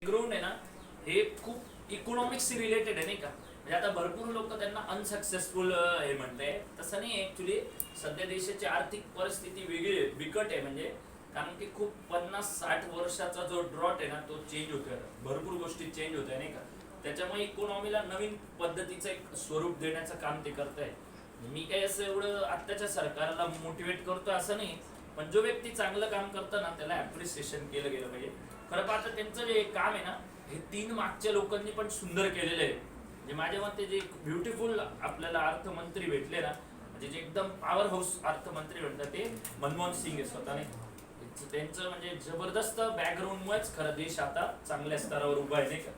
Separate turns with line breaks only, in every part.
Background आहे ना हे खूप इकॉनॉमिक्सशी रिलेटेड आहे नाही का. म्हणजे आता भरपूर लोक त्यांना अनसक्सेसफुल हे म्हणताय, तसं नाही. ऍक्च्युली सध्या देशाची आर्थिक परिस्थिती वेगळी आहे, बिकट आहे. म्हणजे कारण की खूप 50-60 वर्षाचा जो ड्रॉट आहे ना तो चेंज होतोय, भरपूर गोष्टी चेंज होत आहे नाही का. त्याच्यामुळे इकॉनॉमीला नवीन पद्धतीचं एक स्वरूप देण्याचं काम ते करत आहे. मी काही असं एवढं आत्ताच्या सरकारला मोटिवेट करतो असं नाही, पण जो व्यक्ती चांगलं काम करतो ना त्याला ऍप्रिसिएशन केलं गेलं पाहिजे. खरं पाहता त्यांचं जे काम आहे ना हे 3 मागच्या लोकांनी पण सुंदर केलेलं आहे. म्हणजे माझ्या मते जे ब्युटिफुल आपल्याला अर्थमंत्री भेटले ना, म्हणजे जे एकदम पॉवर हाऊस अर्थमंत्री भेटतात ते मनमोहन सिंग आहे स्वतःने. त्यांचं म्हणजे जबरदस्त बॅकग्राऊंडमुळेच खरं देश आता चांगल्या स्तरावर उभा आहे नाही का.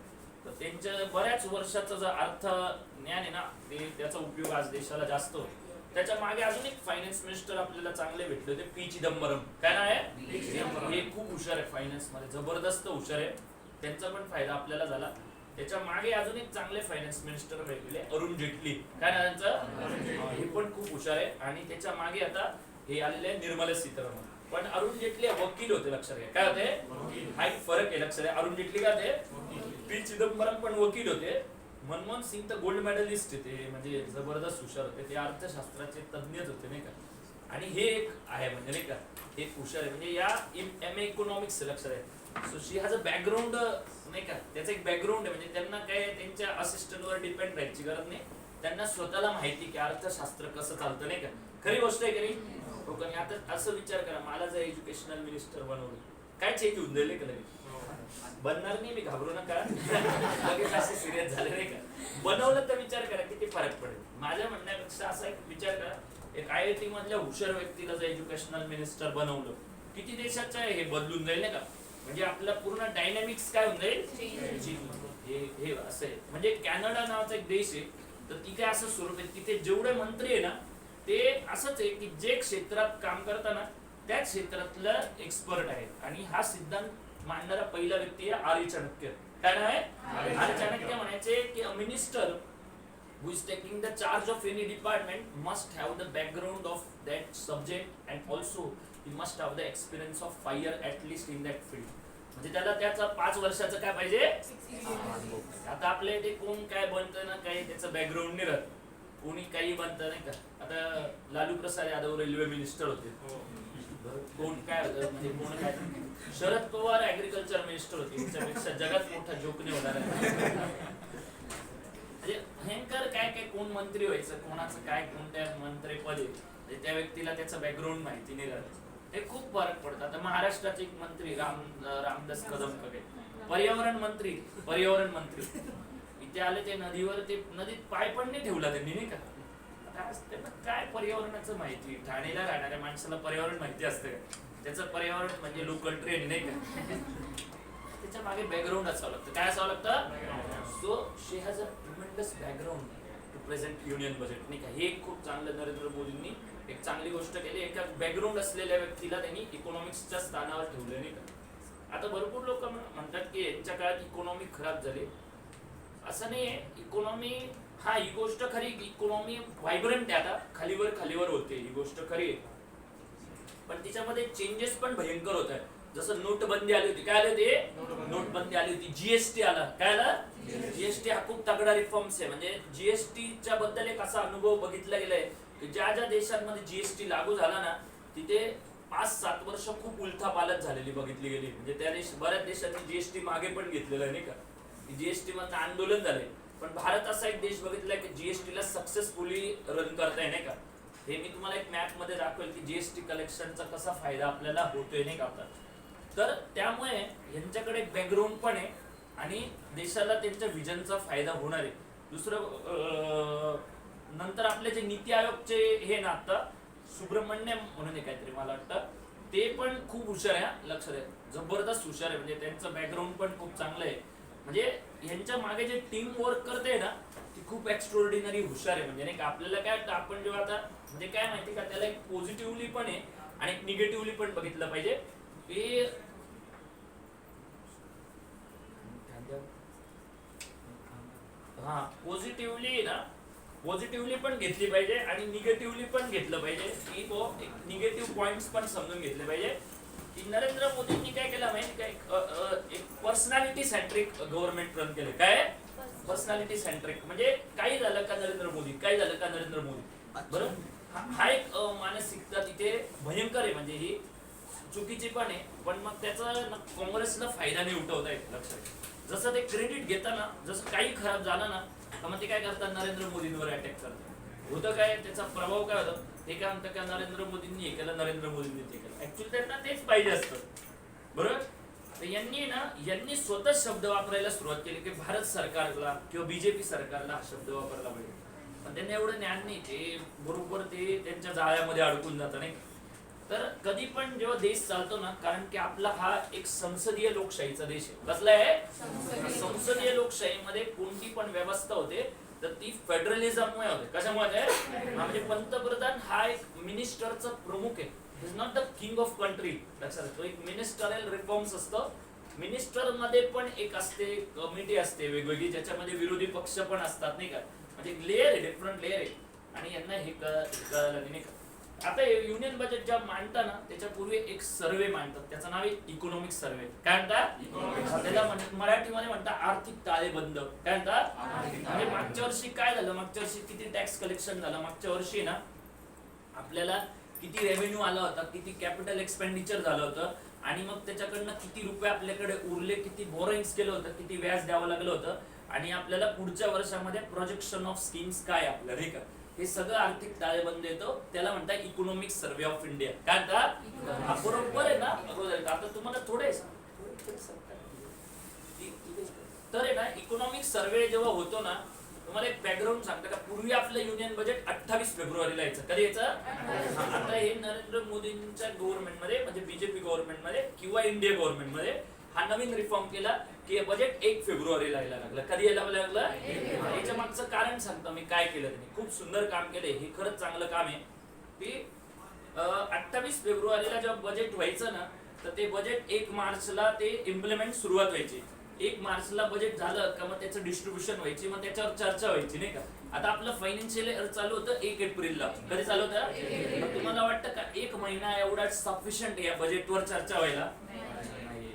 तर त्यांच्या बऱ्याच वर्षाचं जे अर्थ ज्ञान आहे ना ते त्याचा उपयोग आज देशाला जास्त होतो. त्याच्या मागे अजून एक फायनान्स मिनिस्टर आपल्याला चांगले भेटले होते, पी चिदंबरम. काय नाव आहे? हे खूप हुशार आहे फायनान्स मध्ये, जबरदस्त हुशार आहे. त्यांचा पण फायदा आपल्याला झाला. त्याच्या मागे अजून एक चांगले फायनान्स मिनिस्टर भेटले, अरुण जेटली. काय नाव त्यांचं? हे पण खूप हुशार आहे. आणि त्याच्या मागे आता हे आलेले आहे निर्मला सीतारामन. पण अरुण जेटली वकील होते, लक्षात घ्या. काय होते? हा एक फरक आहे, लक्षात घ्या. अरुण जेटली काय होते? पी चिदंबरम पण वकील होते. मनमोहन सिंग तर गोल्ड मेडलिस्ट होते, म्हणजे जबरदस्त हुशार होते. ते अर्थशास्त्राचे तज्ञच होते नाही का. आणि हे एक आहे म्हणजे नाही का, एक हुशार आहे. म्हणजे या एम.ए. इकॉनॉमिक्स लक्षात आहे. So she has a background नाही का. त्याचं एक बॅकग्राऊंड आहे. म्हणजे त्यांना काय त्यांच्या असिस्टंटवर डिपेंड राहायची गरज नाही. त्यांना स्वतःला माहिती की अर्थशास्त्र कसं चालतं नाही का. खरी गोष्ट आहे की नाही. लोकांनी आता असं विचार करा, मला जर एज्युकेशनल मिनिस्टर बनवलं काय चेंज होऊन जाईल का लगेच. बनणार नाही, मी घाबरू नका. लगेच असे सिरियस झाले नाही का. बनवलं तर विचार करा किती फरक पडेल. माझ्या म्हणण्यापेक्षा असा एक विचार करा, एक IIT मधल्या हुशार व्यक्तीला जर एज्युकेशनल मिनिस्टर बनवलं, किती देशाचं हे बदलून जाईल नाही का. म्हणजे आपला पूर्ण डायनॅमिक्स काय होऊन जाईल. हे असं आहे. म्हणजे कॅनडा नावाचा एक देश आहे, तर तिथे असं स्वरूप आहे, तिथे जेवढे मंत्री आहे ना ते असंच आहे की जे क्षेत्रात काम करताना त्या क्षेत्रातलं एक्सपर्ट आहे. आणि हा सिद्धांत मांडणारा पहिला व्यक्ती आहे आर्य चाणक्य. काय नाव आहे? आर्य चाणक्य म्हणायचे की a minister who is taking the charge of any department must have the background of that subject and also he must have the experience of 5 years at least in that field. म्हणजे त्याला त्याचा 5 वर्षाचं काय पाहिजे. आता आपल्या इथे कोण काय बनतं ना काही त्याचं बॅकग्राऊंड नाही राहत, कोणी काही बनतं नाही का. आता लालू प्रसाद यादव रेल्वे मिनिस्टर होते, कोण काय होतं म्हणजे कोण काय. शरद पवार ऍग्रिकल्चर मिनिस्टर होते, त्याच्यापेक्षा जगात मोठा जोक नाही होणार आहे. म्हणजे भयंकर काय काय कोण मंत्री व्हायचं, कोणाचं काय कोणत्या मंत्रीपद आहे त्या व्यक्तीला त्याचं बॅकग्राऊंड माहिती नाही राहत. हे खूप फरक पडतात. आता महाराष्ट्राचे एक मंत्री रामदास कदम पर्यावरण मंत्री इथे आले, ते नदीवर ते नदीत पाय पण नाही ठेवला त्यांनी नाही का. त्यांना काय पर्यावरणाचं माहिती. ठाणेला राहणाऱ्या माणसाला पर्यावरण माहिती असतं का. त्याचं पर्यावरण म्हणजे लोकल ट्रेन नाही का. त्याच्या मागे बॅकग्राऊंड असावं लागतं. काय असावं लागतं. So she has a tremendous background to present union budget नाही का. हे खूप चांगलं नरेंद्र मोदींनी एक चांगली गोष्ट केली. एका बॅकग्राऊंड असलेल्या व्यक्तीला त्यांनी इकॉनॉमिक्सच्या स्थानावर ठेवलं नाही का. आता भरपूर लोक म्हणतात की यांच्या काळात इकॉनॉमी खराब झाली. असं नाहीये. इकॉनॉमी ही गोष्ट खरी, इकॉनॉमी व्हायब्रंट आहे. आता खालीवर होते ही गोष्ट खरी आहे, पण तिच्यामध्ये चेंजेस पण भयंकर होत आहेत. जसं नोटबंदी आली होती. काय आली होती? नोटबंदी आली होती. जीएसटी आला. काय आला? जीएसटी हा खूप तगडा रिफॉर्म्स आहे. म्हणजे जीएसटीच्या बद्दल एक असा अनुभव बघितला गेलाय की ज्या ज्या देशांमध्ये जीएसटी लागू झाला ना तिथे 5-7 वर्ष खूप उलथापालथ झालेली बघितली गेली. म्हणजे त्या बऱ्याच देशांनी जीएसटी मागे पण घेतलेलं आहे नाही का. जीएसटी मध्ये आंदोलन झाले. पण भारत असा एक देश बघितलाय की जीएसटीला सक्सेसफुली रन करताय नाही का. हे मी तुम्हाला एक मॅप मध्ये दाखवेल की जीएसटी कलेक्शनचा कसा फायदा आपल्याला होतोय नाही का. तर त्यामुळे यांच्याकडे बॅकग्राऊंड पण आहे आणि देशाला त्यांच्या विजनचा फायदा होणार आहे. दुसरं नंतर आपले जे नीती आयोगचे हे ना आता सुब्रमण्यम म्हणून काहीतरी मला वाटतं, ते पण खूप हुशार आहे. लक्षात आहे, जबरदस्त हुशार आहे. म्हणजे त्यांचं बॅकग्राऊंड पण खूप चांगलं आहे. म्हणजे यांच्या मागे जे टीम वर्क करते ना ती खूप एक्स्ट्राऑर्डिनरी हुशार आहे. म्हणजे नाही का आपल्याला काय वाटतं, आपण जेव्हा आता म्हणजे काय माहिती का त्याला एक पॉझिटिव्हली पण आहे आणि एक निगेटिव्हली पण बघितलं पाहिजे. पॉझिटिव्हली पण घेतली पाहिजे आणि निगेटिव्हली पण घेतलं पाहिजे की निगेटिव्ह पॉइंट्स पण समजून घेतले पाहिजे. की नरेंद्र मोदींनी काय केलं माहिती काय, एक पर्सनॅलिटी सेंट्रिक गव्हर्नमेंट रन केलं. काय पर्सनॅलिटी सेंट्रिक म्हणजे काही झालं का नरेंद्र मोदी, काही झालं का नरेंद्र मोदी. बरं, हा एक मानसिकता तिथे भयंकर आहे. म्हणजे ही चुकीची पण आहे, पण मग त्याचा काँग्रेसला फायदा नाही उठवता येत. लक्षात, जसं ते क्रेडिट घेताना, जसं काही खराब झालं ना तर मग ते काय करतात, नरेंद्र मोदींवर अटॅक करतात. होतं काय, त्याचा प्रभाव काय होतं, ते काय म्हणतात का नरेंद्र मोदींनी हे केलं, नरेंद्र मोदींनी ते केलं. ऍक्च्युअली त्यांना तेच पाहिजे असतं. बरोबर, तर यांनी स्वतः शब्द वापरायला सुरुवात केली की भारत सरकारला किंवा बीजेपी सरकारला हा शब्द वापरला पाहिजे. पण त्यांना एवढं ज्ञान नाही, ते बरोबर ते त्यांच्या जाळ्यामध्ये अडकून जातं नाही. तर कधी पण जेव्हा देश चालतो ना, कारण की आपला हा एक संसदीय लोकशाहीचा देश आहे. कसला आहे, संसदीय लोकशाहीमध्ये कोणती पण व्यवस्था होते तर ती फेडरलिझममुळे होते. कशामुळे, म्हणजे पंतप्रधान हा एक मिनिस्टरचा प्रमुख आहे. Is not the king of country. लक्षात, तो एक मिनिस्टरियल रिफॉर्म्स असतं. मिनिस्टर मध्ये पण एक असते, कमिटी असते वेगवेगळी, ज्याच्यामध्ये विरोधी पक्ष पण असतात नाही का. म्हणजे लेअर आहे, डिफरंट लेअर आहे. आणि यांना हे कळलं नाही का. आता युनियन बजेट जेव्हा मांडता ना, त्याच्यापूर्वी एक सर्वे मांडतात, त्याचं नाव आहे इकॉनॉमिक सर्वे. काय म्हणतात त्याला, मराठीमध्ये म्हणतात आर्थिक ताळेबंद. काय म्हणतात, म्हणजे मागच्या वर्षी काय झालं, मागच्या वर्षी किती टॅक्स कलेक्शन झालं, मागच्या वर्षी ना आपल्याला किती रेव्हेन्यू आला होता, किती कॅपिटल एक्सपेंडिचर झालं होतं, आणि मग त्याच्याकडनं किती रुपये आपल्याकडे उरले, किती बोरिंग्स केलं होतं, किती व्याज द्यावं लागलं होतं, आणि आपल्याला पुढच्या वर्षामध्ये प्रोजेक्शन ऑफ स्कीम्स काय आपलं, नाही का. हे सगळं आर्थिक ताळेबंद येतो, त्याला म्हणतात इकॉनॉमिक सर्वे ऑफ इंडिया. काय म्हणतात, बरोबर आहे ना. आता तुम्हाला थोडे तर आहे ना, इकॉनॉमिक सर्वे जेव्हा होतो ना, तुम्हाला एक बॅकग्राऊंड सांगता का, पूर्वी आपलं युनियन बजेट 28 फेब्रुवारीला यायचं. कधी यायचं, आता हे नरेंद्र मोदींच्या गव्हर्नमेंटमध्ये, म्हणजे बीजेपी गव्हर्नमेंटमध्ये किंवा इंडिया गव्हर्नमेंटमध्ये हा नवीन रिफॉर्म केला की बजेट 1 फेब्रुवारीला यायला लागलं. कधी यायला लागलं, याच्या मागचं कारण सांगतो मी काय केलं त्यांनी. खूप सुंदर काम केलंय, हे खरंच चांगलं काम आहे. की 28 फेब्रुवारीला जेव्हा बजेट व्हायचं ना, तर ते बजेट 1 मार्चला ते इम्प्लिमेंट सुरुवात व्हायची. 1 मार्चला बजेट झालं का मग त्याचं डिस्ट्रीब्युशन व्हायची, मग त्याच्यावर चर्चा व्हायची नाही का. आता आपलं फायनान्शियल इयर चालू होतं 1 एप्रिलला. कधी चालू होतं, तुम्हाला वाटतं का 1 महिना एवढा सफिशियंट या बजेटवर चर्चा व्हायला?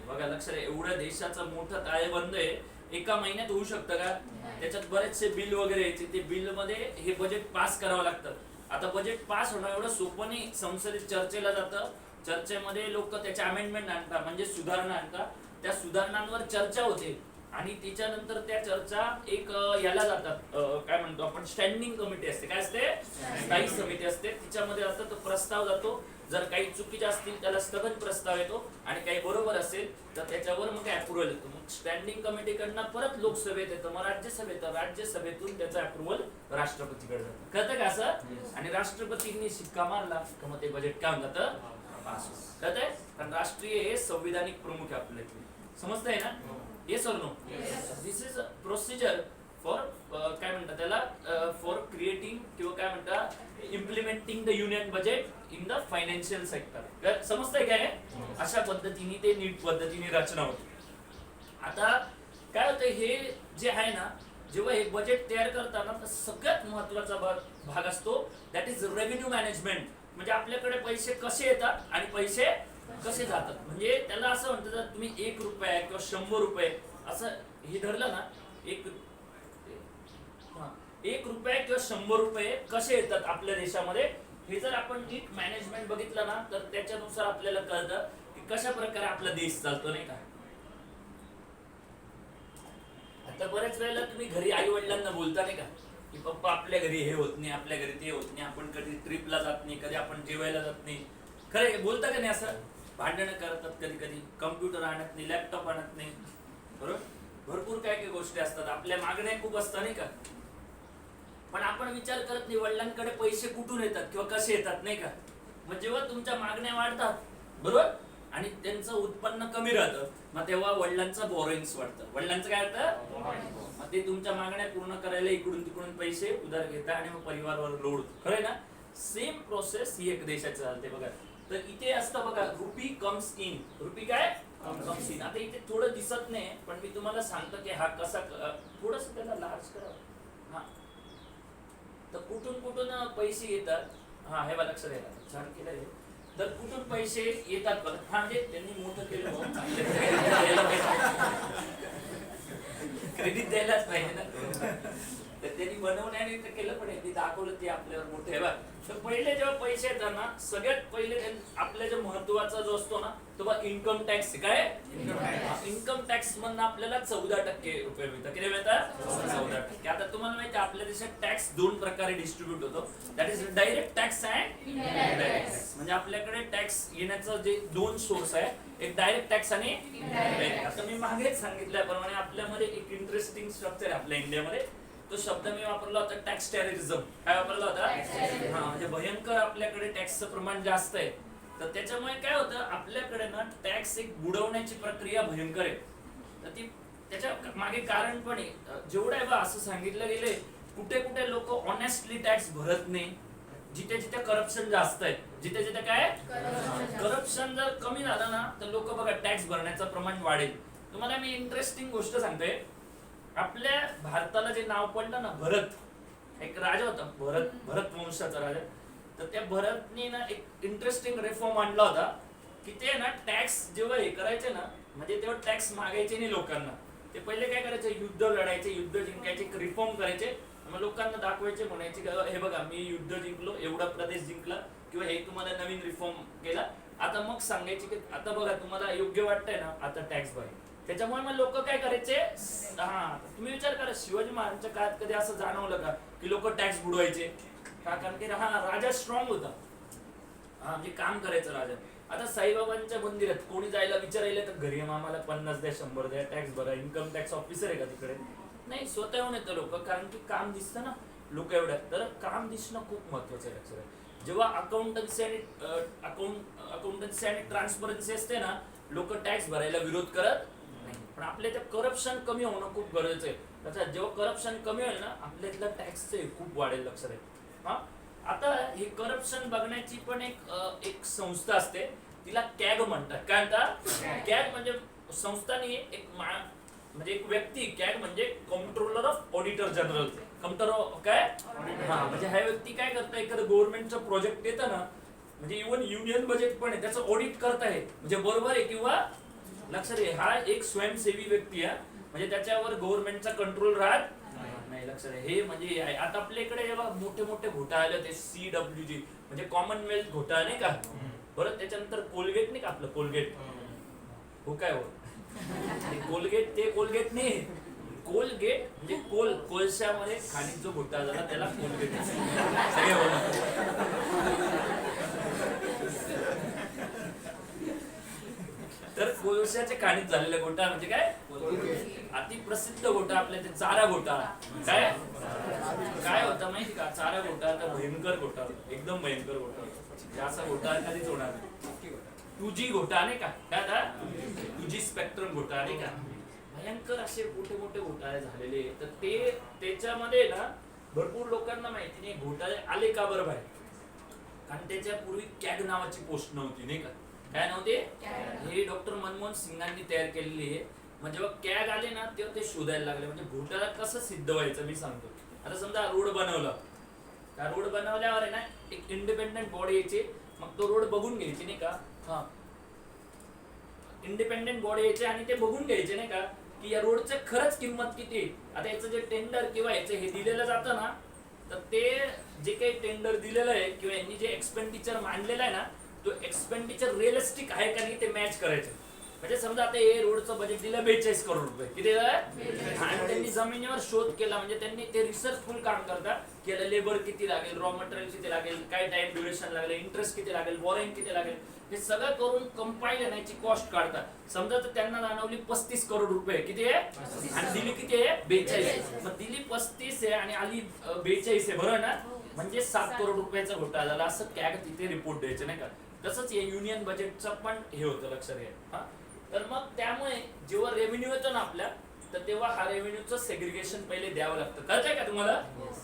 बघा, लक्षात, एवढ्या देशाचं मोठं ताळेबंद आहे, एका महिन्यात होऊ शकतं का. त्याच्यात बरेचसे बिल वगैरे यायचे, ते बिल मध्ये हे बजेट पास करावं लागतं. आता बजेट पास होणं एवढं सोपं नाही. संसदेत चर्चेला जातं, चर्चेमध्ये लोक त्याच्या अमेंडमेंट आणतात, म्हणजे सुधारणा आणतात, त्या सुधारणांवर चर्चा होते, आणि त्याच्यानंतर त्या चर्चा एक याला जातात, काय म्हणतो आपण, स्टँडिंग कमिटी असते. काय असते, स्थायी समिती असते, तिच्यामध्ये जातं, तो प्रस्ताव जातो. जर काही चुकीचे असतील त्याला स्थगन प्रस्ताव येतो, आणि काही बरोबर असेल तर त्याच्यावर मग अप्रुव्हल येतो. मग स्टँडिंग कमिटीकडनं परत लोकसभेत येतं, मग राज्यसभेतून त्याचा अप्रुव्हल राष्ट्रपतीकडे जातं. कळतं का असं. आणि राष्ट्रपतींनी शिक्का मारला का मग ते बजेट काय म्हणतात, पास होतं. कळतंय, कारण राष्ट्रीय हे संविधानिक प्रमुख आहे आपल्या इथे. समजतंय ना. येस और no. This is procedure for काय म्हणतात त्याला, फॉर क्रिएटिंग किंवा काय म्हणतात implementing the union budget in the financial sector. समजतंय काय, अशा पद्धतीने ते नीट पद्धतीने रचना होते. आता काय होतं, हे जे आहे ना, जेव्हा हे बजेट तयार करताना तर सगळ्यात महत्वाचा भाग असतो, दॅट इज रेव्हेन्यू मॅनेजमेंट. म्हणजे आपल्याकडे पैसे कसे येतात आणि पैसे कसे जातात. म्हणजे त्याला असं म्हणतात, जर तुम्ही 1 रुपया किंवा 100 रुपये असं हे धरलं ना, 1 रुपया किंवा 100 रुपये कसे येतात आपल्या देशामध्ये, हे जर आपण नीट मॅनेजमेंट बघितलं ना, तर त्याच्यानुसार आपल्याला कळतं की कशा प्रकारे आपला देश चालतो नाही का. आता बऱ्याच वेळेला तुम्ही घरी आई वडिलांना बोलता नाही का, की पप्पा आपल्या घरी हे होत नाही, आपल्या घरी ते होत नाही, आपण कधी ट्रिपला जात नाही, कधी आपण जेवायला जात नाही. खरं बोलता का नाही असं. भांडणं करतात, कधी कधी कम्प्युटर आणत नाही, लॅपटॉप आणत नाही, बरोबर, भरपूर काय काय गोष्टी असतात, आपल्या मागण्या खूप असतात नाही का. पण आपण विचार करत नाही वडिलांकडे पैसे कुठून येतात किंवा कसे येतात नाही का. मग जेव्हा तुमच्या मागण्या वाढतात, बरोबर, आणि त्यांचं उत्पन्न कमी राहतं, मग तेव्हा वडिलांचं बोरिंग्स वाढतं. वडिलांचं काय होतं, मग ते तुमच्या मागण्या पूर्ण करायला इकडून तिकडून पैसे उधार घेतात, आणि मग परिवारावर लोड. खरंय ना. सेम प्रोसेस ही एक देशाची चालते. बघा, तर इथे असतं बघा, रुपी कम्स इन. रुपी काय कम्स इन. आता इथे थोडं दिसत नाही, पण मी तुम्हाला सांगतो की हा कसा, थोडस त्याला लार्ज करा. हा, तर कुठून कुठून पैसे येतात. हा, हे बघा, लक्षात द्या, छान केलंय. तर कुठून पैसे येतात बघा. हा म्हणजे त्यांनी मोठं केलं म्हणून क्रेडिट द्यायलाच पाहिजे ना. तर त्यांनी बनवण्याने तर केलं, पण यांनी दाखवलं ते आपल्यावर मोठं आहे बघ. तर पहिले जेव्हा पैसे येतात ना, सगळ्यात पहिले आपल्या जो महत्वाचा जो असतो ना तो बघ इन्कम टॅक्स. काय इन्कम टॅक्स मधनं आपल्याला 14% रुपये मिळतात. किती मिळतात? 14%. आता तुम्हाला माहिती आहे आपल्या देशात टॅक्स 2 प्रकारे डिस्ट्रीब्यूट होतो. That is direct tax and indirect tax. म्हणजे आपल्याकडे टॅक्स येण्याचं जे 2 सोर्स आहे, एक डायरेक्ट टॅक्स आणि इनडायरेक्ट. आता मी मागेच सांगितल्याप्रमाणे आपल्यामध्ये एक इंटरेस्टिंग स्ट्रक्चर आहे आपल्या इंडियामध्ये. तो शब्द मी वापरला होता टॅक्स टेररिझम. काय वापरला होता? हा म्हणजे भयंकर आपल्याकडे टॅक्सचं प्रमाण जास्त आहे. तर त्याच्यामुळे काय होतं आपल्याकडे ना टॅक्स एक बुडवण्याची प्रक्रिया भयंकर आहे. तर ती त्याच्या मागे कारण पण आहे. जेवढं आहे बा असं सांगितलं गेलंय, कुठे कुठे लोक ऑनेस्टली टॅक्स भरत नाही, जिथे जिथे करप्शन जास्त आहे, जिथे जिथे काय करप्शन जर कमी झालं ना तर लोक बघा टॅक्स भरण्याचं प्रमाण वाढेल. तुम्हाला मी इंटरेस्टिंग गोष्ट सांगतोय. आपल्या भारताला जे नाव पडलं ना भरत, एक राजा होता भरत वंशाचा राजा. तर त्या भरतनी ना एक इंटरेस्टिंग रिफॉर्म आणला होता की ते ना टॅक्स जेव्हा हे करायचे ना, म्हणजे तेव्हा टॅक्स मागायचे नाही लोकांना. ते पहिले काय करायचे, युद्ध लढायचे, युद्ध जिंकायचे, रिफॉर्म करायचे, मग लोकांना दाखवायचे, म्हणायचे की हे बघा मी युद्ध जिंकलो, एवढा प्रदेश जिंकला, किंवा हे तुम्हाला नवीन रिफॉर्म केला. आता मग सांगायचे की आता बघा तुम्हाला योग्य वाटतंय ना, आता टॅक्स भरा. त्याच्यामुळे मग लोक काय करायचे, हा तुम्ही विचार करा शिवाजी महाराजांच्या काळात कधी असं जाणवलं का की लोक टॅक्स बुडवायचे का? कारण की हा राजा स्ट्रॉंग होता, हा म्हणजे काम करायचं राजा. आता साईबाबांच्या मंदिरात कोणी जायला विचारायला तर घरी आम्हाला 50 द्या, 100 द्या, टॅक्स भरा. इन्कम टॅक्स ऑफिसर आहे का तिकडे? नाही, स्वतः येऊन येतं लोक, कारण की काम दिसतं ना लोक एवढ्या. तर काम दिसणं खूप महत्वाचं आहे लक्षात. जेव्हा अकाउंटन्सी आणि ट्रान्सपरन्सी असते ना, लोक टॅक्स भरायला विरोध करत नाही. पण आपल्या इथे करप्शन कमी होणं खूप गरजेचं आहे. त्याच्यात जेव्हा करप्शन कमी होईल ना, आपल्या इथलं टॅक्सचे खूप वाढेल लक्षात आहे. हा आता हे करप्शन बघण्याची पण एक संस्था असते, तिला कॅग म्हणतात. काय म्हणतात? कॅग म्हणजे संस्थानी एक म्हणजे एक व्यक्ती, कॅग म्हणजे कंट्रोलर ऑफ ऑडिटर जनरल. काय हा म्हणजे हा व्यक्ती काय करता, एखादं गव्हर्नमेंटचं प्रोजेक्ट येतं ना, म्हणजे इव्हन युनियन बजेट पण आहे, त्याचं ऑडिट करता आहे म्हणजे बरोबर आहे किंवा लक्षात आहे. हा एक स्वयंसेवी व्यक्ती आहे, म्हणजे त्याच्यावर गव्हर्नमेंटचा कंट्रोल राहत नाही. लक्षात आहे हे म्हणजे आता आपल्याकडे जेव्हा मोठे मोठे घोटाळे ते CWG म्हणजे कॉमनवेल्थ घोटाळा नाही का, बरं त्याच्यानंतर कोलगेट नाही का आपलं कोलगेट, हो काय हो कोलगेट, ते कोलगेट नाही, कोलगेट म्हणजे कोळशामध्ये खाणीत जो घोटाळा झाला त्याला कोलगेट तर कोळशाच्या खाणीत झालेला घोटाळा म्हणजे काय, अति प्रसिद्ध घोटाळा आपल्या ते चारा घोटाळा. काय होता माहिती का, चारा घोटाळा भयंकर घोटाळा, एकदम भयंकर घोटाळा. असा घोटाळा कधीच होणार नाही. 2G घोटाळा नाही का, काय था 2G स्पेक्ट्रम घोटाळा नाही का, भयंकर असे मोठे मोठे घोटाळे झालेले. तर ते त्याच्यामध्ये ना भरपूर लोकांना माहिती नाही घोटाळे आले का बरं बाहेर, कारण त्याच्यापूर्वी कॅग नावाची पोस्ट नव्हती नाही का. काय नव्हते, हे डॉक्टर मनमोहन सिंगांनी तयार केलेली आहे. म्हणजे जेव्हा कॅग आले ना तेव्हा ते शोधायला लागले, म्हणजे घोटाळा कसं सिद्ध व्हायचं मी सांगतो. आता समजा रोड बनवला, त्या रोड बनवल्यावर आहे ना एक इंडिपेंडेंट बॉडी यायची, मग तो रोड बघून घ्यायची नाही का. हा इंडिपेंडेंट बॉडी यायचे आणि ते बघून घ्यायचे नाही का की या रोडचं खरंच किंमत किती. आता याचं जे टेंडर किंवा याचं हे दिलेलं जातं ना, तर ते जे काही टेंडर दिलेलं आहे किंवा यांनी जे एक्सपेंडिचर मांडलेलं आहे ना, तो एक्सपेंडिचर रिअलिस्टिक आहे का नाही ते मॅच करायचं. म्हणजे समजा आता हे रोडचं बजेट दिलं 42 करोड रुपये, किती आणि त्यांनी जमिनीवर शोध केला, म्हणजे त्यांनी ते रिसर्चफुल काम करतात की याला लेबर किती लागेल, रॉ मटेरियल किती लागेल, काय टाइम ड्युरेशन लागेल, इंटरेस्ट किती लागेल, बॉरिंग किती लागेल, हे सगळं करून कंपाईल येण्याची कॉस्ट काढतात. समजा तर त्यांना जाणवली 35 करोड रुपये, किती आहे आणि दिली किती आहे 42. मग दिली 35 आहे आणि आली 42 आहे, बरोबर ना, म्हणजे 7 करोड रुपयाचा घोटाळा झाला असं कॅग तिथे रिपोर्ट द्यायचं नाही का. तसंच हे युनियन बजेटचं पण हे होतं लक्षात घ्या. तर मग त्यामुळे जेव्हा रेव्हेन्यू येतो ना आपल्या, तर तेव्हा हा रेव्हेन्यूचं सेग्रिगेशन पहिले द्यावं लागतं. कळतंय का तुम्हाला, हा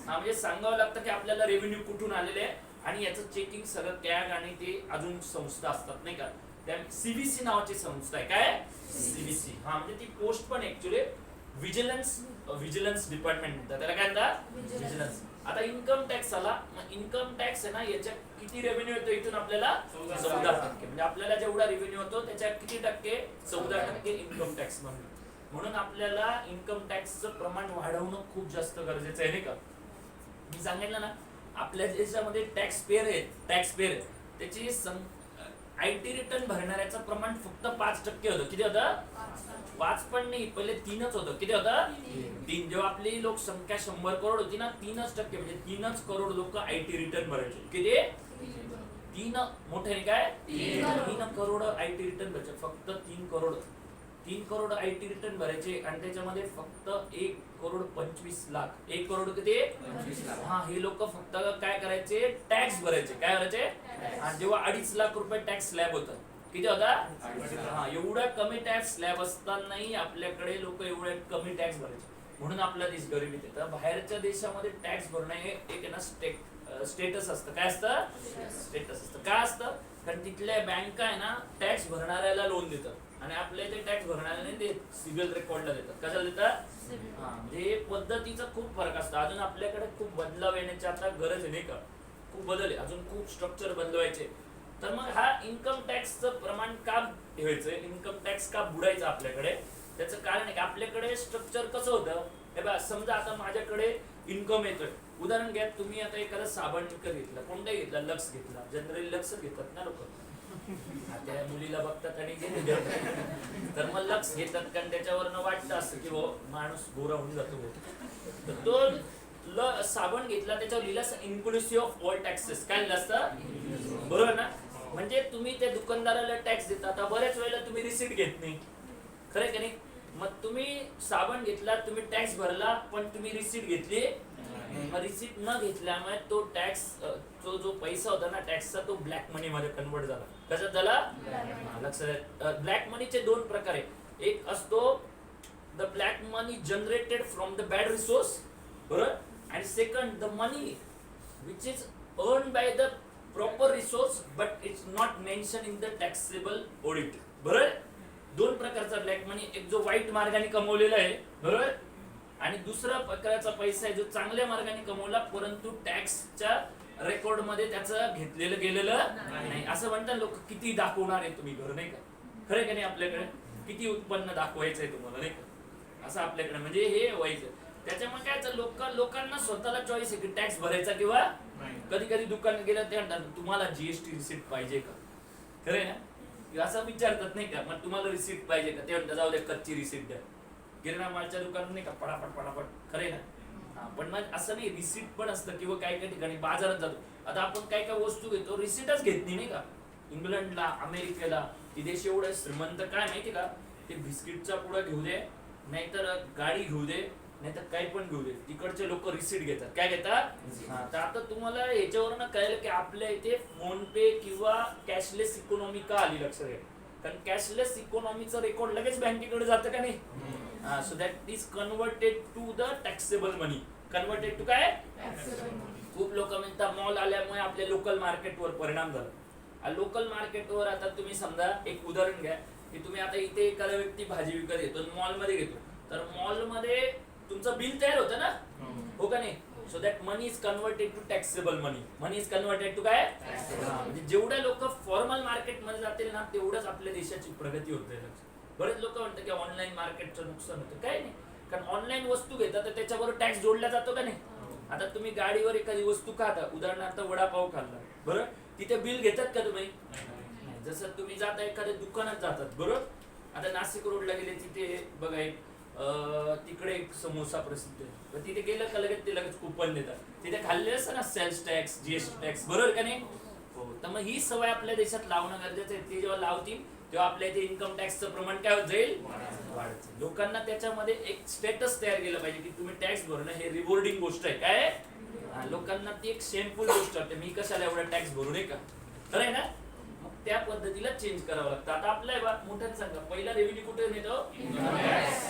म्हणजे सांगावं लागतं की आपल्याला रेव्हेन्यू कुठून आलेले आहे, आणि याचं चेकिंग सगळं कॅग आणि ते अजून संस्था असतात नाही का. त्या CVC नावाची संस्था आहे. काय CVC, हा म्हणजे ती पोस्ट पण ऍक्च्युअली विजिलन्स डिपार्टमेंट म्हणतात त्याला. काय म्हणतात? विजिलन्स. आता इन्कम टॅक्स आला. मग इन्कम टॅक्स आहे ना, याच्या किती रेव्हेन्यू येतो इथून आपल्याला? 14%. म्हणजे आपल्याला जेवढा रेव्हेन्यू होतो त्याच्या किती टक्के? 14% इन्कम टॅक्स म्हणून आपल्याला इन्कम टॅक्सचं प्रमाण वाढवणं खूप जास्त गरजेचं आहे नाही का. मी सांगितलं ना, आपल्या देशामध्ये टॅक्स पेअर त्याची आयटी रिटर्न भरणाऱ्याचं प्रमाण फक्त 5% होतं. किती होतं? 5 पण नाही, पहिले 3च होतं. किती होतं? 3. जेव्हा आपली लोकसंख्या 100 करोड होती ना, 3% म्हणजे 3 करोड लोक आयटी रिटर्न भरायचे. किती? 3 मोठ्याने काय? 3 करोड आयटी रिटर्न भरायचे. फक्त 3 करोड आयटी रिटर्न भरायचे आणि त्याच्यामध्ये फक्त 1,25,00,000. 1 करोड किती? 25,00,000. हा, हे लोक फक्त काय करायचे? टॅक्स भरायचे. काय भरायचे? आणि जेव्हा 2.5 लाख रुपये टॅक्स स्लॅब होतं. किती होता? हा, एवढा कमी टॅक्स स्लॅब असतानाही आपल्याकडे लोक एवढे कमी टॅक्स भरायचे. म्हणून आपला देश गरिबीत येतं. बाहेरच्या देशामध्ये टॅक्स भरणं हे एक ना स्टेटस असतं. काय असतं? स्टेटस असतं. काय असतं? कारण तिथल्या बँका आहे ना, टॅक्स भरणाऱ्याला लोन देतात आणि आपल्या इथे टॅक्स भरणाऱ्याला नाही देत, सिबिल रेकॉर्डला देतात. कशाला देतात? हा, म्हणजे पद्धतीचा खूप फरक असतो. अजून आपल्याकडे खूप बदलाव येण्याची आता गरज आहे नाही का. खूप बदल आहे, अजून खूप स्ट्रक्चर बदलवायचे. तर मग हा इन्कम टॅक्सचं प्रमाण का ठेवायचं? इन्कम टॅक्स का बुडायचं आपल्याकडे? त्याचं कारण आहे की आपल्याकडे स्ट्रक्चर कसं होतं. हे बघा, समजा आता माझ्याकडे इन्कम येतोय. उदाहरण घ्या, तुम्ही आता एखादा साबण विकत घेतला, कोणताही घेतला, लक्स घेतला. जनरली लक्स घेतात ना लोक. त्या मुलीला बघतात आणि घेतात. तर मग लक्स घेतात कारण त्याच्यावरनं वाटतं असं की हो माणूस गोरा होऊन जातो. तर तो साबण घेतला, त्याच्यावर लिहिलं असं इन्क्लुसिव्ह ऑफ ऑल टॅक्सेस. काय लिहिलं असतं? बरोबर ना. म्हणजे तुम्ही त्या दुकानदाराला टॅक्स देता. आता बऱ्याच वेळेला तुम्ही रिसीट घेत नाही, खरं की नाही. मग तुम्ही साबण घेतला, तुम्ही टॅक्स भरला, पण तुम्ही रिसीट घेतली. मग रिसीट न घेतल्यामुळे तो टॅक्स, तो जो पैसा होता ना टॅक्सचा, तो ब्लॅक मनी मध्ये कन्वर्ट झाला. कशात झाला? लक्षात. ब्लॅक मनीचे 2 प्रकार आहे. एक असतो the black money generated from the bad resource, बरोबर. आणि second the money which is earn by the proper resource but it's not mention in the taxable audit. बरोबर. 2 प्रकारचा ब्लॅक मनी. एक जो वाईट मार्गाने कमवलेला आहे, बरोबर, आणि दुसरा प्रकारचा पैसा आहे जो चांगल्या मार्गाने कमवला परंतु टॅक्सच्या रेकॉर्ड मध्ये त्याचं घेतलेलं गेलेलं नाही. असं म्हणतात लोक. किती दाखवणार आहे तुम्ही घर, नाही का. खरं का नाही. आपल्याकडे किती उत्पन्न दाखवायचंय तुम्हाला, नाही का. असं आपल्याकडे म्हणजे हे व्हायचं. त्याच्यामुळे काय, लोकांना स्वतःला चॉईस आहे की टॅक्स भरायचा किंवा कधी कधी दुकानात गेलं ते म्हणतात तुम्हाला जीएसटी रिसिप्ट पाहिजे का. खरं आहे ना. असं विचारतात नाही का. मग तुम्हाला रिसिप्ट पाहिजे का. ते म्हणतात जाऊ द्या कच्ची रिसिप्ट द्या. किराणा मालच्या दुकानात नाही का पटापट. खरे ना. पण मग असं नाही, रिसिट पण असतं. किंवा काही काही ठिकाणी बाजारात जातो. आता आपण काय काय वस्तू घेतो, रिसिटच घेत नाही का. इंग्लंडला, अमेरिकेला, ते देश एवढे श्रीमंत काय माहिती का, ते बिस्किटचा पुडा घेऊ दे, नाहीतर गाडी घेऊ दे, नाहीतर काही पण घेऊ दे, तिकडचे लोक रिसिट घेतात. काय घेतात? तर आता तुम्हाला याच्यावरनं कळेल की आपल्या इथे फोन पे किंवा कॅशलेस इकॉनॉमी का आली. लक्षात घ्या. कारण कॅशलेस इकॉनॉमीचं रेकॉर्ड लगेच बँकेकडे जातं का नाही. So that is converted to the taxable money. Converted to काय? खूप लोक म्हणतात मॉल आल्यामुळे आपल्या लोकल मार्केटवर परिणाम झाला. लोकल मार्केटवर आता तुम्ही समजा एक उदाहरण घ्या की तुम्ही आता इथे एखादा व्यक्ती भाजी विकत येतो, मॉल मध्ये घेतो, तर मॉल मध्ये तुमचं बिल तयार होतं ना, हो का नाही. So that money is converted to taxable money. Money is converted to काय? म्हणजे जेवढे लोक फॉर्मल मार्केट मध्ये जातील ना तेवढंच आपल्या देशाची प्रगती होते. बरेच लोक म्हणतात की ऑनलाईन मार्केटचं नुकसान होतं. काय नाही, कारण ऑनलाईन वस्तू घेतात तर त्याच्यावर टॅक्स जोडला जातो का नाही. आता तुम्ही गाडीवर एखादी वस्तू खाता, उदाहरणार्थ वडापाव खाल्ला, बरोबर, तिथे बिल घेतात का तुम्ही? जसं तुम्ही जाता एखाद्या दुकानात जातात, बरोबर. आता नाशिक रोडला गेले तिथे बघा एक तिकडे एक समोसा प्रसिद्ध आहे, तिथे गेलं का लगेच ते लगेच कुपन देतात. तिथे खाल्ले असतं ना सेल्स टॅक्स, जीएसटी टॅक्स, बरोबर का नाही. हो, तर मग ही सवय आपल्या देशात लावणं गरजेचं आहे. ते जेव्हा लावतील तेव्हा आपल्या इथे इन्कम टॅक्सचं प्रमाण काय होत जाईल? वाढत. लोकांना त्याच्यामध्ये एक स्टेटस तयार केलं पाहिजे की तुम्ही टॅक्स भरणं हे रिवॉर्डिंग गोष्ट आहे. काय लोकांना ती एक शेमफुल गोष्ट वाटते, मी कशाला एवढा टॅक्स भरू नये का. खरं आहे ना. मग त्या पद्धतीला चेंज करावं लागतं. आता आपल्या मोठ्यात सांगा, पहिला रेव्हेन्यू कुठे येतो?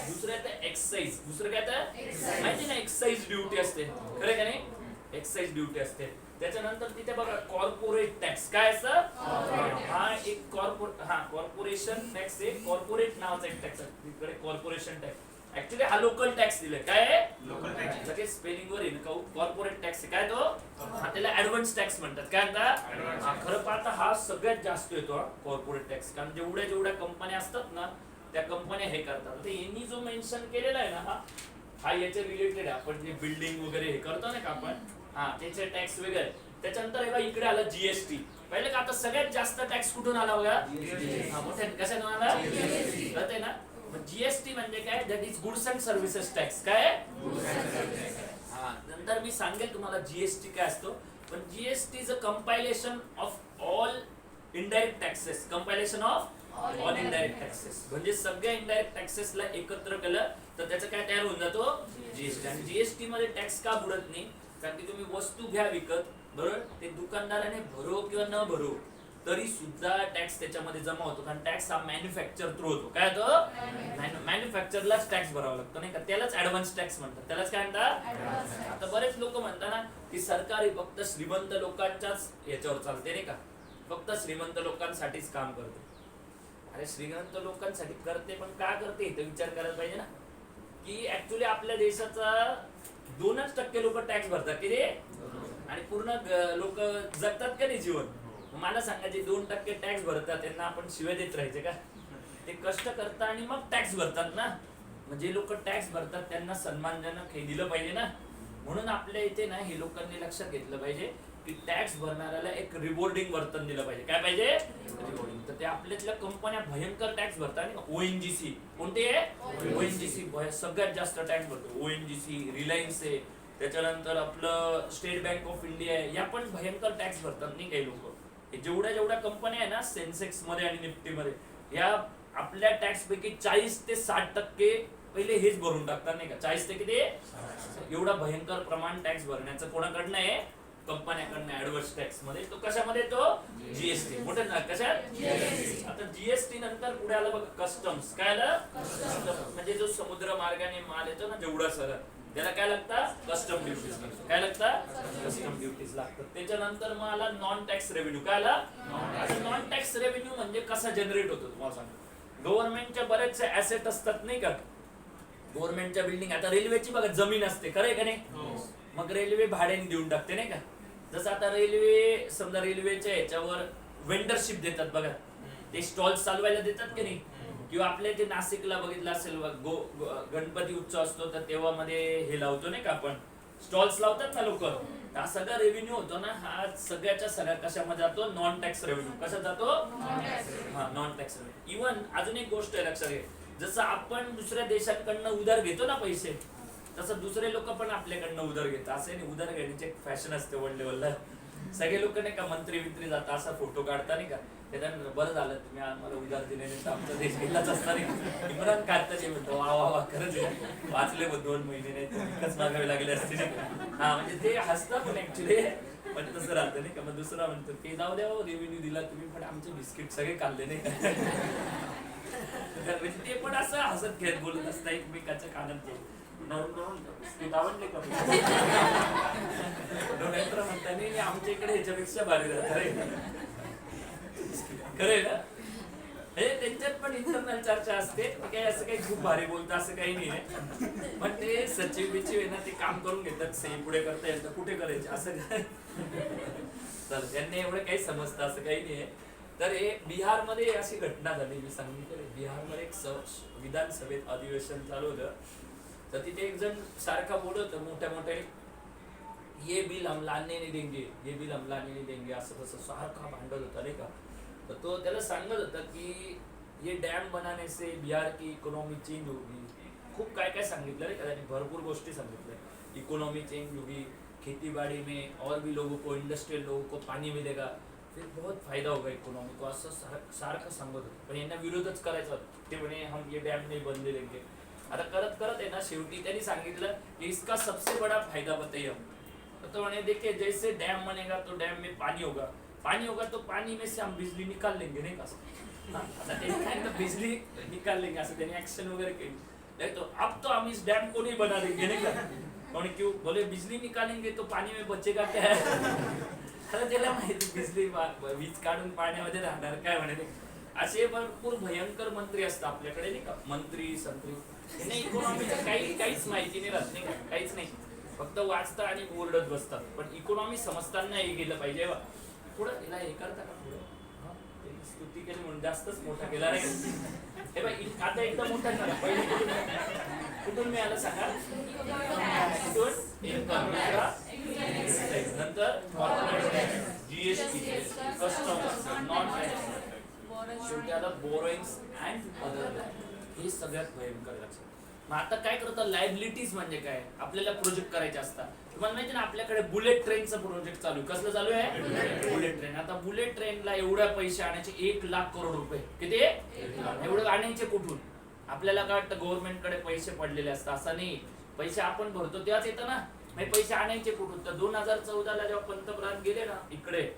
दुसरं येतं एक्साईज. दुसरं काय येतं? माहिती ना, एक्साईज ड्युटी असते. खरं का नाही. एक्साईज ड्युटी असते. त्याच्यानंतर तिथे बघा कॉर्पोरेट टॅक्स. काय असं? हा एक कॉर्पोरेशन टॅक्स आहे. कॉर्पोरेट नावाचा एक टॅक्स आहे तिकडे, कॉर्पोरेशन टॅक्स. ऍक्च्युली हा लोकल टॅक्स दिलाय. काय लोकल टॅक्स, लगेच स्पेलिंग वर येईल कॉर्पोरेट टॅक्स काय तो, हा त्याला ऍडव्हान्स टॅक्स म्हणतात. काय म्हणतात, खरं पाहता हा सगळ्यात जास्त येतो कॉर्पोरेट टॅक्स, कारण जेवढ्या जेवढ्या कंपन्या असतात ना त्या कंपन्या हे करतात. यांनी जो मेन्शन केलेला आहे ना हा याच्या रिलेटेड आहे. आपण जे बिल्डिंग वगैरे हे करतो ना का आपण, हा त्याचे टॅक्स वेगळे. त्याच्यानंतर बघा इकडे आला जीएसटी. पहिले का आता सगळ्यात जास्त टॅक्स कुठून आला बघा, मोठ्या कशातून आला, कळतंय ना. जीएसटी म्हणजे काय, that is goods and services tax. काय हा, नंतर मी सांगेल तुम्हाला जीएसटी काय असतो. पण GST is a compilation of all indirect taxes. Compilation of all indirect taxes म्हणजे सगळ्या इनडायरेक्ट टॅक्सेसला एकत्र केलं तर त्याचं काय तयार होऊन जातो, जीएसटी. आणि जीएसटी मध्ये टॅक्स का बुडत नाही, कारण की तुम्ही वस्तू घ्या विकत, बरोबर, ते दुकानदाराने भरो किंवा न भरो तरी सुद्धा टॅक्स त्याच्यामध्ये जमा होतो. कारण टॅक्स हा मॅन्युफॅक्चर थ्रू होतो. काय होतो, मॅन्युफॅक्चरलाच टॅक्स भरावा लागतो नाही का, त्यालाच ऍडव्हान्स टॅक्स म्हणतात. त्यालाच काय म्हणतात. आता बरेच लोक म्हणतात ना की सरकार फक्त श्रीमंत लोकांच्याच याच्यावर चालते नाही का, फक्त श्रीमंत लोकांसाठीच काम करते. अरे श्रीमंत लोकांसाठी करते, पण का करते हे विचार करायला पाहिजे ना, की ऍक्च्युली आपल्या देशाचा 2% लोक टॅक्स भरतात की रे, आणि पूर्ण लोक जगतात का नाही जीवन. मला सांगा, जे 2% टॅक्स भरतात त्यांना आपण शिवाय देत राहायचे का, ते कष्ट करतात आणि मग टॅक्स भरतात ना. म्हणजे लोक टॅक्स भरतात त्यांना सन्मानजनक हे दिलं पाहिजे ना. म्हणून आपल्या इथे ना हे लोकांनी लक्षात घेतलं पाहिजे की टॅक्स भरणाऱ्याला एक रिवॉर्डिंग वर्तन दिलं पाहिजे. काय पाहिजे, रिवॉर्डिंग. तर ते आपल्यातल्या कंपन्या भयंकर टॅक्स भरतात. ओएनजीसी कोणते आहे, ओएनजीसी सगळ्यात जास्त टॅक्स भरतो. ओएनजीसी, रिलायन्स आहे, त्याच्यानंतर आपलं स्टेट बँक ऑफ इंडिया आहे, या पण भयंकर टॅक्स भरतात नाही काही लोक. जेवढ्या जेवढ्या कंपन्या आहे ना सेन्सेक्स मध्ये आणि निफ्टी मध्ये, या आपल्या टॅक्स पैकी 40 ते 60% पहिले हेच भरून टाकतात नाही का. 40 ते किती, एवढा भयंकर प्रमाण टॅक्स भरण्याचं कोणाकडनं आहे, कंपन्याकडनं ऍडव्हान्स टॅक्स मध्ये. तो कशामध्ये, तो जीएसटी. मोठे कशात, आता जीएसटी नंतर पुढे आलं बघा कस्टम्स. काय आलं, म्हणजे जो समुद्र मार्गाने माल येतो ना जेवढा सर, त्याला काय लागतात, कस्टम ड्युटीज. काय लागतात, कस्टम ड्युटीज लागतात. त्याच्यानंतर मग आला नॉन टॅक्स रेव्हेन्यू. काय आला, नॉन टॅक्स रेव्हेन्यू म्हणजे कसा जनरेट होतो तुम्हाला सांगतो. गव्हर्नमेंटच्या बरेचसे ऍसेट असतात नाही का, गव्हर्नमेंटच्या बिल्डिंग. आता रेल्वेची बघा जमीन असते, खरंय का नाही, मग रेल्वे भाड्याने देऊन टाकते नाही का. जसं आता रेल्वे समजा रेल्वेच्या ह्याच्यावर वेंडरशिप देतात बघा, ते स्टॉल चालवायला देतात की नाही. किंवा आपल्या ते नाशिकला बघितलं असेल गणपती उत्सव असतो तर तेव्हा मध्ये हे लावतो नाही का आपण, स्टॉल्स लावतात ना लोक. हा सगळा रेव्हेन्यू होतो ना, हा सगळ्याच्या सगळ्या कशामध्ये जातो, नॉन टॅक्स रेव्हेन्यू. कशात जातो, हा नॉन टॅक्स रेव्हेन्यू. इव्हन अजून एक गोष्ट आहे लक्षात घे, जसं आपण दुसऱ्या देशांकडनं उधार घेतो ना पैसे, तसं दुसरे लोक पण आपल्याकडनं उधार घेतात. असं नाही, उधार घेण्याची एक फॅशन असते वर्ल्ड लेवलला. सगळे लोक नाही का मंत्री वित्री जातात, असा फोटो काढता नाही का, त्याच्यानंतर बरं झालं तुम्ही आम्हाला उधार दिले नाही तर आमचा देश गेलाच असता नाही. इम्रान काढता म्हणतो वा वा वा, खरंच वाचले पण 2 महिने नाही विकच मागावे लागले असते. हा म्हणजे ते हसतात पण ऍक्च्युली, पण तसं राहतं नाही का. मग दुसरा म्हणतो ते जाऊ द्या, रेव्हेन्यू दिला तुम्ही पण आमचे बिस्किट सगळे खाल्ले नाही का. ते पण असं हसत खेळत बोलत असतं एकमेकाच्या कानात. बिस्किट आवडले का डोनेटर म्हणताना आमच्या इकडे ह्याच्यापेक्षा भारी राहत खरंय ना. हे त्यांच्यात पण इंटरनल चर्चा असते, काही असं काही खूप भारी बोलतं असं काही नाही आहे. पण ते सचिव बिचिव आहे ना, ते काम करून घेतात, सही पुढे करता येतं कुठे करायचे असं काय. तर त्यांनी एवढं काही समजतं असं काही नाही आहे. तर हे बिहारमध्ये अशी घटना झाली, मी सांगितलं बिहारमध्ये एक विधानसभेत अधिवेशन चालू होतं. तर तिथे एक जण सारखा बोलत होतं मोठ्या मोठ्याने, ये बिल हम लाने नहीं देंगे, ये बिल हम लाने नहीं देंगे, असं तसं सारखा भांडत होता नाही का. तर तो त्याला सांगत होता की ये डॅम बनाने से बिहार की इकोनॉमी चेंज होगी. खूप काय काय सांगितलं रे, त्याने भरपूर गोष्टी सांगितल्या. इकोनॉमी चेंज होगी, खेती बाड़ी में और भी लोगों को, इंडस्ट्रियल लोगों को पानी मिलेगा, फिर बहुत फायदा होगा इकोनॉमी को, असं सारखं सांगत होतं. पण यांना विरोधच करायचा होता. ते म्हणे हम ये डॅम नहीं बंद देंगे. आता करत करत आहे ना शेवटी त्यांनी सांगितलं की इसका सबसे बड़ा फायदा बताइए हम. तो मैंने देखिए जैसे डैम बनेगा तो डैम में पानी होगा, पानी होगा तो पानी में से हम बिजली निकाल लेंगे नहीं का. आता त्यांनी बिजली निकाल लेंगे असं त्यांनी ऍक्शन वगैरे केली. तो अब तो हम इस डैम को नहीं बना देंगे नहीं का. और क्यों बोले, बिजली निकालेंगे तो पानी में बचेगा क्या है. आता त्याला माहिती बिजली वीज काढून पाण्यामध्ये राहणार काय म्हणे. असे भरपूर भयंकर मंत्री असतात आपल्याकडे नाही का, मंत्री संत्री त्यांना इकॉनॉमीचं काहीच माहिती नाही राहत नाही का, काहीच नाही, फक्त वाचता आणि ओरडत बसतात. पण इकॉनॉमी समजताना हे गेलं पाहिजे. पुढं हिला हे करता का पुढं स्तुती केली म्हणून जास्तच मोठा केला रे. हे बाई आता एकदम मोठा झाला. पहिले कुठून मिळालं सांगा? कुठून? इन्कम, नंतर जीएसटी, कस्टम्स, नॉन टॅक्स, शेवटी आला बोरोइंग्स अँड अदर. हे सगळ्यात भयंकर लक्षात. मग आता काय करतात? लायबिलिटीज म्हणजे काय? आपल्याला प्रोजेक्ट करायचे असतात. तुम्हाला माहिती ना आपल्याकडे बुलेट ट्रेनचं प्रोजेक्ट चालू आहे. कसलं चालू आहे? Bullet train. आता बुलेट ट्रेनला एवढ्या पैसे आणायचे 1,00,000 करोड रुपये. किती? एवढं आणायचे कुठून? आपल्याला काय वाटतं गव्हर्नमेंटकडे पैसे पडलेले असतात, असं नाही. पैसे आपण भरतो तेव्हाच येतं ना. मग पैसे आणायचे कुठून? तर 2014ला जेव्हा पंतप्रधान गेले ना इकडे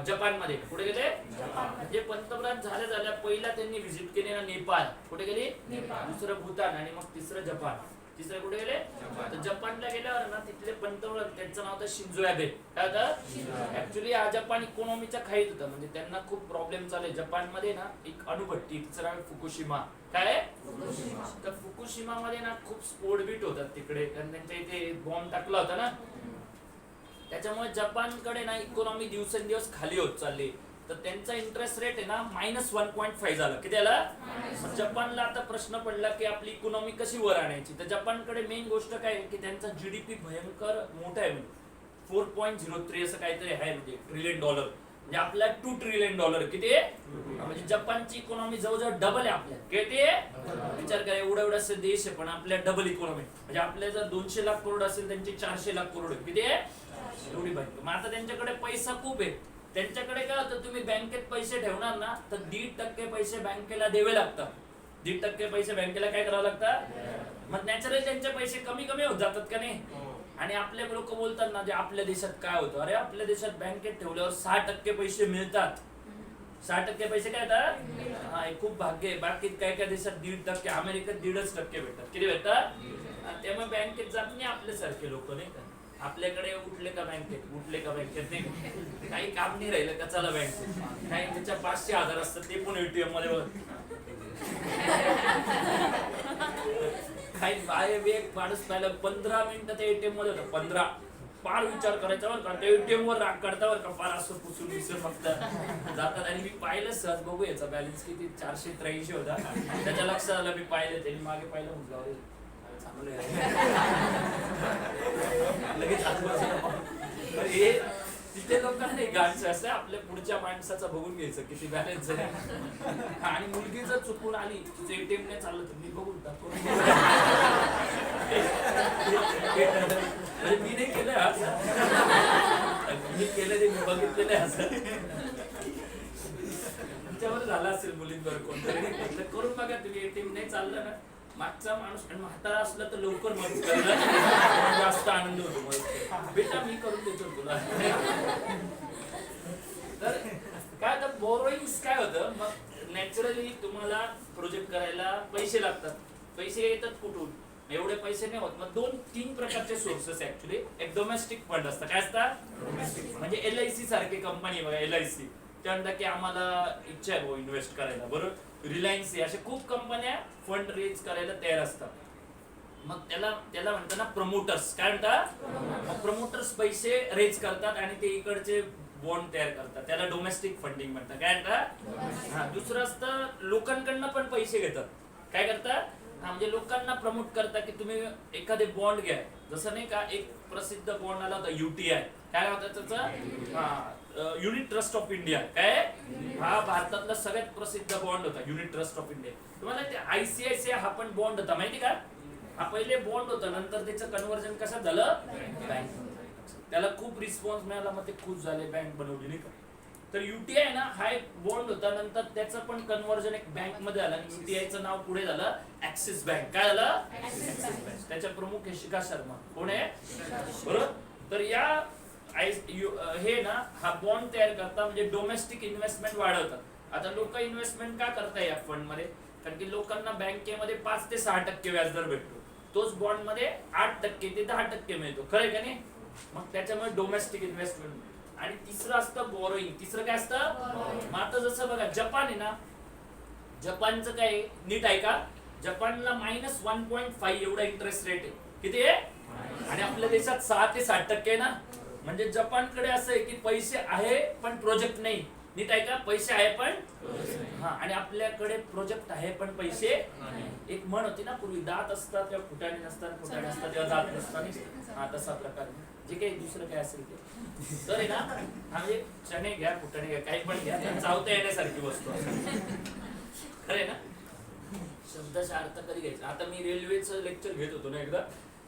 जपानमध्ये. कुठे गेले? म्हणजे पंतप्रधान झाल्या पहिला त्यांनी व्हिजिट केली ना नेपाळ. कुठे गेली? दुसरं भूतान आणि मग तिसरं जपान. तिसरं कुठे गेले? तर जपानला गेल्यावर ना तिथले पंतप्रधान, त्यांचं नाव होतं शिंजो अबे. काय होतं? ऍक्च्युली हा जपान इकॉनॉमीचा खाईत होता. म्हणजे त्यांना खूप प्रॉब्लेम चालले जपानमध्ये ना. एक अणुभट्टी, तिचं नाव फुकुशिमा. काय? तर फुकुशिमा मध्ये ना खूप स्फोटबीट होतात तिकडे, कारण त्यांच्या इथे बॉम्ब टाकला होता ना. त्याच्यामुळे जपानकडे ना इकॉनॉमी दिवसेंदिवस खाली होत चालली. तर त्यांचा इंटरेस्ट रेट आहे ना -1.5 झाला. किती आला? जपानला आता प्रश्न पडला की आपली इकॉनॉमी कशी वर आणायची. तर जपानकडे मेन गोष्ट काय आहे की त्यांचा जीडीपी भयंकर मोठा आहे. 4.03 असं काहीतरी आहे, म्हणजे ट्रिलियन डॉलर. म्हणजे आपला $2 ट्रिलियन. किती? म्हणजे जपानची इकॉनॉमी जवळजवळ डबल आहे आपल्या. किती? विचार करा, एवढा देश आहे पण आपल्या डबल इकॉनॉमी. म्हणजे आपल्या जर 200 लाख करोड असेल, त्यांची 400 लाख करोड आहे. किती आहे? एवढी बँक. मग आता त्यांच्याकडे पैसा खूप आहे. त्यांच्याकडे काय होतं, तुम्ही बँकेत पैसे ठेवणार ना तर 1.5% पैसे बँकेला द्यावे लागतात. 1.5% पैसे बँकेला काय करावं लागतं? मग नॅचरली त्यांचे पैसे कमी होत जातात का नाही? आणि आपले लोक बोलतात ना, जे आपल्या देशात काय होतं, अरे आपल्या देशात बँकेत ठेवल्यावर 6% पैसे मिळतात. 6% पैसे काय येतात? हा, खूप भाग्य आहे. बाकी काय देशात 1.5%, अमेरिकेत 1.5% भेटतात. किती भेटतात? त्यामुळे बँकेत जात नाही आपल्यासारखे लोक, नाही का. आपल्याकडे उठले का बँकेत नाही, काही काम नाही राहिलं का चला बँकेत. काही त्याच्या 500,000 असतात ते पण एटीएम मध्ये काही बाय वेग माणूस पाहिलं 15 मिनिटं ते एटीएम मध्ये होतं. 15 फार विचार करायचा बरं का. ते एटीएम वर राग काढता बरं का, फार असं पुसून विसरून फक्त जातात. आणि मी पाहिलं सहज, बघू याचा बॅलन्स किती, 483 होता. त्याच्या लक्षात आलं, मी पाहिलं, त्यांनी मागे पाहिलं, म्हटलं लगेच हे तिथे लोकांना गाडचं असं आपल्या पुढच्या माणसाचा बघून घ्यायचं किती बॅलन्स आहे. आणि मुलगी जर चुकून आली, तुझं एटीएम नाही चाललं तर मी बघून टाकतो. मी नाही केलंय असं, मी केलं ते, मी बघितलेलं आहे असं. तुमच्यावर झालं असेल मुलींवर कोणतरी, करून बघा तुम्ही. एटीएम नाही चाललं ना, मागचा माणूस आणि म्हातारा असला तर लवकर मदत करणं जास्त आनंद होतो. बेटा मी करून देतो तुला. तर काय आता बोरोइंग्स काय होतं, मग नॅचरली तुम्हाला प्रोजेक्ट करायला पैसे लागतात. पैसे येतात कुठून? एवढे पैसे नाही होत. मग 2-3 प्रकारचे सोर्सेस ऍक्च्युली. एक डोमेस्टिक फंड असतं. काय असतात? म्हणजे LIC सारखी कंपनी बघा, LIC ते म्हणतात की आम्हाला इच्छा आहे इन्व्हेस्ट करायला, बरोबर. रिलायन्स, अशा खूप कंपन्या फंड रेज करायला तयार असतात. मग त्याला म्हणतात ना प्रमोटर्स. काय म्हणतात? प्रमोटर्स पैसे रेज करतात आणि ते इकडचे बॉन्ड तयार करतात. त्याला डोमेस्टिक फंडिंग म्हणतात. काय म्हणतात? हा, दुसरं असतं लोकांकडनं पण पैसे घेतात. काय करतात? म्हणजे लोकांना प्रमोट करतात की तुम्ही एखादे बॉन्ड घ्या. जसं नाही का, एक प्रसिद्ध बॉन्ड आला होता UTI. काय होता त्याचा? Unit trust of India. काय? हा भारतातला सगळ्यात प्रसिद्ध बॉन्ड होता, युनिट ट्रस्ट ऑफ इंडिया. तुम्हाला ते ICICI हा पण बॉन्ड होता, माहिती का. हा पहिले बॉन्ड होता, नंतर त्याचं कन्व्हर्जन कसं झालं? बँक. त्याला खूप रिस्पॉन्स मिळाला, मग ते खुश झाले, बँक बनवली, नाही का. तर UTI ना हा एक बॉन्ड होता, नंतर त्याचं पण कन्व्हर्जन एक बँक मध्ये झालं आणि UTIचं नाव पुढे झालं ऍक्सिस बँक. काय झालं? Axis bank. त्याच्या प्रमुख आहे शिखा शर्मा. कोण आहे? बरोबर. तर या हे ना हा बॉन्ड तयार करतात, म्हणजे डोमेस्टिक इन्व्हेस्टमेंट वाढवतात. आता लोक इन्व्हेस्टमेंट का करताय या फंड मध्ये? कारण की लोकांना बँकेमध्ये 5 ते 6% व्याजदर भेटतो. तोच बॉन्ड मध्ये 8% ते 10% मिळतो. खरंय का नाही? मग त्याच्यामुळे डोमेस्टिक इन्व्हेस्टमेंट. आणि तिसरं असतं बोरोइंग. तिसरं काय असतं? मग आता जसं बघा जपान आहे ना, जपानचं काय नीट आहे का? जपानला -1.5 एवढा इंटरेस्ट रेट आहे. किती आहे? आणि आपल्या देशात 6 ते 60% ना. म्हणजे जपानकडे असं आहे की पैसे आहे पण प्रोजेक्ट नाही. नीट आहे का? पैसे आहे पण हा, आणि आपल्याकडे प्रोजेक्ट आहे पण पैसे नाही. एक म्हण होती ना पूर्वी, दात असतात तेव्हा फुटाणे नसतात, फुटाणे असतात तेव्हा दात नसतात. हा तसा प्रकार जे काही दुसरं काय असेल ते. तर आहे ना, हा म्हणजे चणे घ्या, फुटाणे घ्या, काही पण घ्या, पण चावता येण्यासारखी वस्तू खरं आहे ना. शब्दाचा अर्थ कधी घ्यायचा. आता मी रेल्वेचं लेक्चर घेत होतो ना एकदा,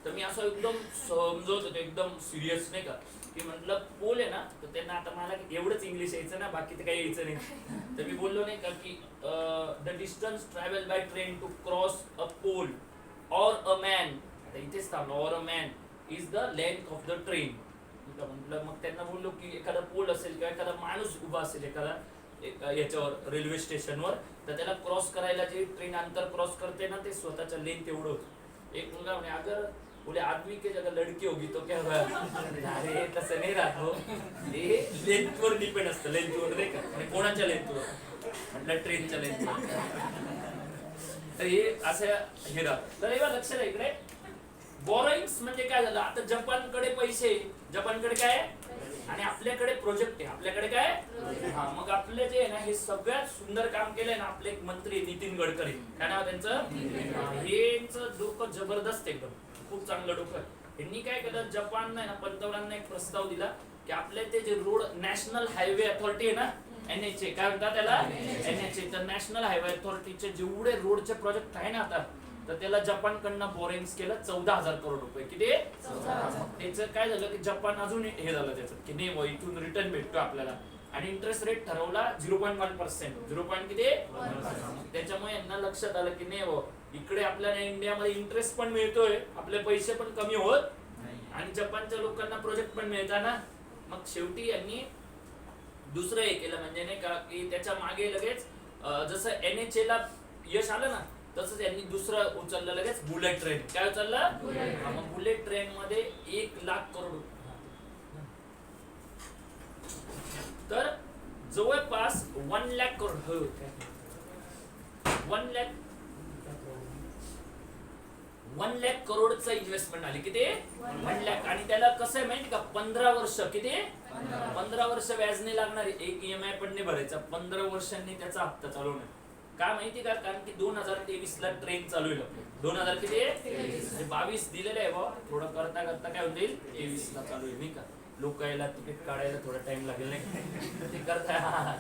तर मी असं एकदम समजवत होतो, एकदम सिरियस नाही का, की म्हटलं पोल आहे ना, तर त्यांना आता मला एवढंच इंग्लिश यायचं ना, बाकी तर काही यायचं नाही. तर मी बोललो नाही का की the distance travel by train to cross a pole or a man, आता इथेच थांबलो, or a man is the length of the train. म्हटलं मग त्यांना बोललो की एखादा पोल असेल किंवा एखादा माणूस उभा असेल एखादा याच्यावर रेल्वे स्टेशनवर, तर त्याला क्रॉस करायला जे ट्रेन अंतर क्रॉस करते ना, ते स्वतःच्या लेंथ एवढं होतं. एक मुलगा म्हणे अगर बोले आदमी के जगह लड़की होगी तो क्या होगा? अरे तसं नाही राहतो, हे लेंथवर डिपेंड असतं, लेंथवर नाही का, आणि कोणाच्या लेंथवर? म्हटलं ट्रेनच्या लेंथवर. तर हे असं हे राहतं. तर एवढा लक्ष द्या इकडे. बॉरोइंग्स म्हणजे काय झालं, आता जपानकडे पैसे, जपानकडे काय आणि आपल्याकडे प्रोजेक्ट आहे, आपल्याकडे काय हा. मग आपले जे आहे ना, हे सगळ्यात सुंदर काम केलंय ना आपले एक मंत्री नितीन गडकरी, काय नाव त्यांचं, हेच डोकं जबरदस्त एकदम, खूप चांगलं डोकं. यांनी काय केलं, जपान ना पंतप्रधानांना एक प्रस्ताव दिला की आपले ते जे रोड नॅशनल हायवे अथॉरिटी आहे ना, NHA काय म्हणतात त्याला, NHA, तर नॅशनल हायवे अथॉरिटीचे जेवढे रोडचे प्रोजेक्ट आहे ना आता, तर त्याला जपानकडनं बोरिंग्स केलं 14,000 करोड रुपये. किती? त्याचं काय झालं की जपान अजून हे झालं त्याचं की नाही इथून रिटर्न भेटतो आपल्याला, आणि इंटरेस्ट रेट ठरवला 0.1%. 0. किती? त्याच्यामुळे यांना लक्षात आलं की नाही इकडे आपल्याला इंडियामध्ये इंटरेस्ट पण मिळतोय, आपले पैसे पण कमी होत आणि जपानच्या लोकांना प्रोजेक्ट पण मिळतात ना. मग शेवटी यांनी दुसरं हे केलं, म्हणजे नाही का की त्याच्या मागे लगेच जसं NHA ला यश आलं ना, तसंच यांनी दुसरं उचललं लगेच, बुलेट ट्रेन. काय उचललं? मग बुलेट ट्रेन मध्ये 1,00,000 करोड, तर जवळपास 1,00,000 करोड 1,00,000 करोडचं इन्व्हेस्टमेंट आली. किती? 1,00,000. आणि त्याला कसं आहे माहिती का, 15 वर्ष. किती? 15 वर्ष व्याज नाही लागणार, एक EMI पण नाही भरायचा, 15 वर्षांनी त्याचा हप्ता चालू होणार. काय माहिती का, कारण की 2023 ला ट्रेन चालू होईल. 2000 किती? 22 दिलेलं आहे बा, थोडं करता करता काय होईल, 23 ला चालू होईल नाही का. लोक यायला तिकीट काढायला थोडा टाइम लागेल नाही ते करता,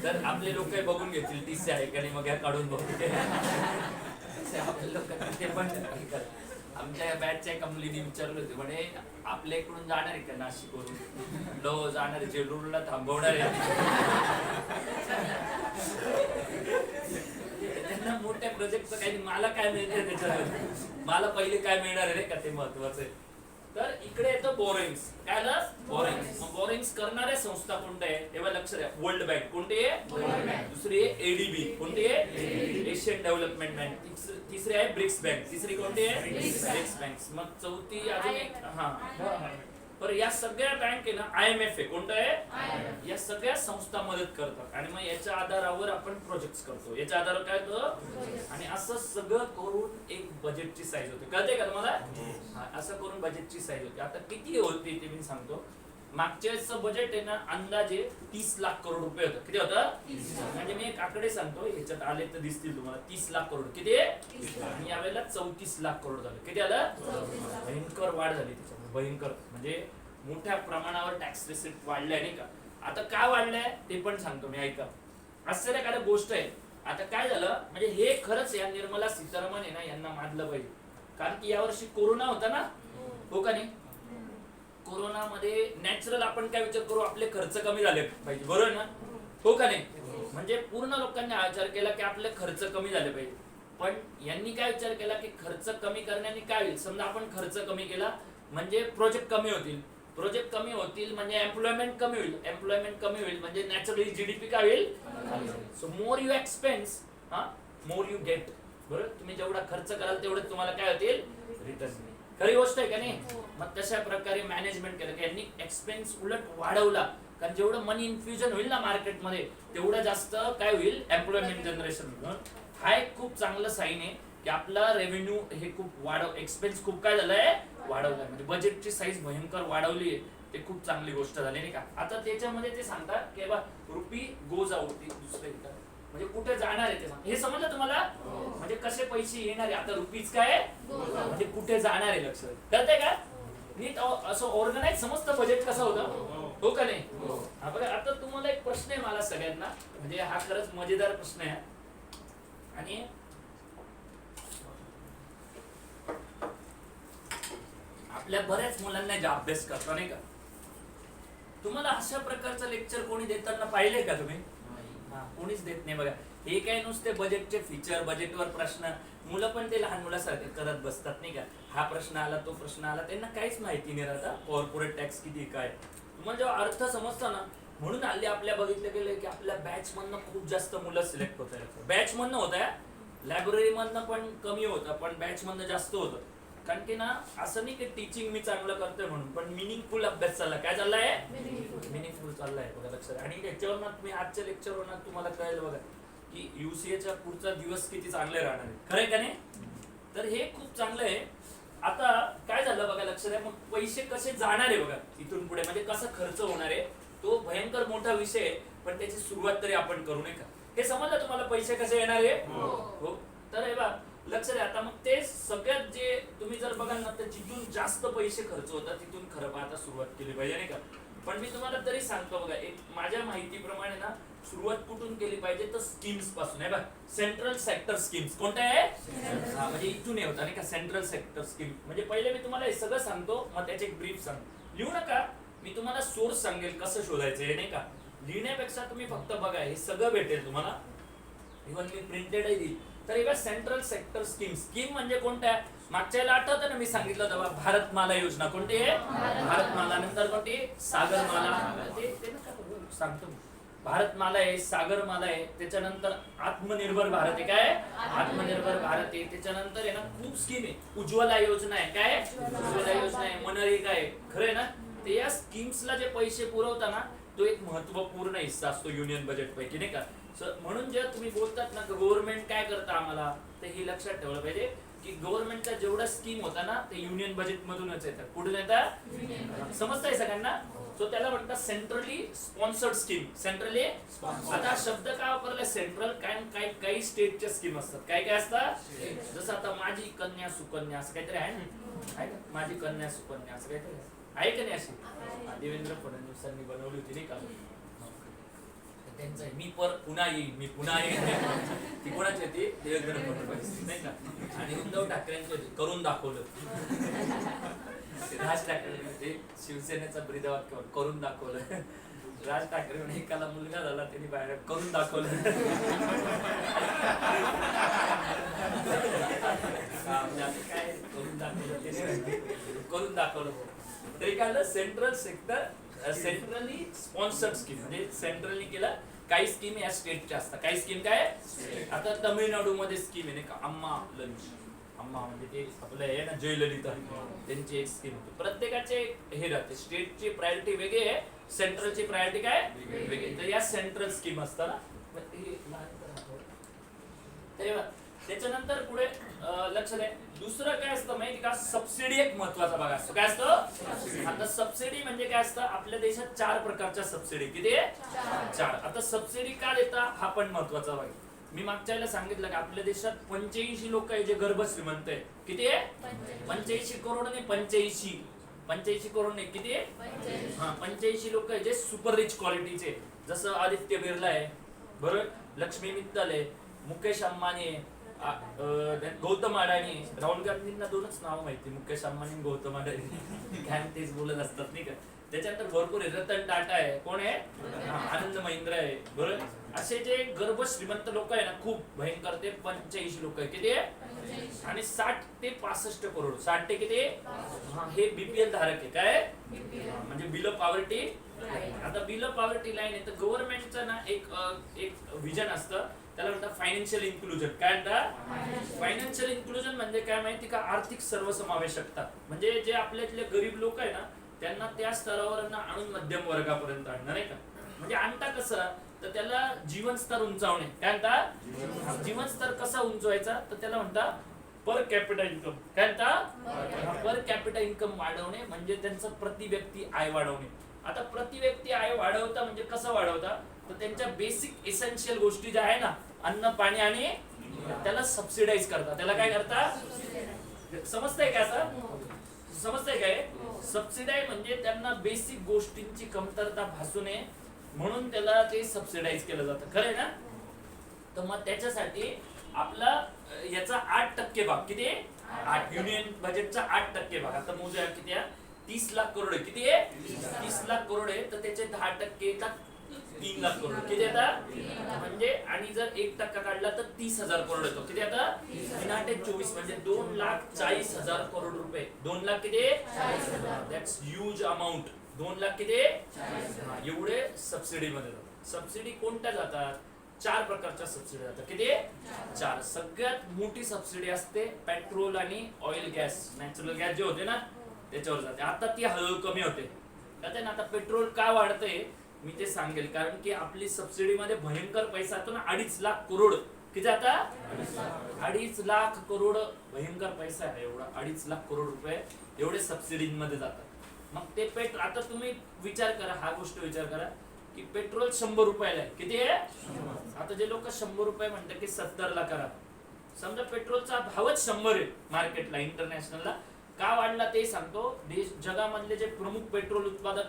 तर आपले लोक बघून घेतील TC आहे का नाही, मग काढून बघते आपले लोक ते पण. आमच्या बॅचच्या एका मुलीने विचारलं होते, म्हणे आपल्या इकडून जाणार आहे का नाशिकवरून? लो जाणार, जेलूरला थांबवणार आहे. त्यांना मोठ्या प्रोजेक्टचं काही, मला काय मिळतंय त्याच्यावर, मला पहिले काय मिळणार आहे का, ते महत्वाचं आहे. तर इकडे येतं बोरिंग्स. काय आलं? बोरिंग्स. मग बोरिंग्स करणाऱ्या संस्था कोणत्या आहे तेव्हा लक्ष द्या. वर्ल्ड बँक कोणती आहे? दुसरी आहे ADB. कोणती आहे? Asian development bank. तिसरी आहे ब्रिक्स बँक. तिसरी कोणती आहे? BRICS bank. मग चौथी अजून एक, हा पर या सगळ्या बँक आहे ना, IMF आहे. कोणतं आहे? या सगळ्या संस्था मदत करतात आणि मग याच्या आधारावर आपण प्रोजेक्ट करतो. याच्या आधारावर काय होतं, आणि असं सगळं करून एक बजेटची साईज होते. कळते का तुम्हाला? असं करून बजेटची साईज होते. आता किती होती ते मी सांगतो. मागच्या वेळेचं बजेट आहे ना, अंदाजे 30,00,000 करोड रुपये होतं. किती होतं? म्हणजे मी एक आकडे सांगतो, याच्यात आले तर दिसतील तुम्हाला. 30,00,000 करोड. किती? आणि यावेळेला 34,00,000 करोड झालं. किती आलं? भयंकर वाढ झाली त्याच्यामध्ये, भयंकर. म्हणजे मोठ्या प्रमाणावर टॅक्स रिसीट वाढलाय नाही का. आता काय वाढलंय ते पण सांगतो मी, ऐका. आश्चर्यकारक गोष्ट आहे. आता काय झालं, म्हणजे हे खरंच या निर्मला सीतारामन आहे ना, यांना मानलं पाहिजे. कारण की यावर्षी कोरोना होता ना, हो का नाही? कोरोनामध्ये नॅचरल आपण काय विचार करू, आपले खर्च कमी झाले पाहिजे, बरोबर ना, हो का नाही? म्हणजे पूर्ण लोकांनी हा विचार केला की आपले खर्च कमी झाले पाहिजे. पण यांनी काय विचार केला की खर्च कमी करण्याने काय होईल, समजा आपण खर्च कमी केला म्हणजे प्रोजेक्ट कमी होतील, प्रोजेक्ट कमी होतील म्हणजे एम्प्लॉयमेंट कमी होईल, एम्प्लॉयमेंट कमी होईल म्हणजे नॅचरली GDP काय होईल. So more you expense more you get. बरोबर, तुम्ही जेवढा खर्च कराल तेवढं तुम्हाला काय होतील, रिटर्न. खरी गोष्ट आहे का नाही? मग तशा प्रकारे मॅनेजमेंट केलं की यांनी एक्सपेन्स उलट वाढवला, कारण जेवढं मनी इन्फ्युजन होईल ना मार्केटमध्ये तेवढं जास्त काय होईल, एम्प्लॉयमेंट जनरेशन होईल. हा एक खूप चांगलं साईन आहे की आपला रेव्हेन्यू हे खूप एक्सपेन्स खूप काय झालंय वाढवलाय, म्हणजे बजेटची साईज भयंकर वाढवली आहे. ते खूप चांगली गोष्ट झाली नाही का. आता त्याच्यामध्ये ते सांगतात की बा रुपी गोज आउट, दुसरे म्हणजे कुठे जाणार आहे ते सांग. हे समजलं तुम्हाला? म्हणजे कसे पैसे येणार आहे, आता रुपीज काय म्हणजे कुठे जाणार आहे, लक्ष कळतंय का? नीट असं ऑर्गनाइज समजतं बजेट कसं होतं, हो का नाही? हा बघा, आता तुम्हाला एक प्रश्न आहे मला सगळ्यांना, म्हणजे हा खरंच मजेदार प्रश्न आहे. आणि आपल्या बऱ्याच मुलांना जे अभ्यास करता नाही का, तुम्हाला अशा प्रकारचं लेक्चर कोणी देताना पाहिले का तुम्ही? कोणीच देत नाही बघा. हे काय नुसते बजेटचे फीचर, बजेटवर प्रश्न, मुलं पण ते लहान मुलासारखे करत बसतात नाही का. हा प्रश्न आला, तो प्रश्न आला, त्यांना काहीच माहिती नाही राहता कॉर्पोरेट टॅक्स किती काय. तुम्हाला जेव्हा अर्थ समजता ना, म्हणून हल्ली आपल्या बघितलं गेलं की आपल्या बॅच मधनं खूप जास्त मुलं सिलेक्ट होत आहेत. बॅच मधनं होत आहे, लायब्ररी मधनं पण कमी होतं, पण बॅच मधनं जास्त होतं. कारण की ना असं नाही की टीचिंग मी चांगलं करतोय म्हणून, पण मिनिंगफुल अभ्यास चाललाय. काय चाललाय? मिनिंगफुल चाललाय बघा, लक्षात. आणि त्याच्यावर तुम्ही आजच्या लेक्चरवर तुम्हाला कळेल बघा की युसीएचा पुढचा दिवस किती चांगले राहणार आहे, खरंय का नाही? तर हे खूप चांगलं आहे. आता काय झालं बघा, लक्षात आहे. मग पैसे कसे जाणार आहे बघा इथून पुढे, म्हणजे कसा खर्च होणार आहे, तो भयंकर मोठा विषय आहे. पण त्याची सुरुवात तरी आपण करू नये का? हे समजलं तुम्हाला, पैसे कसे येणार आहे? हो. तर हे बघा लक्ष द्या. आता मग ते सगळ्यात जे तुम्ही जर बघाल ना, तर जिथून जास्त पैसे खर्च होतात तिथून खरं आता सुरुवात केली पाहिजे नाही का. पण मी तुम्हाला तरी सांगतो बघा, एक माझ्या माहितीप्रमाणे ना सुरुवात कुठून केली पाहिजे, तर स्कीम्स पासून आहे बघा. सेंट्रल सेक्टर स्कीम्स कोणत्या आहे? म्हणजे इथून होता नाही का सेंट्रल सेक्टर स्कीम. म्हणजे पहिले मी तुम्हाला हे सगळं सांगतो, मग त्याचे एक ब्रीफ सांगतो. लिहू नका, मी तुम्हाला सोर्स सांगेल कसं शोधायचं हे नाही का. लिहिण्यापेक्षा तुम्ही फक्त बघा, हे सगळं भेटेल तुम्हाला. इव्हन मी प्रिंटेडही देईल. तर एका सेंट्रल सेक्टर स्कीम म्हणजे कोणत्या? मागच्या वेळेला आठवतं ना मी सांगितलं होतं भारतमाला योजना. कोणती आहे? भारतमाला. नंतर कोणती? सागरमाला. ते सांगतो. भारतमाला आहे, सागरमाला आहे, त्याच्यानंतर आत्मनिर्भर भारत आहे. काय? आत्मनिर्भर भारत आहे. त्याच्यानंतर आहे ना खूप स्कीम आहे. उज्ज्वला योजना आहे. काय? उज्ज्वला योजना आहे. मनरेगा आहे. खरंय ना? ते या स्कीम्सला जे पैसे पुरवताना तो एक महत्वपूर्ण हिस्सा असतो युनियन बजेट पैकी नाही का. म्हणून जेव्हा तुम्ही बोलतात ना गव्हर्नमेंट काय करतं आम्हाला, तर हे लक्षात ठेवलं पाहिजे की गव्हर्नमेंटच्या जेवढ्या स्कीम होता ना ते युनियन बजेट मधूनच येतात. कुठून येतात? समजतंय सगळ्यांना? सो त्याला म्हणतात सेंट्रली स्पॉन्सर्ड स्कीम. सेंट्रली आता शब्द काय वापरलाय? सेंट्रल. काय काही स्टेटच्या स्कीम असतात. काय काय असतात? जसं आता माझी कन्या सुकन्या असं काहीतरी आहे ना, आहे का? माझी कन्या सुकन्या असं काहीतरी आहे का नाही? अशी देवेंद्र फडणवीसांनी बनवली होती नाही का. त्यांचं मी पुन्हा येईन, मी पुन्हा येईन. ती कोणाची होती? देवेंद्र फडणवीस नाही का. आणि उद्धव ठाकरेंची होती, करून दाखवलं. राज ठाकरे शिवसेनेचा ब्रीदवाक्य, करून दाखवलं. राज ठाकरे म्हणे एकाला मुलगा झाला त्यांनी बाहेर करून दाखवलं. काय करून दाखवलं? करून दाखवलं. तरी काय central sector centrally sponsored scheme, म्हणजे सेंट्रलनी केलं. काही स्कीम या स्टेटच्या असतात. काही स्कीम काय? आता तामिळनाडू मध्ये स्कीम आहे नाही का, अम्मा लंच. अम्मा म्हणजे ते आपलं आहे ना जयललिता, त्यांची एक स्कीम होती. प्रत्येकाचे हे राहते. स्टेटची प्रायोरिटी वेगळी आहे, सेंट्रलची प्रायोरिटी काय वेगळी. तर या सेंट्रल स्कीम असतात ना. त्याच्यानंतर पुढे लक्ष द्या, दुसरं काय असतं माहिती का? सबसिडी एक महत्वाचा भाग असतो. काय असतं? आता सबसिडी म्हणजे काय असतं? आपल्या देशात 4 प्रकारच्या सबसिडी. किती आहे? 4. आता सबसिडी का देता हा पण महत्वाचा भाग. मी मागच्या वेळेला सांगितलं की आपल्या देशात 85 लोक आहे जे गर्भ श्रीमंत आहे. किती आहे? 85 करोड नाही, 85 करोड नाही. किती आहे? 85 लोक आहे जे सुपर रिच क्वालिटीचे. जसं आदित्य बिर्ला आहे, बरोबर, लक्ष्मी मित्तल आहे, मुकेश अंबानी आहे, गौतम अडाणी. राहुल गांधींना 2च नाव माहिती, मुकेश अंबानी, गौतम अडाणी. काय तेच बोलत असतात नाही का. त्याच्यानंतर भरपूर आहे. रतन टाटा आहे. कोण आहे? आनंद महिंद्रा आहे. बरोबर. असे जे गर्भ श्रीमंत लोक आहे ना खूप भयंकर, ते 85 लोक आहे. किती आहे? आणि 60 ते 65 करोड. 60 ते किती? हे बीपीएल धारक आहे. काय म्हणजे बिलो पॉवर्टी. आता बिलो पॉवर्टी लाईन आहे. तर गव्हर्नमेंटचं ना एक विजन असतं, त्याला म्हणतात फायनान्शियल इन्क्लुजन. काय म्हणतात? फायनान्शियल इन्क्लुजन म्हणजे काय माहिती का? आर्थिक सर्वसमावेशकता. म्हणजे जे आपल्यातले गरीब लोक आहे ना त्यांना त्या स्तरावर आणून मध्यम वर्गापर्यंत आणणार नाही का. म्हणजे आणता कसं तर त्याला जीवन स्तर उंचावणे. काय म्हणता? जीवन स्तर कसा उंचवायचा तर त्याला म्हणता पर कॅपिटा इन्कम. काय म्हणता? पर कॅपिटा इन्कम वाढवणे म्हणजे त्यांचं प्रति व्यक्ती आय वाढवणे. आता प्रति व्यक्ती आय वाढवता म्हणजे कसं वाढवता तर त्यांच्या बेसिक एसेन्शियल गोष्टी ज्या आहे ना, अन्न पाणी आणि त्याला सबसिडाइज करता. त्याला काय करता? समजतंय का? आता समजतंय काय? सबसिडाइज म्हणजे त्यांना बेसिक गोष्टींची कमतरता भासू नये म्हणून त्याला ते सबसिडाइज केलं जातं. खरं आहे ना? तर मग त्याच्यासाठी आपला याचा 8% भाग. किती? 8. युनियन बजेटचा 8% भाग. आता मोजूया किती आहे? 30 लाख करोड आहे. किती आहे? 30 लाख करोड आहे. तर त्याचे 10% येतात 3 लाख करोड. किती येतात? म्हणजे आणि जर 1% काढला तर 30,000 करोड येतो. किती आता? 3/24 म्हणजे 2,40,000 करोड रुपये. 2 लाख किती? 40,000. That's huge amount. 2 लाख किती? एवढे सबसिडी मध्ये जातात. सबसिडी कोणत्या जातात? 4 प्रकारच्या सबसिडी जातात. किती? 4. सगळ्यात मोठी सबसिडी असते पेट्रोल आणि ऑइल गॅस, नॅचरल गॅस जे होते ना त्याच्यावर जाते. आता ती हळूहळू कमी होते. ना आता पेट्रोल का वाढतंय मी ते सांगेल. कारण की आपली सबसिडी मध्ये भयंकर पैसा येतो ना, 2.5 लाख करोड. किती आता? 2.5 लाख करोड भयंकर पैसा आहे. एवढा 2.5 लाख करोड रुपये एवढे सबसिडी मध्ये जातात. मग ते पेट्रोल आता तुम्ही विचार करा, हा गोष्ट विचार करा की पेट्रोल 100 रुपयाला आहे. किती आहे? आता जे लोक 100 रुपये म्हणतात की 70 ला करा. समजा पेट्रोलचा भावच 100 आहे मार्केटला, इंटरनॅशनलला. का वाढला ते सांगतो. देश जगामधले जे प्रमुख पेट्रोल उत्पादक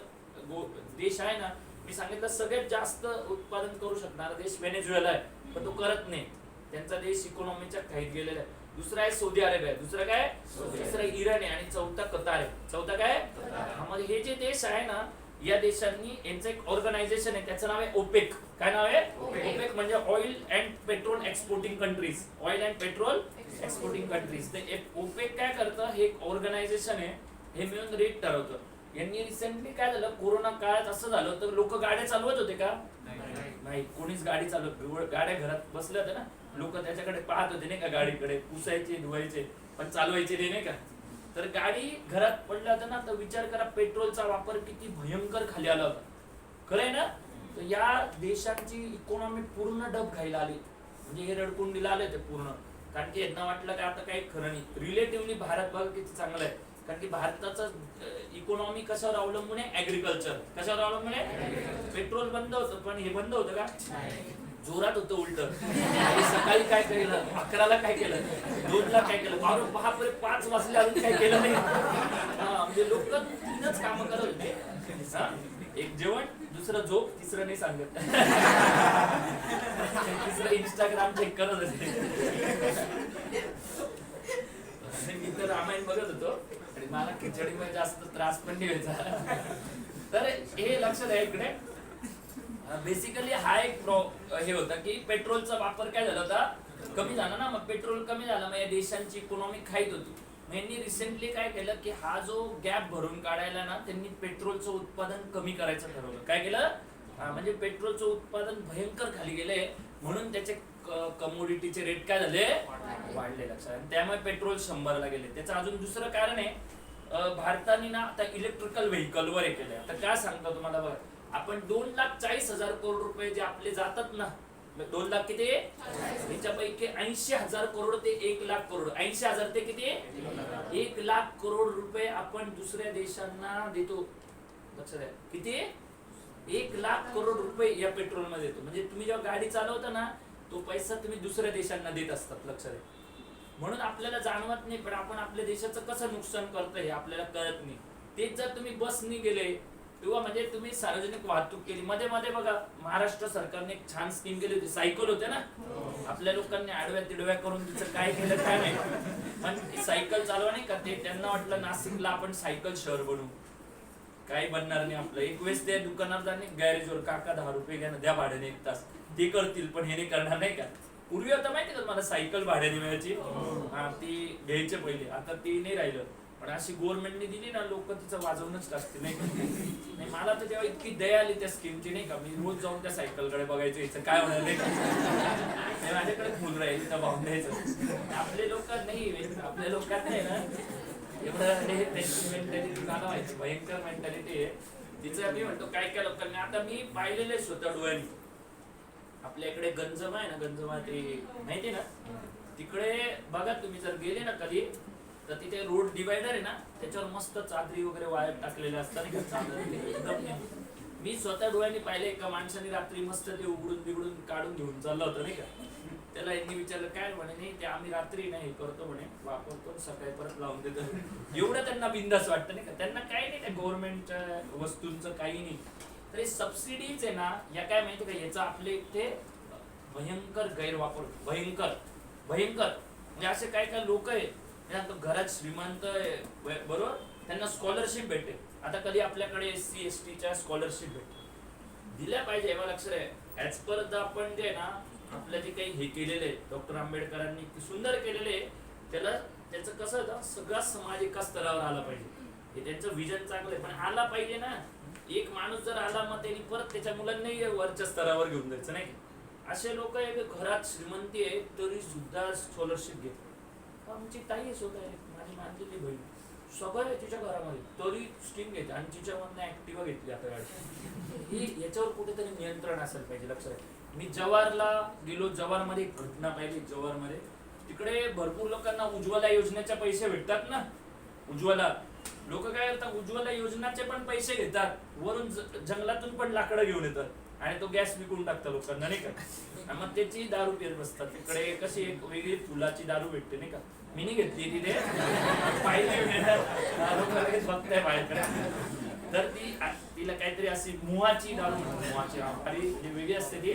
देश आहे ना, मी सांगितलं सगळ्यात जास्त उत्पादन करू शकणारा देश व्हेनेझुएला आहे, पण तो करत नाही. त्यांचा देश इकॉनॉमीच्या खाईत गेलेला आहे. दुसरा आहे सौदी अरेबिया. दुसरा काय? तिसरा इराण आहे. आणि चौथा कतार आहे. चौथा काय? मग हे जे देश आहे ना, या देशांनी यांचं एक ऑर्गनायझेशन आहे, त्याचं नाव आहे ओपेक. काय नाव आहे? ओपेक म्हणजे oil and petrol exporting countries. Oil and petrol exporting countries. ते ओपेक काय करतं? हे एक ऑर्गनायझेशन आहे, हे मिळून रेट ठरवतं. यांनी रिसेंटली काय झालं, कोरोना काळात असं झालं तर लोक गाड्या चालवत होते का? नाही, कोणीच गाडी चालवत. गाड्या घरात बसल्या होत्या ना, लोक त्याच्याकडे पाहत होते नाही का, गाडीकडे पुसायचे धुवायचे पण चालवायचे नाही का. तर गाडी घरात पडल्या होत्या ना, तर विचार करा पेट्रोलचा वापर किती भयंकर खाली आला होता. खरं आहे ना? तर या देशांची इकॉनॉमी पूर्ण डब खायला आली. म्हणजे हे रडकुंडीला आले ते पूर्ण. कारण की यांना वाटलं की आता काही खरं नाही. रिलेटिव्हली भारत बघ किती चांगला आहे. कारण की भारताचं इकॉनॉमी कशावर अवलंबून आहे? ऍग्रिकल्चर. कशावर अवलंबून आहे? पेट्रोल बंद होतं, पण हे बंद होतं का? जोरात होतं उलट. सकाळी काय केलं? 11ला काय केलं? 2ला काय केलं? बापरे 5 वाजले अजून काय केलं नाही. म्हणजे लोक 3च कामं करत होते. एक जेवण, दुसरं झोप, तिसरं नाही सांगत. तिसरं इंस्टाग्राम चेक करत असते. मी तर रामायण बघत होतो आणि मला खिचडीमध्ये जास्त त्रास पण नाही व्हायचा. तर हे लक्षात आहे इकडे. बेसिकली हा एक हे होता की पेट्रोलचा वापर काय झाला होता? कमी झाला ना. मग पेट्रोल कमी झाला, मग या देशांची इकॉनॉमी खाईत होती. मग यांनी रिसेंटली काय केलं की हा जो गॅप भरून काढायला ना, त्यांनी पेट्रोलचं उत्पादन कमी करायचं ठरवलं. काय केलं? म्हणजे पेट्रोलचं उत्पादन भयंकर खाली गेले म्हणून त्याचे कमोडिटीचे रेट काय झाले? वाढले. लक्षात. त्यामुळे पेट्रोल 100ला गेले. त्याचं अजून दुसरं कारण आहे, भारताने ना आता इलेक्ट्रिकल व्हेकल वर हे केलंय. आता काय सांगतो तुम्हाला बघा, आपण 2,40,000 करोड रुपये जे आपले जातात ना, 2 लाख किती? त्याच्यापैकी 80,000 करोड ते 1 लाख करोड. 80,000 ते किती? 1 लाख करोड रुपये आपण दुसऱ्या देशांना देतो. लक्षात आहे किती? 1 लाख करोड रुपये या पेट्रोल मध्ये देतो. म्हणजे तुम्ही जेव्हा गाडी चालवता ना, तो पैसा तुम्ही दुसऱ्या देशांना देत असतात. लक्षात आहे. म्हणून आपल्याला जाणवत नाही, पण आपण आपल्या देशाचं कसं नुकसान करतो हे आपल्याला कळत नाही. तेच जर तुम्ही बसनी गेले किंवा म्हणजे तुम्ही सार्वजनिक वाहतूक केली, मध्ये मध्ये बघा महाराष्ट्र सरकारने एक छान स्कीम केली होती. सायकल होते ना, आपल्या लोकांनी आडव्या तिडव्या करून तिचं काय केलं काय नाही, पण सायकल चालवा नाही का, ते त्यांना वाटलं नाशिकला आपण सायकल शहर बनवू. काही बनणार नाही आपलं. एक वेळेस ते दुकानदारांनी गॅरेजवर काका 10 रुपये घ्या द्या भाड्याने 1 तास, ते करतील पण हे नाही करणार नाही का. पूर्वी आता माहिती का मला सायकल भाड्याने मिळायची, ती घ्यायचे पहिले, आता ती नाही राहिलं. पण अशी गव्हर्नमेंटने दिली ना, लोक तिचं वाजवूनच टाकते नाही. मला तर तेव्हा इतकी दया आली त्या स्कीमची नाही का, मी रोज जाऊन त्या सायकलकडे बघायचं हिचं काय होणार नाही का, माझ्याकडे फुल राहील तिथं भावून द्यायचं. आपले लोक नाही, आपल्या लोकांना आहे ना एवढं त्यांची मेंटॅलिटी मला माहिती, भयंकर मेंटॅलिटी आहे तिचं. मी म्हणतो काय काय लोकांनी, आता मी पाहिलेलं स्वतः डोळ्यांनी आपल्या इकडे गंजमा आहे ना, गंजमा ते माहिती ना, तिकडे बघा तुम्ही जर गेले ना कधी, तर तिथे रोड डिवायडर आहे ना, त्याच्यावर मस्त चादरी वगैरे वायर टाकलेले असतात एकदम. मी स्वतः डोळ्यांनी पाहिले, एका माणसाने रात्री मस्त ते उघडून बिघडून काढून घेऊन चाललं होतं नाही का. त्याला यांनी विचारलं काय, म्हणे नाही ते आम्ही रात्री नाही करतो म्हणे, वापरतो सकाळी परत लावून देतो. एवढं त्यांना बिंदास वाटतं नाही का, त्यांना काही नाही त्या गव्हर्नमेंटच्या वस्तूंचं काही नाही. तर सबसिडीज आहे ना, या काय माहिती का, याचा आपल्या इथे भयंकर गैरवापर, भयंकर भयंकर. म्हणजे असे काय काय लोक आहेत घरात श्रीमंत आहे बरोबर, त्यांना स्कॉलरशिप भेटते. आता कधी आपल्याकडे SC ST च्या स्कॉलरशिप भेटते, दिल्या पाहिजे एवढं लक्ष आहे. ऍज पर द आपण जे ना आपलं जे काही हे केलेलं आहे डॉक्टर आंबेडकरांनी सुंदर केलेले आहे, त्याला त्याचं कसं होतं, सगळा समाज एका स्तरावर आला पाहिजे. हे त्यांचं विजन चांगलं आहे, पण आला पाहिजे ना. एक माणूस जर आला मग त्यांनी परत त्याच्या मुलांनाही वरच्या स्तरावर घेऊन जायचं नाही. असे लोक आहे घरात श्रीमंती आहे तरी सुद्धा स्कॉलरशिप घेतात. आमची ताई स्वतः आहे, माझी मानलेली बहीण, सगळं आहे तिच्या घरामध्ये तरी स्कीम घेते आणि तिच्यामधनं ऍक्टिव्हा घेतली आता गाडी. ही याच्यावर कुठेतरी नियंत्रण असायला पाहिजे, लक्षात आहे. मी जवाहरला गेलो, जवाहरमध्ये एक घटना पाहिली. जवाहरमध्ये तिकडे भरपूर लोकांना उज्ज्वला योजनेचे पैसे भेटतात ना. उज्ज्वला लोक काय करतात, उज्ज्वला योजनाचे पण पैसे घेतात, वरून जंगलातून पण लाकडं घेऊन येतात आणि तो गॅस विकून टाकतात लोकांना नाही का. मग त्याची दारू पित बसतात. तिकडे कशी एक वेगळी फुलाची दारू भेटते नाही का, मी नाही घेतली तिथे, पाहिजे लोक बघताय बाहेरकडे. तर तिला काहीतरी अशी मुहाची दारू म्हणतात, मुहाची आणि जी वेगळी असते ती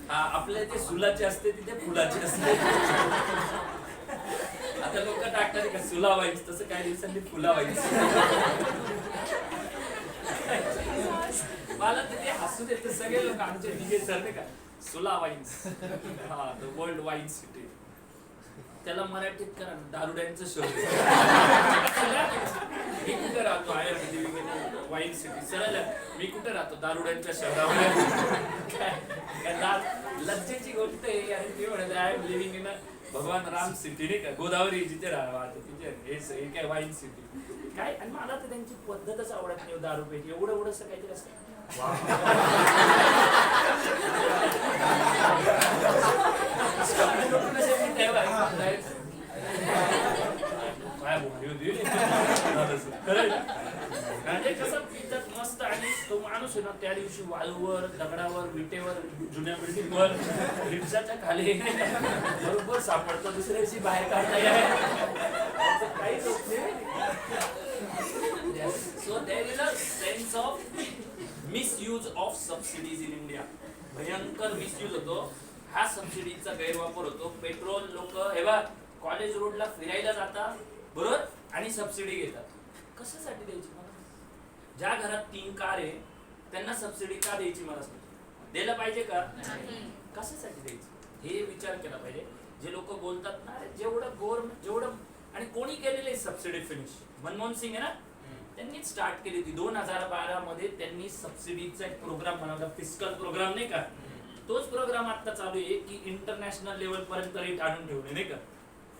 आपल्या ते सुलाची असते, तिथे फुलाची असते. आता लोक टाकतात का सुला वाईन्स, तसं काही दिवसांनी फुला वाईन्स. मला ते हसू देत सगळे लोक आमचे दिगे सर नाही का, सुला वाईन्स, हा द वर्ल्ड वाईन सिटी. त्याला मराठीत करा दारुड्यांचं शहर. मी कुठे राहतो आयुर्वेदिक वाईन सिटी, सरळ मी कुठे राहतो दारुड्यांच्या शहरामध्ये. लज्जेची गोष्ट आहे आणि ते म्हणत आय एम लिव्हिंग इन भगवान राम सिटी नाही का, गोदावरी जिथे राहतो तिथे हे काय वाईन सिटी काय. आणि मला तर त्यांची पद्धतच आवडत नाही दारू प्यायची. एवढं एवढंच काहीतरी असतं. काय कसं पितात मस्त. आणि तो माणूस आहे ना त्या दिवशी वाळूवर, दगडावर, विटेवर, जुन्या बिल्डिंगवर, रिक्षाच्या खाली बरोबर सापडतो, दुसऱ्या दिवशी बाहेर काढता येईल काहीच होत नाही. So there is a sense of misuse of subsidies in India. भयंकर मिसयूज होतो हा सबसिडीचा गैरवापर होतो. पेट्रोल लोक हे बघ कॉलेज रोडला फिरायला जातात बरोबर आणि सबसिडी घेतात. कशासाठी द्यायची मला? ज्या घरात 3 कार आहे त्यांना सबसिडी का द्यायची मला सांग? द्यायला पाहिजे का? कशासाठी द्यायची हे विचार केला पाहिजे. जे लोक बोलतात ना जेवढं गव्हर्नमेंट जेवढं, आणि कोणी केलेलं आहे सबसिडी फिनिश? मनमोहन सिंग आहे ना, त्यांनीच स्टार्ट केली होती 2012 मध्ये. त्यांनी सबसिडीचा एक प्रोग्राम बनवला, फिस्कल प्रोग्राम नाही का. तोच प्रोग्राम आता चालू आहे की इंटरनॅशनल लेवल पर्यंत रेट आणून ठेवणे नाही का.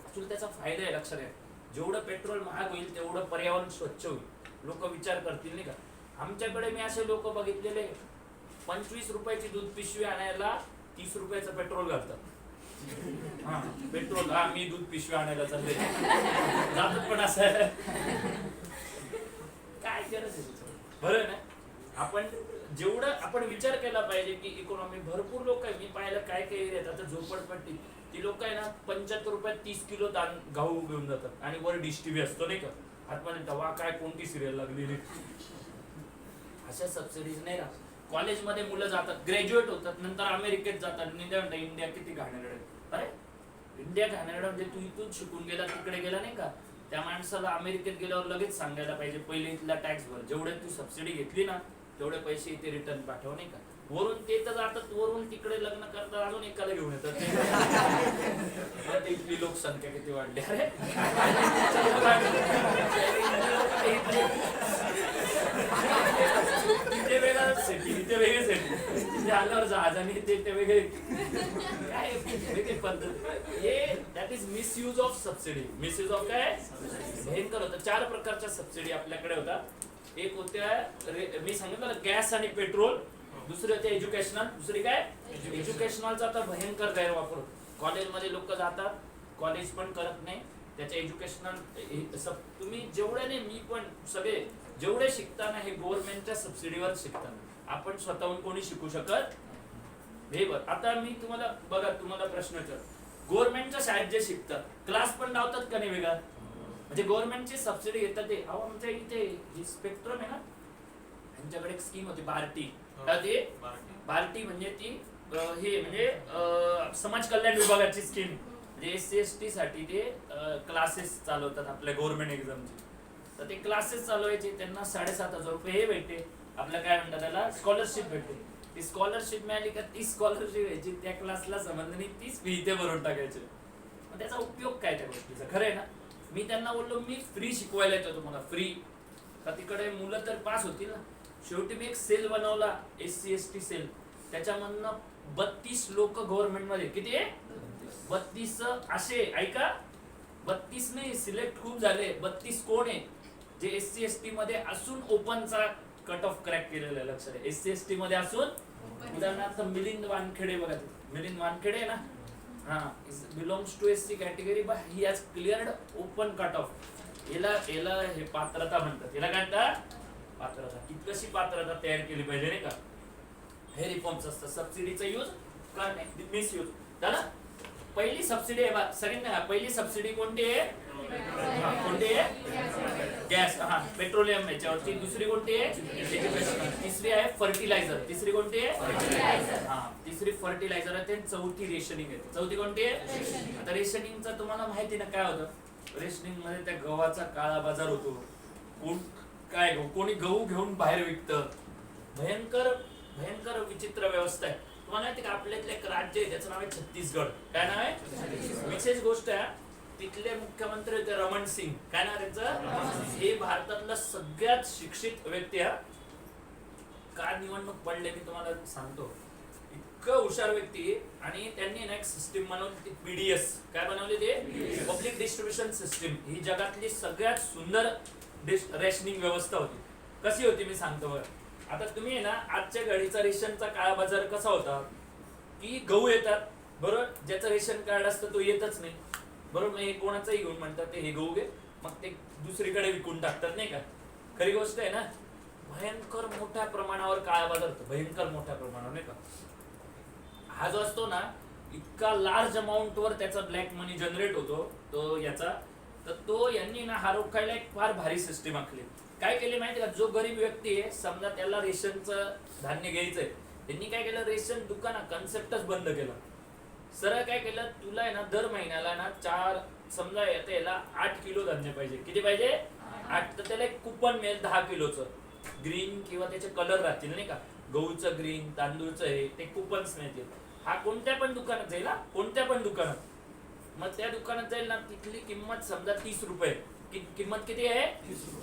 ऍक्च्युअली त्याचा फायदा आहे, लक्षात आहे. जेवढं पेट्रोल महाग होईल तेवढं पर्यावरण स्वच्छ होईल, लोक विचार करतील नाही का. आमच्याकडे मी असे लोक बघितलेले 25 रुपयाची दूध पिशवी आणायला 30 रुपयाचं पेट्रोल घालतात. हा पेट्रोल, हा मी दूध पिशवी आणायला चालले जातात पण असं काय गरज आहे बरोबर ना. आपण जेवढं आपण विचार केला पाहिजे की इकॉनॉमी भरपूर लोक आहे. मी पाहिलं काय काय एरियात आता झोपडपट्टी ती लोक आहे ना 75 रुपयात 30 किलो गहू घेऊन जातात आणि वर डिश टीव्ही असतो नाही का, आतमध्ये तवा काय कोणती सिरियल लागलेली. अशा सबसिडीज नाही राहत. कॉलेजमध्ये मुलं जातात, ग्रॅज्युएट होतात, नंतर अमेरिकेत जातात. इंडिया किती घाणेरडं आहे. अरे इंडिया घाणेरडं म्हणजे तू इथून शिकून गेला तिकडे गेला नाही का, त्या माणसाला अमेरिकेत गेल्यावर लगेच सांगायला पाहिजे पहिले इथला टॅक्स भर, जेवढे तू सबसिडी घेतली ना तेवढे पैसे इथे रिटर्न पाठव नाही का. वरून ते तर जातात, वरून तिकडे लग्न करतात, अजून एकाला घेऊन येतात. इथली लोकसंख्या किती वाढली. अरे तिथे वेगळा सिटी, तिथे वेगळे सिटी, तिथे आल्यावर जहाजाने ते वेगळे काय वेगळी पद्धत. हे that is misuse of subsidy. Misuse of काय भयंकर होतं. 4 प्रकारच्या सबसिडी आपल्याकडे होतात. एक होत्या मी सांगितलं गॅस आणि पेट्रोल, दुसरी होते एज्युकेशनल, दुसरी काय एज्युकेशनलचा तर भयंकर गैरवापर. कॉलेजमध्ये लोक जातात, कॉलेज पण करत नाही, त्याच्या एज्युकेशनल तुम्ही जेवढे नाही, मी पण सगळे जेवढे शिकताना हे गव्हर्नमेंटच्या सबसिडीवर शिकतात. आपण स्वतःहून कोणी शिकू शकत हे बघ. आता मी तुम्हाला बघा, तुम्हाला प्रश्न विचार, गव्हर्नमेंटच्या शाळेत जे शिकतात क्लास पण लावतात का नाही वेगळा? म्हणजे गव्हर्नमेंटची सबसिडी घेतात ते. अहो आमच्या इथे ही स्पेक्ट्रम आहे ना, त्यांच्याकडे एक स्कीम होती बार्टी. ते बार्टी म्हणजे ती हे म्हणजे समाज कल्याण विभागाची स्कीम. म्हणजे SC ST साठी ते क्लासेस चालवतात आपल्या गव्हर्नमेंट एक्झामचे. तर ते क्लासेस चालवायचे, त्यांना 7,500 रुपये हे भेटते, आपलं काय म्हणतात त्याला स्कॉलरशिप भेटते. ती स्कॉलरशिप मिळाली का ती स्कॉलरशिप व्हायची, त्या क्लासला संबंध नाही, तीच फी इथे भरून टाकायची. मग त्याचा उपयोग काय त्या गोष्टीचा? खरं आहे ना. मी त्यांना बोललो मी फ्री शिकवायला येतो तुम्हाला, फ्री. का तिकडे मुलं तर पास होतील ना. शेवटी मी एक सेल बनवला, SC ST सेल. त्याच्यामधनं 32 लोक गव्हर्नमेंट मध्ये, किती आहे 32 असे, ऐका 32 नाही, सिलेक्ट खूप झाले. 32 कोण आहे? जे SC ST मध्ये असून ओपनचा कट ऑफ क्रॅक केलेला आहे. लक्षात आहे, SC ST मध्ये असून. उदाहरणार्थ मिलिंद वानखेडे बघा, मिलिंद वानखेडे आहे ना, हा belongs to SC category, but he has cleared open cut off. याला हे पात्रता म्हणतात. याला काय म्हणतात? पात्रता. कितकशी पात्रता तयार केली पाहिजे नाही का? हे रिफॉर्म्स असतात. सबसिडीचा यूज का नाही, मिसयूज झाला. पहिली सबसिडी आहे बा सगळ्यांना, पहिली सबसिडी कोणती आहे? कोणती आहे? गॅस, हा पेट्रोलियम याच्यावरती. दुसरी कोणती आहे? एज्युकेशन. तिसरी आहे फर्टिलायझर. तिसरी कोणती आहे? हा तिसरी फर्टिलायझर आहे. ते चौथी रेशनिंग आहे. चौथी कोणती आहे? आता रेशनिंगचं तुम्हाला माहिती ना काय होतं? रेशनिंग मध्ये त्या गव्हाचा काळा बाजार होतो. कोण काय कोणी गहू घेऊन बाहेर विकतं. भयंकर भयंकर विचित्र व्यवस्था आहे. तुम्हाला माहिती का आपल्या इथलं एक राज्य आहे त्याचं नाव आहे छत्तीसगड. काय नाव आहे? विशेष गोष्ट आहे, तिथले मुख्यमंत्री होते रमण सिंग. काय नाव त्यांचं? हे भारतातलं सगळ्यात शिक्षित व्यक्ती आहे. का निवडणूक पडले मी तुम्हाला सांगतो. इतकं हुशार व्यक्ती. आणि त्यांनी ना एक सिस्टीम बनवली, ती PDS. काय बनवली? ते पब्लिक डिस्ट्रीब्युशन सिस्टीम. ही जगातली सगळ्यात सुंदर रेशनिंग व्यवस्था होती. कशी होती मी सांगतो बघा. आता तुम्ही ना आजच्या घडीचा रेशनचा काळा बाजार कसा होता की गहू येतात बरोबर, ज्याचं रेशन कार्ड असतं तो येतच नाही बरोबर. मग हे कोणाचंही घेऊन म्हणतात ते हे गहू घे, मग ते दुसरीकडे विकून टाकतात नाही का. खरी गोष्ट आहे ना. भयंकर मोठ्या प्रमाणावर काळा बाजार होतो, भयंकर मोठ्या प्रमाणावर नाही का. हा जो असतो ना इतका लार्ज अमाऊंट वर त्याचा ब्लॅक मनी जनरेट होतो तो याचा. तर तो यांनी ना हा रोखायला एक फार भारी सिस्टीम आखली. काय केले माहिती का? जो गरीब व्यक्ती आहे समजा त्याला रेशनचं धान्य घ्यायचंय, त्यांनी काय केलं, रेशन दुकान कन्सेप्टच बंद केला. सरळ काय केलं, तुला आहे ना दर महिन्याला ना 4 समजा येते याला 8 किलो धान्य पाहिजे. किती पाहिजे? 8. तर त्याला एक कुपन मिळेल 10 किलोचं. ग्रीन किंवा त्याचे कलर राहतील नाही का, गहूचं ग्रीन, तांदूळचं हे, ते कुपन्स मिळतील. हा कोणत्या पण दुकानात जाईल, कोणत्या पण दुकानात. मग त्या दुकानात जाईल ना, तिथली किंमत समजा 30 रुपये. किंमत किती आहे?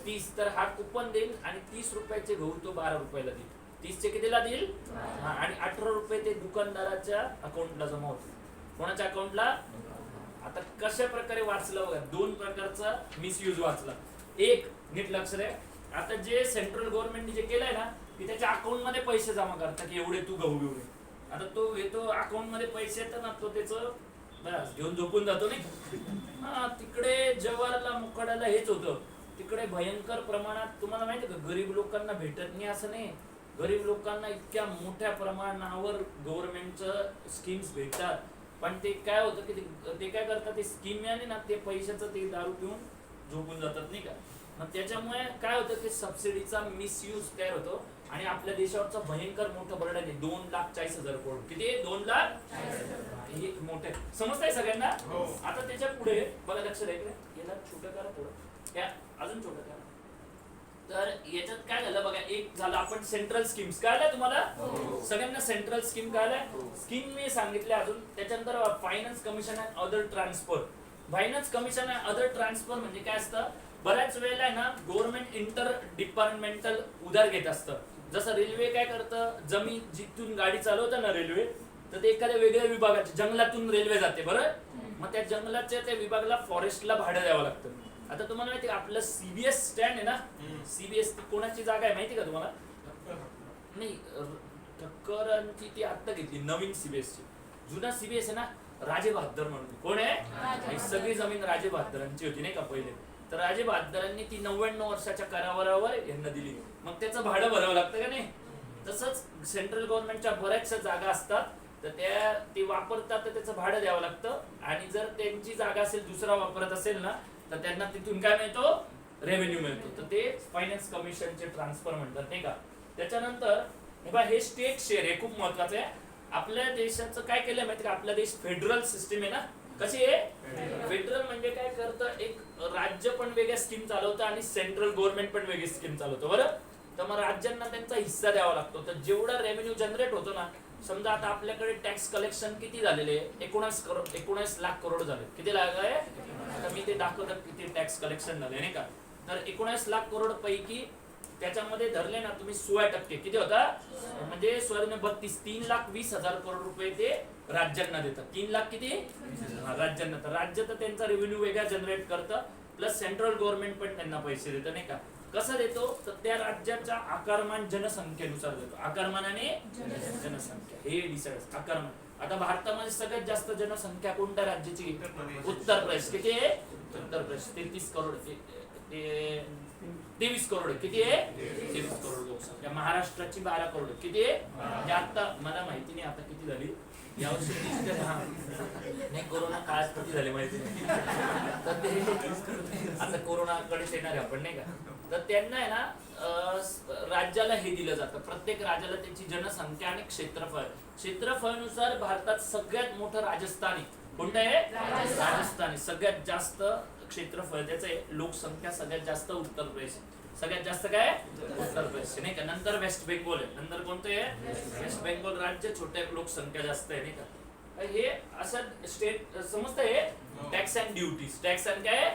30. तर हा कुपन देईल आणि 30 रुपयाचे गहू तो 12 रुपयाला देईल. 30 चे कितीला देईल? आणि 18 रुपये ते दुकानदाराच्या अकाउंटला जमा होतील. कोणाच्या अकाउंटला? आता कशा प्रकारे वाचलं बघा, 2 प्रकारचा मिसयूज वाचला. एक नीट लक्ष द्या, आता जे सेंट्रल गव्हर्नमेंटने जे केलंय ना की त्याच्या अकाउंट मध्ये पैसे जमा करतात की एवढे तू गहू घेऊन. आता तो येतो अकाउंट मध्ये पैसे येतात ना, तो त्याचं बस घेऊन झोपून जातो नाही. हा तिकडे जवाहरला मुकाडाला हेच होतं. तिकडे भयंकर प्रमाणात तुम्हाला माहिती का गरीब लोकांना भेटत नाही असं नाही. गरीब लोकांना इतक्या मोठ्या प्रमाणावर गव्हर्नमेंटचं स्कीम्स भेटतात. पण ते काय होतं की ते काय करतात, ते स्कीम मिळाली ना ते पैशाचं ते दारू पिऊन झोपून जातात नाही का. मग त्याच्यामुळे काय होतं की सबसिडीचा मिसयूज तयार होतो आणि आपल्या देशावरचा भयंकर मोठं बर्डन आहे. 2,40,000 करोड. किती? 2 लाख. हे मोठे समजतंय सगळ्यांना. आता त्याच्या पुढे बघा, लक्ष द्या, याला छोटं करा थोडं, या अजून छोटं करा. तर याच्यात काय झालं बघा, एक झालं आपण सेंट्रल स्कीम्स. कळलं तुम्हाला? सगळ्यांना सेंट्रल स्कीम कळलं. स्कीम मी सांगितले. अजून त्याच्यानंतर finance commission and other transfer. Finance commission and other transfer म्हणजे काय असतं, बऱ्याच वेळेला आहे ना गव्हर्नमेंट इंटर डिपार्टमेंटल उधार घेत असतं. जसं रेल्वे काय करतं, जमीन जिथून गाडी चालवतं ना रेल्वे, तर ते एखाद्या वेगळ्या विभागाच्या जंगलातून रेल्वे जाते बरं. मग त्या जंगलाच्या त्या विभागाला फॉरेस्टला भाडं द्यावं लागतं. आता तुम्हाला माहिती का आपलं सीबीएस स्टँड आहे ना, सीबीएस कोणाची जागा आहे माहिती का तुम्हाला? नाही, ठक्करांची ती आत्ता घेतली नवीन सीबीएस ची. जुना सीबीएस आहे ना, राजे बहादर म्हणून. कोण आहे? सगळी जमीन राजे बहादरांची होती नाही का पहिले. तर राजे बहादरांनी ती 99 वर्षाच्या करारावर यांना दिली. मग त्याचं भाडं भरावं लागतं का नाही? तसंच सेंट्रल गव्हर्नमेंटच्या बऱ्याचशा जागा असतात, तर त्या ते वापरतात तर त्याचं भाडं द्यावं लागतं. आणि जर त्यांची जागा असेल, दुसरा वापरत असेल ना, तर त्यांना तिथून काय मिळतो? रेव्हेन्यू मिळतो. तर ते फायनान्स कमिशनचे ट्रान्सफर म्हणतात नाही का. त्याच्यानंतर हे स्टेट शेअर हे खूप महत्वाचं आहे. आपल्या देशाचं काय केलंय माहिती का? आपला देश फेडरल सिस्टीम आहे ना. कशी आहे? फेडरल म्हणजे काय करतं, एक राज्य पण वेगळ्या स्कीम चालवतं आणि सेंट्रल गव्हर्नमेंट पण वेगळी स्कीम चालवतं. बरं, तर मग राज्यांना त्यांचा हिस्सा द्यावा लागतो. तर जेवढा रेव्हेन्यू जनरेट होतो ना, समजा आता आपल्याकडे टॅक्स कलेक्शन किती झालेले? 19 लाख करोड झाले. किती लाख आहे? आता मी ते दाखवतो किती टॅक्स कलेक्शन झाले नाही का. तर 19 लाख करोड पैकी त्याच्यामध्ये धरले ना तुम्ही 16%. किती होता? म्हणजे 32 3,20,000 करोड रुपये ते राज्यांना देतात. 3 लाख किती राज्यांना. तर राज्य तर त्यांचा रेव्हेन्यू वेगळा जनरेट करतं, प्लस सेंट्रल गव्हर्नमेंट पण त्यांना पैसे देतं नाही का. कसं देतो? तर त्या राज्याच्या आकारमान जनसंख्येनुसार देतो. आकारमानाने जनसंख्या हे डिसाइड. आकारमान. आता भारतामध्ये सगळ्यात जास्त जनसंख्या कोणत्या राज्याची? उत्तर प्रदेश. किती आहे? उत्तर प्रदेश 33 करोड. 23 करोड. किती आहे? 23 करोड लोकसंख्या. महाराष्ट्राची 12 करोड. किती आहे? म्हणजे आता मला माहिती नाही आता किती झाली यावर्षी. नाही, कोरोना काळात किती झाले माहिती नाही. तर ते आता कोरोनाकडेच येणार आहे आपण नाही का. तर त्यांना आहे ना राज्याला हे दिलं जातं. प्रत्येक राज्याला त्याची जनसंख्या आणि क्षेत्रफळ. क्षेत्रफळानुसार भारतात सगळ्यात मोठं राजस्थान आहे. कोणतं आहे? राजस्थान. सगळ्यात जास्त क्षेत्रफळ त्याचं आहे. लोकसंख्या सगळ्यात जास्त उत्तर प्रदेश. सगळ्यात जास्त काय? उत्तर प्रदेश नाही का. नंतर वेस्ट बेंगॉल आहे. नंतर कोणतं आहे? वेस्ट बेंगॉल राज्य. छोट्या लोकसंख्या जास्त आहे नाही का. हे असं स्टेट समजतं. हे tax and duties. Tax and काय?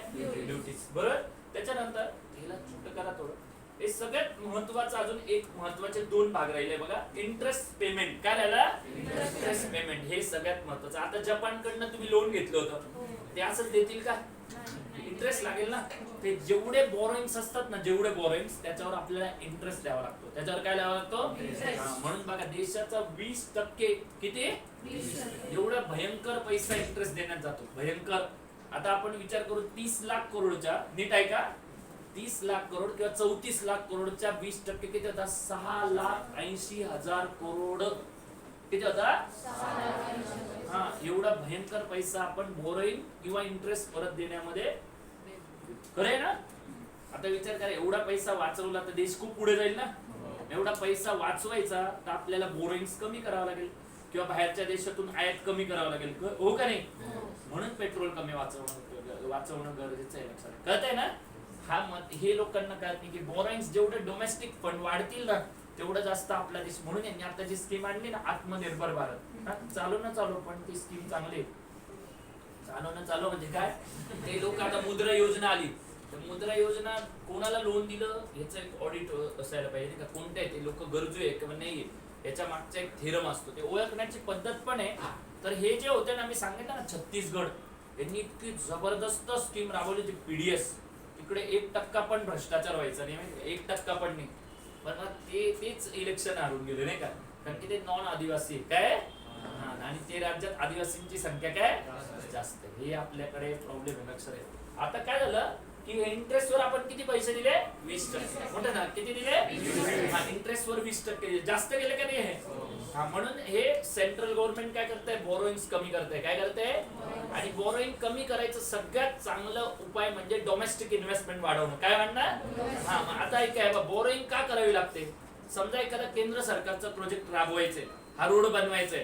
ड्युटीज. बरोबर. त्याच्यानंतर याला छोटं करा थोडं. हे सगळ्यात महत्वाचं अजून एक महत्वाचे 2 भाग राहिले बघा. Interest payment. काय राहिला? Interest payment. हे सगळ्यात महत्वाचं. आता जपानकडनं तुम्ही लोन घेतलं होतं, ते असंच देतील का? इंटरेस्ट लागेल ना. ते जेवढे बोरोइंग्स असतात ना, जेवढे बोरोइंग्स त्याच्यावर आपल्याला इंटरेस्ट द्यावा लागतो. त्याच्यावर काय द्यावा लागतो? म्हणून बघा देशाचा 20% किती? एवढा भयंकर पैसा इंटरेस्ट देण्यात जातो. भयंकर. आता आपण विचार करू 30 लाख करोडच्या, नीट आहे का, 30 लाख करोड किंवा 34 लाख करोडच्या 20% किती होता? 6,80,000 करोड. किती होता? हा, एवढा भयंकर पैसा आपण बोरोइंग किंवा इंटरेस्ट परत देण्यामध्ये खरंय ना. आता विचार करा, एवढा पैसा वाचवला तर देश खूप पुढे जाईल ना. एवढा पैसा वाचवायचा तर आपल्याला बोरोइंग्स कमी करावं लागेल किंवा बाहेरच्या देशातून आयात कमी करावं लागेल. हो का नाही? म्हणून पेट्रोल कमी वाचवणं गरजेचं आहे. लक्षात कळतंय ना. हा मत हे लोकांना कळत नाही की बोरोइंग्स जेवढे डोमेस्टिक फंड वाढतील ना, तेवढं जास्त आपला देश. म्हणून यांनी आता जी स्कीम आणली ना, आत्मनिर्भर भारत. चालू पण ती स्कीम चांगली. चालू म्हणजे काय? ते लोक आता मुद्रा योजना आली. तर मुद्रा योजना कोणाला लोन दिलं याचं एक ऑडिट असायला पाहिजे का. कोणते ते लोक गरजू आहे किंवा नाही, याच्या मागचा एक थेरम असतो. ते ओळखण्याची पद्धत पण आहे. तर हे जे होते ना, मी सांगितलं ना, छत्तीसगड यांनी इतकी जबरदस्त स्कीम राबवली होती. पीडीएस. तिकडे 1% पण भ्रष्टाचार व्हायचा नाही. 1% पण नाही. पण तेच इलेक्शन हारून गेले नाही का. कारण की ते नॉन आदिवासी काय. आणि ते राज्यात आदिवासींची संख्या काय जास्त. हे आपल्याकडे प्रॉब्लेम आहे. लक्षात आहे. आता काय झालं की इंटरेस्ट वर आपण किती पैसे दिले? 20%. म्हणतात ना किती दिले? इंटरेस्ट वर 20% जास्त गेले का नाही हे. म्हणून हे सेंट्रल गव्हर्नमेंट काय करतंय? बोरोइंग्स कमी करतंय. काय करतंय? आणि बोरोइंग कमी करायचं सगळ्यात चांगलं उपाय म्हणजे डोमेस्टिक इन्व्हेस्टमेंट वाढवणं. काय म्हणणार? आता काय बोरोइंग का करावी लागते? समजा एखादा केंद्र सरकारचा प्रोजेक्ट राबवायचे, हा रोड बनवायचा,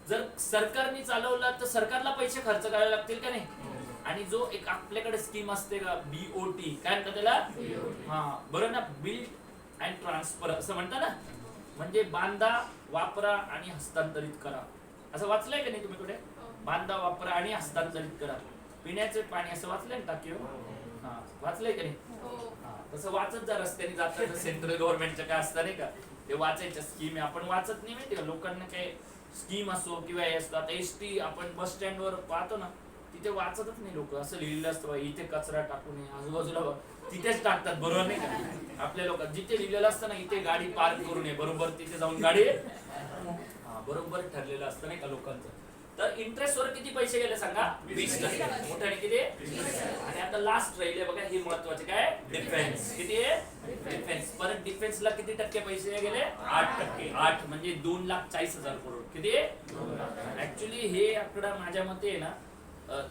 जर सरकारने चालवला तर सरकारला पैसे खर्च करावे लागतील का नाही. आणि जो एक आपल्याकडे स्कीम असते का, बीओटी. काय म्हणतात त्याला? बरोबर ना. बिल्ड अँड ट्रान्सफर असं म्हणतात ना. म्हणजे बांधा, वापरा आणि हस्तांतरित करा. असं वाचलंय का नाही तुम्ही कुठे? बांधा, वापरा आणि हस्तांतरित करा. पिण्याचे पाणी असं वाचलंय ना टाकीवर. वाचलंय का नाही? तसं वाचत जा रस्त्याने जातात. सेंट्रल गव्हर्नमेंटच्या काय असतं नाही का, ते वाचायच्या स्कीम आहे. आपण वाचत नाही माहिती का. लोकांना काय स्कीम असो किंवा हे असतात. एसटी आपण बस स्टँड वर पाहतो ना, तिथे वाचतच नाही लोक. असं लिहिलेलं असतं बा, इथे कचरा टाकू नये, आजूबाजूला तिथेच टाकतात, बरोबर नाही का? आपल्या लोक जिथे लिहिलेलं असतं ना इथे गाडी पार्क करू नये, बरोबर तिथे जाऊन गाडी बरोबर ठरलेलं असतं नाही का लोकांचं. तर इंटरेस्ट वर किती पैसे गेले सांगा? 20%. मोठ्याने किती? आणि आता लास्ट राहिले बघा, हे महत्वाचे काय? डिफेन्स. किती आहे? डिफेन्स. परत डिफेन्सला किती टक्के पैसे गेले? 8%. 8 म्हणजे 2,40,000 करोड. किती? ऍक्च्युली हे आकडा माझ्या मते आहे ना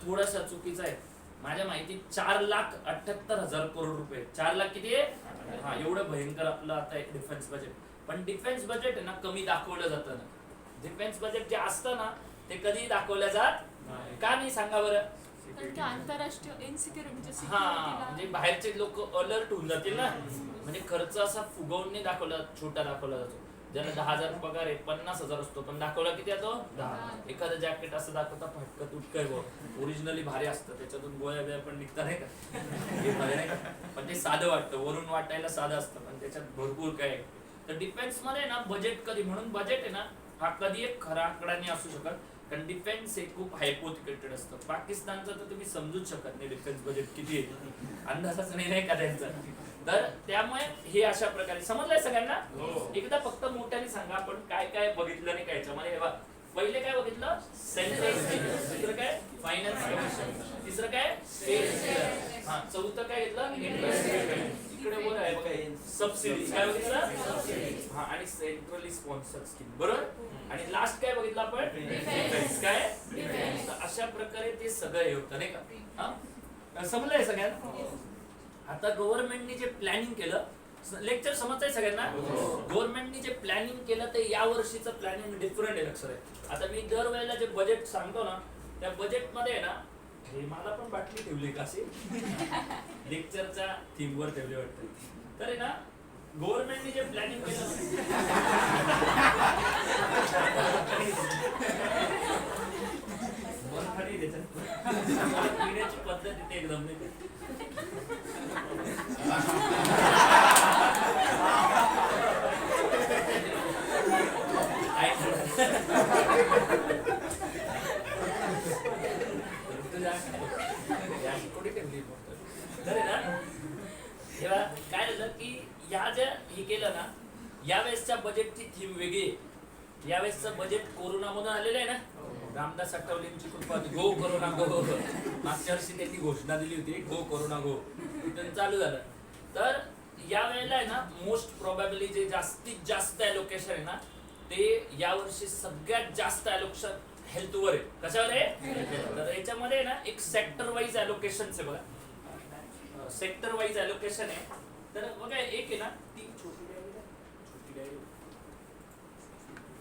थोडासा चुकीचा आहे. माझ्या माहितीत 4,78,000 करोड रुपये. 4 लाख किती आहे? हा, एवढं भयंकर आपलं आता डिफेन्स बजेट. पण डिफेन्स बजेट आहे ना कमी दाखवलं जातं ना. डिफेन्स बजेट जे असतं ना ते कधी दाखवलं जात का नाही सांगा बरं?
आंतरराष्ट्रीय इन्सिक्युरिटी
म्हणजे बाहेरचे लोक अलर्ट होऊन जातील ना. म्हणजे खर्च असा फुगवून नाही दाखवला, छोटा दाखवला जातो. ज्याला 10,000 पगार आहे 50,000 असतो, पण दाखवला किती येतो? 10. एखादं जॅकेट असं दाखवता फटकत उठकय ओरिजिनली भारी असतं, त्याच्यातून गोळ्या बिळ्या पण निघता नाही का, हे भारी नाही का. पण ते साधं वाटतं, वरून वाटायला साधं असतं, पण त्याच्यात भरपूर काय आहे. तर डिफेन्स मध्ये ना बजेट कधी, म्हणून बजेट आहे ना हा कधी एक खरा आकडा नाही असू शकत. कारण डिफेन्स हे खूप हायपोथिकेटेड असतं. पाकिस्तानचं तर तुम्ही समजूच शकत नाही डिफेन्स बजेट किती आहे, अंदाजच नाही का त्यांचा. तर त्यामुळे हे अशा प्रकारे समजलंय सगळ्यांना. एकदा फक्त मोठ्याने सांगा आपण काय काय बघितलं नाही काय याच्यामध्ये. हे बघा, पहिले काय बघितलं? सेंट्रल, दुसरं काय? फायनान्स कमिशन, तिसरं काय? स्टेट, हा, चौथं काय घेतलं? इंटरेस्ट. इकडे वर आहे बघा सबसिडी, काय बघितलं? हा, आणि सेंट्रली स्पॉन्सर्ड स्कीम, बरोबर. आणि लास्ट काय बघितलं आपण? डिफेन्स. काय? डिफेन्स. अशा प्रकारे ते सगळं हे होतं नाही का. हा, समजलंय सगळ्यांना. आता गव्हर्नमेंटने जे प्लॅनिंग केलं, लेक्चर समजतंय सगळ्यांना? गव्हर्नमेंटने जे प्लॅनिंग केलं ते या वर्षीचं प्लॅनिंग डिफरंट आहे, लक्षात आहे. आता मी दरवेळेला जे बजेट सांगतो ना त्या बजेटमध्ये आहे ना, हे मला पण बाटली ठेवली का अशी लेक्चरच्या थीमवर ठेवली वाटतं. तर आहे ना गव्हर्नमेंटने जे प्लॅनिंग केलं पिण्याची पद्धत इथे एकदम नाही. तेव्हा काय झालं की या ज्या हे केलं ना, यावेळेसच्या बजेटची थीम वेगळी आहे. यावेळेसचं बजेट कोरोनामधून आलेलं आहे ना. रामदास आठवलेंची कृपा, गो कोरोना गो. मागच्या वर्षी त्यांनी घोषणा दिली होती, गो कोरोना गो, तिथून चालू झालं. तर या वेळेला आहे ना मोस्ट प्रोबॅबली जे जास्तीत जास्त ॲलोकेशन आहे ना ते यावर्षी सगळ्यात जास्त ॲलोकेशन हेल्थवर आहे. कशावर आहे? तर याच्यामध्ये ना एक सेक्टर वाईज ॲलोकेशन आहे बघा. सेक्टर वाईज ॲलोकेशन आहे. तर बघा एक आहे ना ती छोटी डायरी.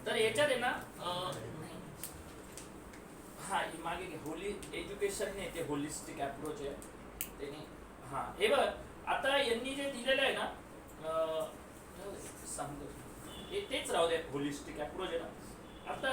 तर याच्यात आहे ना हा मागे होली एज्युकेशन नाही, ते होलिस्टिक अप्रोच आहे त्याने. हा, हे बघ आता यांनी जे दिलेलं आहे ना सांगतो तेच राहू दे, होलिस्टिक अप्रोच आहे ना. आता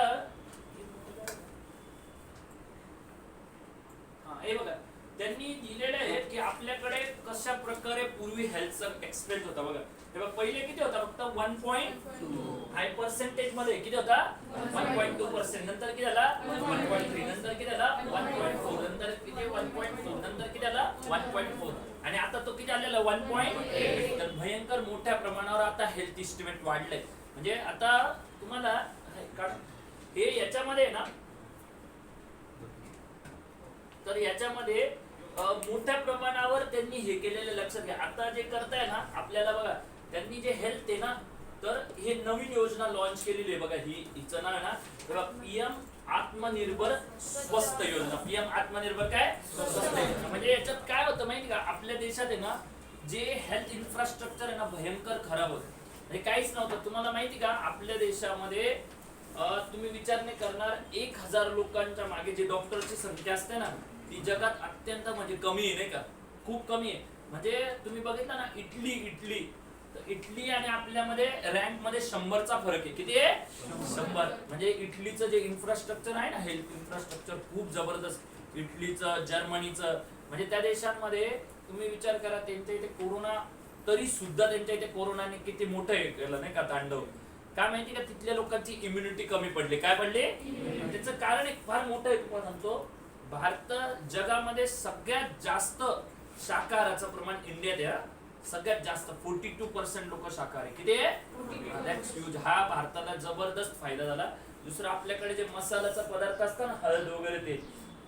हा, हे बघा त्यांनी दिलेलं आहे की आपल्याकडे कशा प्रकारे पूर्वी हेल्थचा एक्सपेन्स होता. बघा हे बघ, पहिले किती होता? फक्त 1.2 हाय पर्सेंटेज मध्ये किती होता? 1.2%. नंतर किती झाला? 1.3. नंतर किती झाला? 1.4. नंतर किती? 1.4. नंतर किती झाला? 1.4. आणि आता तो किती आलेला? 1.8. तर भयंकर मोठ्या प्रमाणावर आता हेल्थ इस्टिमेट वाढलंय. म्हणजे आता तुम्हाला हे याच्यामध्ये ना, तर याच्यामध्ये मोठ्या प्रमाणावर त्यांनी हे केलेलं लक्षात घ्या. आता जे करताय ना आपल्याला बघा, त्यांनी जे हेल्थ आहे ना, तर हे नवीन योजना लॉन्च केलेली आहे बघा. हिचं नाव आहे ना तेव्हा PM आत्मनिर्भर स्वस्थ योजना. PM आत्मनिर्भर काय? स्वस्थ योजना. म्हणजे याच्यात काय होतं माहिती का, आपल्या देशात आहे ना जे हेल्थ इन्फ्रास्ट्रक्चर आहे ना भयंकर खराब होतं. हे काहीच नव्हतं. तुम्हाला माहिती का आपल्या देशामध्ये तुम्ही विचार नाही करणार 1,000 लोकांच्या मागे जे डॉक्टरची संख्या असते ना ती जगात अत्यंत म्हणजे कमी आहे नाही का, खूप कमी आहे. म्हणजे तुम्ही बघितलं ना इटली तर इटली आणि आपल्यामध्ये रँक मध्ये 100चा फरक आहे. किती आहे? 100. म्हणजे इटलीचं जे इन्फ्रास्ट्रक्चर आहे ना हेल्थ इन्फ्रास्ट्रक्चर खूप जबरदस्त. इटलीचं, जर्मनीचं, म्हणजे त्या देशांमध्ये तुम्ही विचार करा त्यांच्या इथे कोरोना, तरी सुद्धा त्यांच्या इथे कोरोनाने किती मोठं हे केलं नाही का तांडव. काय माहिती का, तिथल्या लोकांची इम्युनिटी कमी पडली. काय पडली? त्याचं कारण एक फार मोठं आहे, तुम्हाला सांगतो. भारत जगामध्ये सगळ्यात जास्त शाकाहाराचं प्रमाण इंडियात आहे हा. सगळ्यात जास्त 42% लोक शाकाहारी. किती आहे? That's huge. हा भारताला जबरदस्त फायदा झाला. दुसरा आपल्याकडे जे मसाल्याचा पदार्थ असतात ना, हळद वगैरे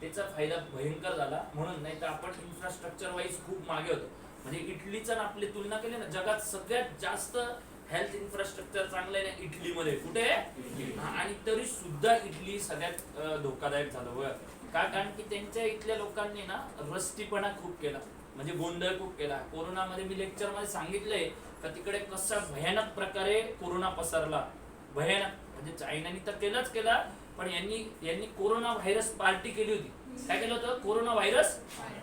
त्याचा फायदा भयंकर झाला. म्हणून नाही तर आपण इन्फ्रास्ट्रक्चर वाईज खूप मागे होतो. म्हणजे इटलीचा आपली तुलना केली ना, जगात सगळ्यात जास्त हेल्थ इन्फ्रास्ट्रक्चर चांगलं आहे ना इटलीमध्ये. कुठे? आणि तरी सुद्धा इटली सगळ्यात धोकादायक झालं बघ. का? कारण की त्यांच्या इथल्या लोकांनी ना रस्तीपणा खूप केला, म्हणजे गोंधळ खूप केला. कोरोनामध्ये मी लेक्चर मध्ये सांगितलंय का तिकडे कसा भयानक प्रकारे कोरोना पसरला. भयानक म्हणजे चायनाने तर केलंच केला, पण यांनी कोरोना व्हायरस पार्टी केली होती. काय केलं होतं? कोरोना व्हायरस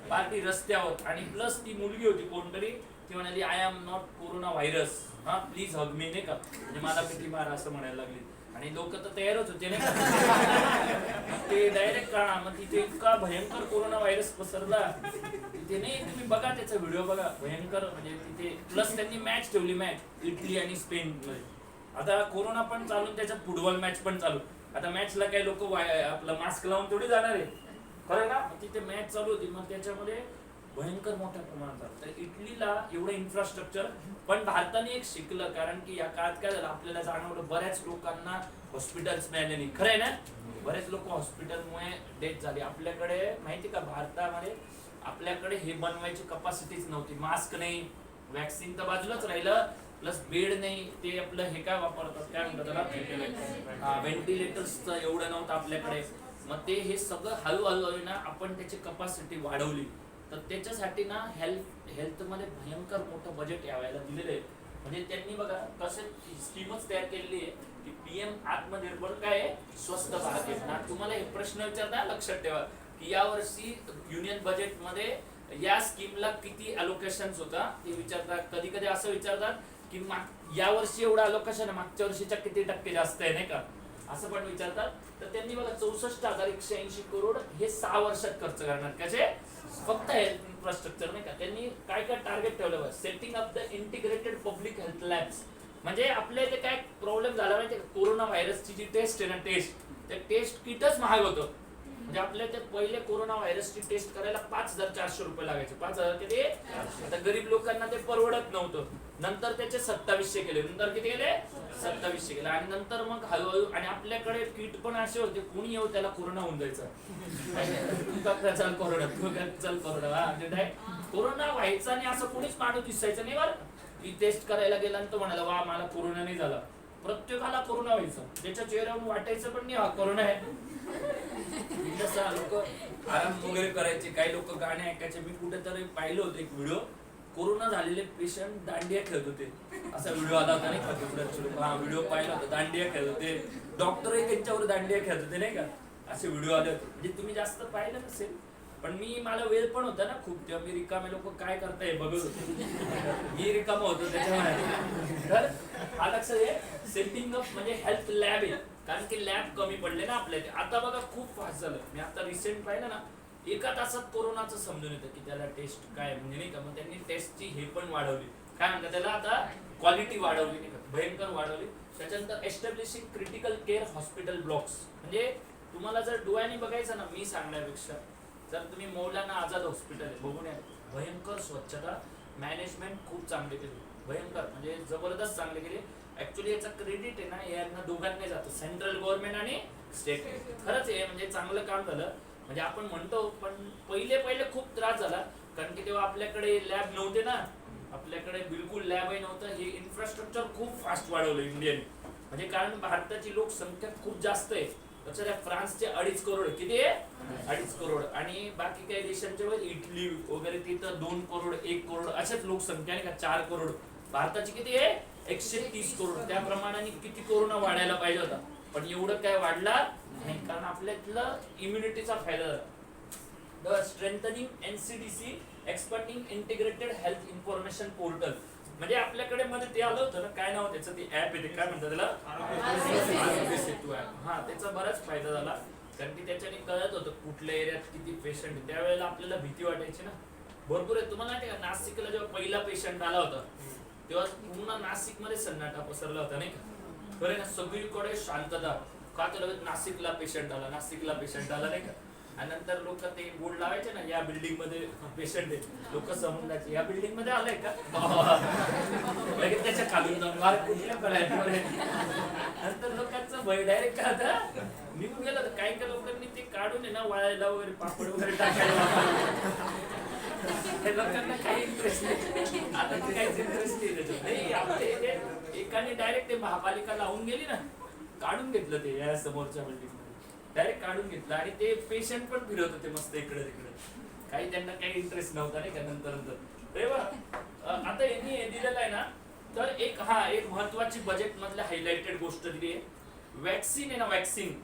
पार्टी रस्त्यावर. आणि प्लस ती मुलगी होती कोणतरी, ती म्हणाली I am not corona virus, हा प्लीज हग मी, नाही का, म्हणजे मला किती मार असं म्हणायला लागली. आणि लोक तर तयारच होते नाही का, ते डायरेक्ट कळा. मग तिथे इतका भयंकर कोरोना व्हायरस पसरला तिथे. नाही तुम्ही बघा त्याचा व्हिडिओ बघा, भयंकर. म्हणजे तिथे प्लस त्यांनी मॅच ठेवली, मॅच इटली आणि स्पेन मध्ये. आता कोरोना पण चालू, त्याच्यात फुटबॉल मॅच पण चालू. आता मॅचला काही लोक आपलं मास्क लावून थोडी जाणार आहे, खरं ना. तिथे मॅच चालू होती, मग त्याच्यामध्ये भयंकर मोठ्या प्रमाणात झालं. तर इटलीला एवढं इन्फ्रास्ट्रक्चर. पण भारताने एक शिकलं, कारण की या काळात काय झालं आपल्याला जाणवलं, बऱ्याच लोकांना हॉस्पिटल्स मिळाले नाही. खरं आहे ना, बरेच लोक हॉस्पिटलमुळे डेथ झाली. आपल्याकडे माहिती का, भारतामध्ये आपल्याकडे हे बनवायची कपॅसिटीच नव्हती. मास्क नाही, वॅक्सिन तर बाजूलाच राहिलं, प्लस बेड नाही. ते आपलं हे काय वापरतात, काय म्हणतात त्याला, व्हेंटिलेटर्सचं एवढं नव्हतं आपल्याकडे. मग ते हे सगळं हळूहळू ना आपण त्याची कपॅसिटी वाढवली. तर त्याच्यासाठी ना हेल्थमध्ये भयंकर मोठं बजेट यावायला दिलेलं आहे. म्हणजे त्यांनी बघा कसं स्कीमच तयार केलेली आहे की PM आत्मनिर्भर काय आहे, स्वस्त भारत योजना. तुम्हाला एक प्रश्न विचारता, लक्षात ठेवा की यावर्षी युनियन बजेटमध्ये या स्कीमला किती अलोकेशन्स होता ते विचारतात. कधी कधी असं विचारतात की यावर्षी एवढा अलोकेशन आहे, मागच्या वर्षीच्या किती टक्के जास्त आहे, नाही का, असं पण विचारतात. तर त्यांनी बघा 64,180 करोड हे 6 वर्षात खर्च करणार. कसे? फक्त हेल्थ इन्फ्रास्ट्रक्चर, नाही का. त्यांनी काय काय टार्गेट ठेवलं, setting up the integrated public health labs. म्हणजे आपल्या इथे काय प्रॉब्लेम झाला माहिती का, कोरोना व्हायरसची जी टेस्ट आहे ना, त्या टेस्ट किटच महाग होतं. म्हणजे आपल्या इथे पहिले कोरोना व्हायरसची टेस्ट करायला 5,400 रुपये लागायचे. 5,000 किती? आता गरीब लोकांना ते परवडत नव्हतं. नंतर त्याचे 2700 केले. नंतर किती केले? 2700 केले. आणि नंतर मग हळूहळू. आणि आपल्याकडे किट पण असे होते, कोणी येऊ त्याला कोरोना होऊन जायचा. चल कोरोना, चल कोरोना. हा कोरोना व्हायचा आणि असं कोणीच माणूस दिसायचं नाही बरं. ती टेस्ट करायला गेला आणि तो म्हणाला वा मला कोरोना नाही झाला. प्रत्येकाला कोरोना व्हायचा, त्याच्या चेहऱ्यावरून वाटायचं पण नाही हा कोरोना आहे. लोक आराम वगैरे करायचे, काही लोक गाणे ऐकायचे. मी कुठेतरी पाहिलं होतं एक व्हिडिओ, कोरोना झालेले पेशंट दांडिया खेळत होते, असा व्हिडिओ आला होता नाही का. हा व्हिडिओ पाहिला होता, दांडिया खेळत होते. डॉक्टरही त्यांच्यावर दांडिया खेळत होते, नाही का, असे व्हिडिओ आले होते. म्हणजे तुम्ही जास्त पाहिलं नसेल, पण मला वेळ पण होता ना खूप, तेव्हा मी रिकामे लोक काय करताय बघत होते. मी रिकामा होतो त्याच्यामुळे. तर हा लक्षात आहे, सेटिंग अप म्हणजे हेल्थ लॅब आहे. कारण की लॅब कमी पडले ना आपल्या इथे. आता बघा खूप फास्ट झालं. मी आता रिसेंट पाहिलं ना, एका तासात कोरोनाचं समजून येतं की त्याला टेस्ट काय म्हणजे, नाही का. मग त्यांनी टेस्टची हे पण वाढवली, काय म्हणतात त्याला, आता क्वालिटी वाढवली, नाही का, भयंकर वाढवली. त्याच्यानंतर establishing critical care hospital blocks. म्हणजे तुम्हाला जर डोळ्यांनी बघायचं ना, मी सांगण्यापेक्षा जर तुम्ही मौलाना आझाद हॉस्पिटल आहे बघून या, भयंकर स्वच्छता, मॅनेजमेंट खूप चांगली केली, भयंकर म्हणजे जबरदस्त चांगली केली. ऍक्च्युली याचा क्रेडिट आहे ना यांना दोघांनी जातं, सेंट्रल गव्हर्नमेंट आणि स्टेट. खरंच आहे, म्हणजे चांगलं काम झालं. म्हणजे आपण म्हणतो, पण पहिले खूप त्रास झाला, कारण की तेव्हा आपल्याकडे लॅब नव्हते ना, आपल्याकडे बिलकुल लॅबही नव्हतं. हे इन्फ्रास्ट्रक्चर खूप फास्ट वाढवलं इंडियाने. म्हणजे कारण भारताची लोकसंख्या खूप जास्त आहे. लक्षात, फ्रान्सचे 2.5 करोड. किती आहे? 2.5 करोड. आणि बाकी काही देशांच्या वर इटली वगैरे तिथं 2 करोड 1 करोड अशाच लोकसंख्या नाही का, 4 करोड. भारताची किती आहे? 130 करोड. त्या प्रमाणाने किती कोरोना वाढायला पाहिजे होता, पण एवढं काय वाढला नाही, कारण आपल्यातलं इम्युनिटीचा फायदा झाला. द स्ट्रेंथनिंग NCDC एक्सपर्टिंग इंटिग्रेटेड हेल्थ इन्फॉर्मेशन पोर्टल. म्हणजे आपल्याकडे मध्ये ते आलं होतं ना, काय नाव त्याचं, ते ऍप आहे, काय म्हणतात त्याला, आरोग्य सेतू ऍप. हा, त्याचा बराच फायदा झाला, कारण की त्याच्याने कळत होतं कुठल्या एरियात किती पेशंट आहे. त्यावेळेला आपल्याला भीती वाटायची ना, भरपूर आहे. तुम्हाला माहिती का, नाशिकला जेव्हा पहिला पेशंट आला होता तेव्हा पूर्ण नाशिक मध्ये सन्नाटा पसरला होता, नाही का. खरं ना, सगळीकडे शांतता. का तर नाशिकला पेशंट आला, नाशिकला पेशंट आला, नाही का. आणि नंतर लोक ते बोर्ड लावायचे ना, या बिल्डिंग मध्ये पेशंट आहे, लोक समजून जायचे या बिल्डिंग मध्ये आलंय का, लगेच त्याच्या खालून जाऊन वार कुठल्या कळायला. नंतर लोकांचं भय डायरेक्ट का आता निघून गेलं. तर काही काही लोकांनी ते काढून आहे ना वाळायला वगैरे, पापड वगैरे टाकायला. त्या लोकांना काही इंटरेस्ट नाही, आता ते काहीच इंटरेस्ट नाही त्याच्यात. नाही, आपल्या इथे एकाने डायरेक्ट ते महापालिका लावून गेली ना, काढून घेतलं ते या समोरच्या बिल्डिंग मध्ये, डायरेक्ट काढून घेतलं. आणि ते पेशंट पण फिरत होते मस्त इकडे तिकडे, काही त्यांना काही इंटरेस्ट नव्हता नाही का. नंतर आता यांनी हे दिलेलं आहे ना, तर एक महत्वाची बजेट मधल्या हायलाइटेड गोष्ट दिली आहे. वॅक्सिन आहे ना, वॅक्सिन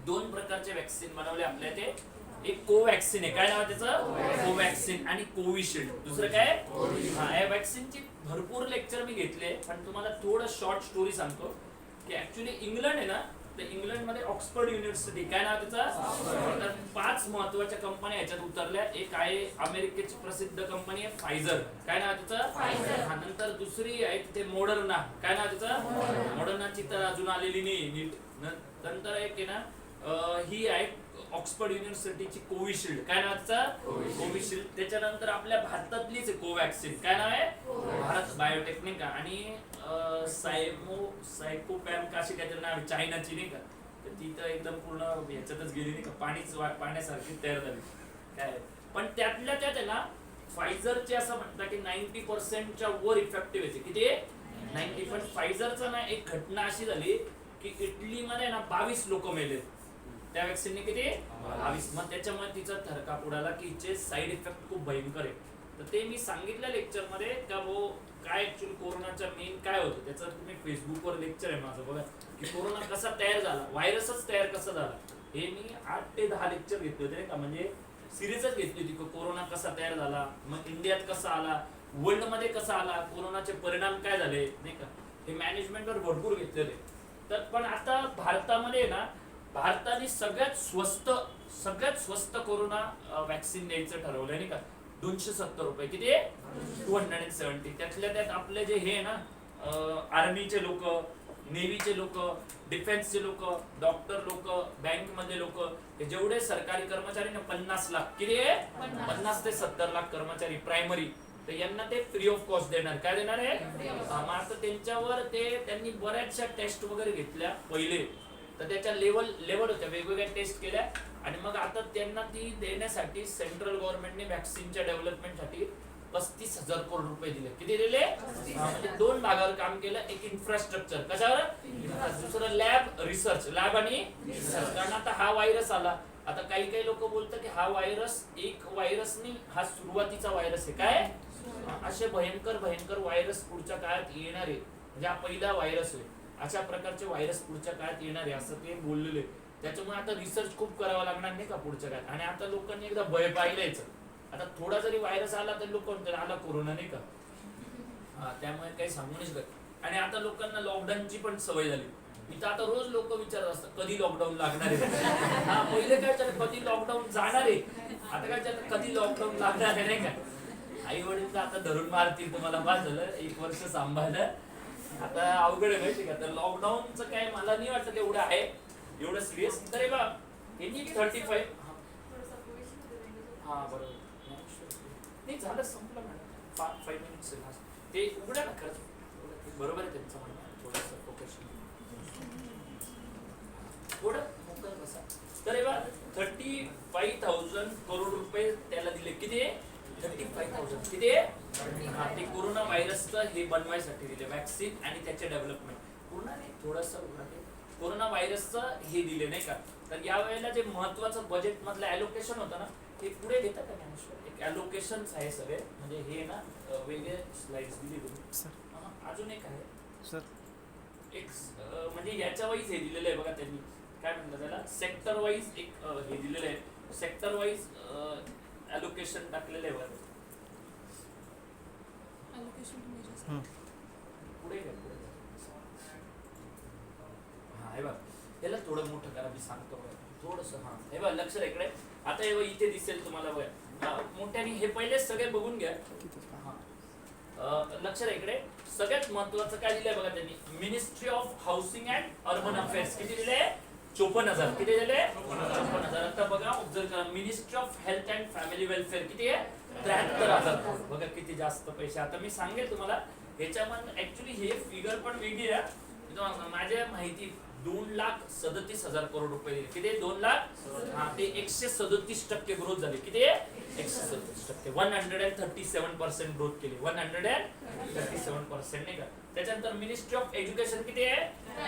2 प्रकारचे वॅक्सिन बनवले आपल्या इथे. एक कोवॅक्सिन आहे, काय नाव आहे त्याचं, कोवॅक्सिन, आणि कोविशिल्ड. दुसरं काय, या वॅक्सिनची भरपूर लेक्चर मी घेतले, पण तुम्हाला थोडं शॉर्ट स्टोरी सांगतो की ऍक्च्युली इंग्लंड आहे ना, तर इंग्लंड मध्ये ऑक्सफर्ड युनिव्हर्सिटी, काय नाव त्याचं, तर 5 महत्वाच्या कंपन्या याच्यात उतरल्या. एक आहे अमेरिकेची प्रसिद्ध कंपनी आहे फायझर, काय नाव त्याचं, नंतर दुसरी आहे तिथे मॉडर्ना, काय नाव त्याचं, मॉडर्नाची तर अजून आलेली नाही. नंतर एक आहे ना, ही आहे ऑक्सफर्ड युनिव्हर्सिटीची कोविशिल्ड, काय नाव त्याचं, कोविशिल्ड. त्याच्यानंतर आपल्या भारतातलीच आहे कोवॅक्सिन, काय नाव आहे, भारत बायोटेक्निक. आणि सायकोपॅम का अशी काहीतरी नाव आहे, चायनाची नाही का, तर ती तर एकदम पूर्ण ह्याच्यातच गेली नाही का, पाण्यासारखी तयार झाली काय. पण त्यातल्या त्यात आहे ना, फायझरचे असं म्हणतात की 90% वर इफेक्टिव्ह आहे. किती 90. पण फायझरचं ना एक घटना अशी झाली की इटलीमध्ये ना 22 लोक मेले त्या वॅक्सिनने, किती 22. मग त्याच्यामुळे तिचा थरकाप उडाला की हिचे साईड इफेक्ट खूप भयंकर आहे. तर ते मी सांगितलं लेक्चर मध्ये का वो काय ऍक्च्युअली कोरोनाचा मेन काय होतं त्याचं, तुम्ही फेसबुकवर लेक्चर आहे माझं बघा, की कोरोना कसा तयार झाला, व्हायरसच तयार कसा झाला. हे मी 8 ते 10 लेक्चर घेतले होते का, म्हणजे सिरीजच घेतली होती. कोरोना कसा तयार झाला, मग इंडियात कसा आला, वर्ल्ड मध्ये कसा आला, कोरोनाचे परिणाम काय झाले नाही का, हे मॅनेजमेंटवर भरपूर घेतले होते. तर पण आता भारतामध्ये ना, भारताने सगळ्यात स्वस्त कोरोना वॅक्सिन द्यायचं ठरवलंय नाही का, 270 रुपये, किती 270. त्यातल्या त्यात आपले जे हे ना, आर्मीचे लोक, नेव्हीचे लोक, डिफेन्सचे लोक, डॉक्टर लोक, बँक मधले लोक, हे जेवढे सरकारी कर्मचारी ना 50 लाख, किती 50 ते 70 लाख कर्मचारी प्रायमरी, तर यांना ते फ्री ऑफ कॉस्ट देणार. काय देणार आहे, आता त्यांच्यावर त्यांनी बऱ्याचशा टेस्ट वगैरे घेतल्या पहिले, तर त्याच्या लेवल होत्या, वेगवेगळ्या टेस्ट केल्या. आणि मग आता त्यांना ती देण्यासाठी सेंट्रल गव्हर्नमेंटने वॅक्सिनच्या डेव्हलपमेंटसाठी 35,000 करोड रुपये दिले. किती दिले, म्हणजे 2 भागावर काम केलं. एक इन्फ्रास्ट्रक्चर, कशावर, दुसरं लॅब रिसर्च, लॅब आणि रिसर्च. कारण आता हा व्हायरस आला, आता काही लोक बोलतात की हा व्हायरस एक व्हायरस नाही, हा सुरुवातीचा व्हायरस आहे. काय, असे भयंकर व्हायरस पुढच्या काळात येणार आहे, म्हणजे हा पहिला व्हायरस आहे. अशा प्रकारचे व्हायरस पुढच्या काळात येणार आहे असं ते बोललेले. त्याच्यामुळे आता रिसर्च खूप करावा लागणार नाही का पुढच्या काळात. आणि आता लोकांनी एकदा भय पाहिलंच, आता थोडा जरी व्हायरस आला तर लोक आला कोरोना नाही का, त्यामुळे काही सांगू नाही शकत. आणि आता लोकांना लॉकडाऊनची पण सवय झाली. इथं आता रोज लोक विचारत असतात कधी लॉकडाऊन लागणार आहे. हा, पहिले काय चाललं कधी लॉकडाऊन जाणार आहे, आता काय चाललं कधी लॉकडाऊन लागणार आहे नाही का. आई वडील तर आता धरून मारतील तुम्हाला, बाद झालं 1 वर्ष सांभाळलं, आता अवघड आहे माहिती का. तर लॉकडाऊनचं काय मला नाही वाटत एवढं आहे, एवढं सिरियस. तर बा यांनी 35, हा बरोबर नाही झालं, संपलं मॅडम, 5 मिनिट्स ते उघड्या ना खरंच, बरोबर आहे त्यांचं म्हणणं, थोडंसं फोकस थोडं मोकळं बसा. तर हे बा 35,000 करोड रुपये त्याला दिले. किती 35,000, किती ते कोरोना व्हायरसचं हे बनवायसाठी दिले वॅक्सिन आणि त्याचे डेव्हलपमेंट. पूर्ण नाही, थोडंसं कोरोना व्हायरसचं हे दिले नाही का. तर या वेळेला जे महत्वाचं बजेट मधलं ॲलोकेशन होतं ना, ते पुढे घेतात का ज्ञानेश्वर, एक ॲलोकेशन आहे सगळे, म्हणजे हे ना वेगळे स्लाइड्स दिली तुम्ही. अजून एक आहे सर, एक म्हणजे याच्या वाईज हे दिलेलं आहे बघा, त्यांनी काय म्हणतात त्याला, सेक्टर वाईज एक हे दिलेलं आहे, सेक्टर वाईज ॲलोकेशन टाकलेलं आहे बघा. पुढे हा हे बघ, याला थोडं मोठं करा, मी सांगतो थोडस. हा हे बघ, लक्ष द्या इकडे. आता हे इथे दिसेल तुम्हाला बघा मोठ्याने, हे पहिले सगळे बघून घ्या. लक्ष द्या इकडे. सगळ्यात महत्वाचं काय दिलंय बघा त्यांनी, ministry of housing and urban affairs. किती दिले, 54,000 किती झाले 54,000. आता बघा ऑब्झर्व करा ministry of health and family welfare किती आहे 73,000 करोड. बघा किती जास्त पैसे. आता मी सांगेल तुम्हाला ह्याच्यामध्ये ऍक्च्युली हे फिगर पण वेगळी आहे. मी तुम्हाला सांगतो, माझ्या माहिती 2,37,000 करोड रुपये दिले. किती 2 लाख हा ते 137% ग्रोथ झाली. किती 137%. 137% ग्रोथ केली. 137% नाही का. त्याच्यानंतर मिनिस्ट्री ऑफ एज्युकेशन किती आहे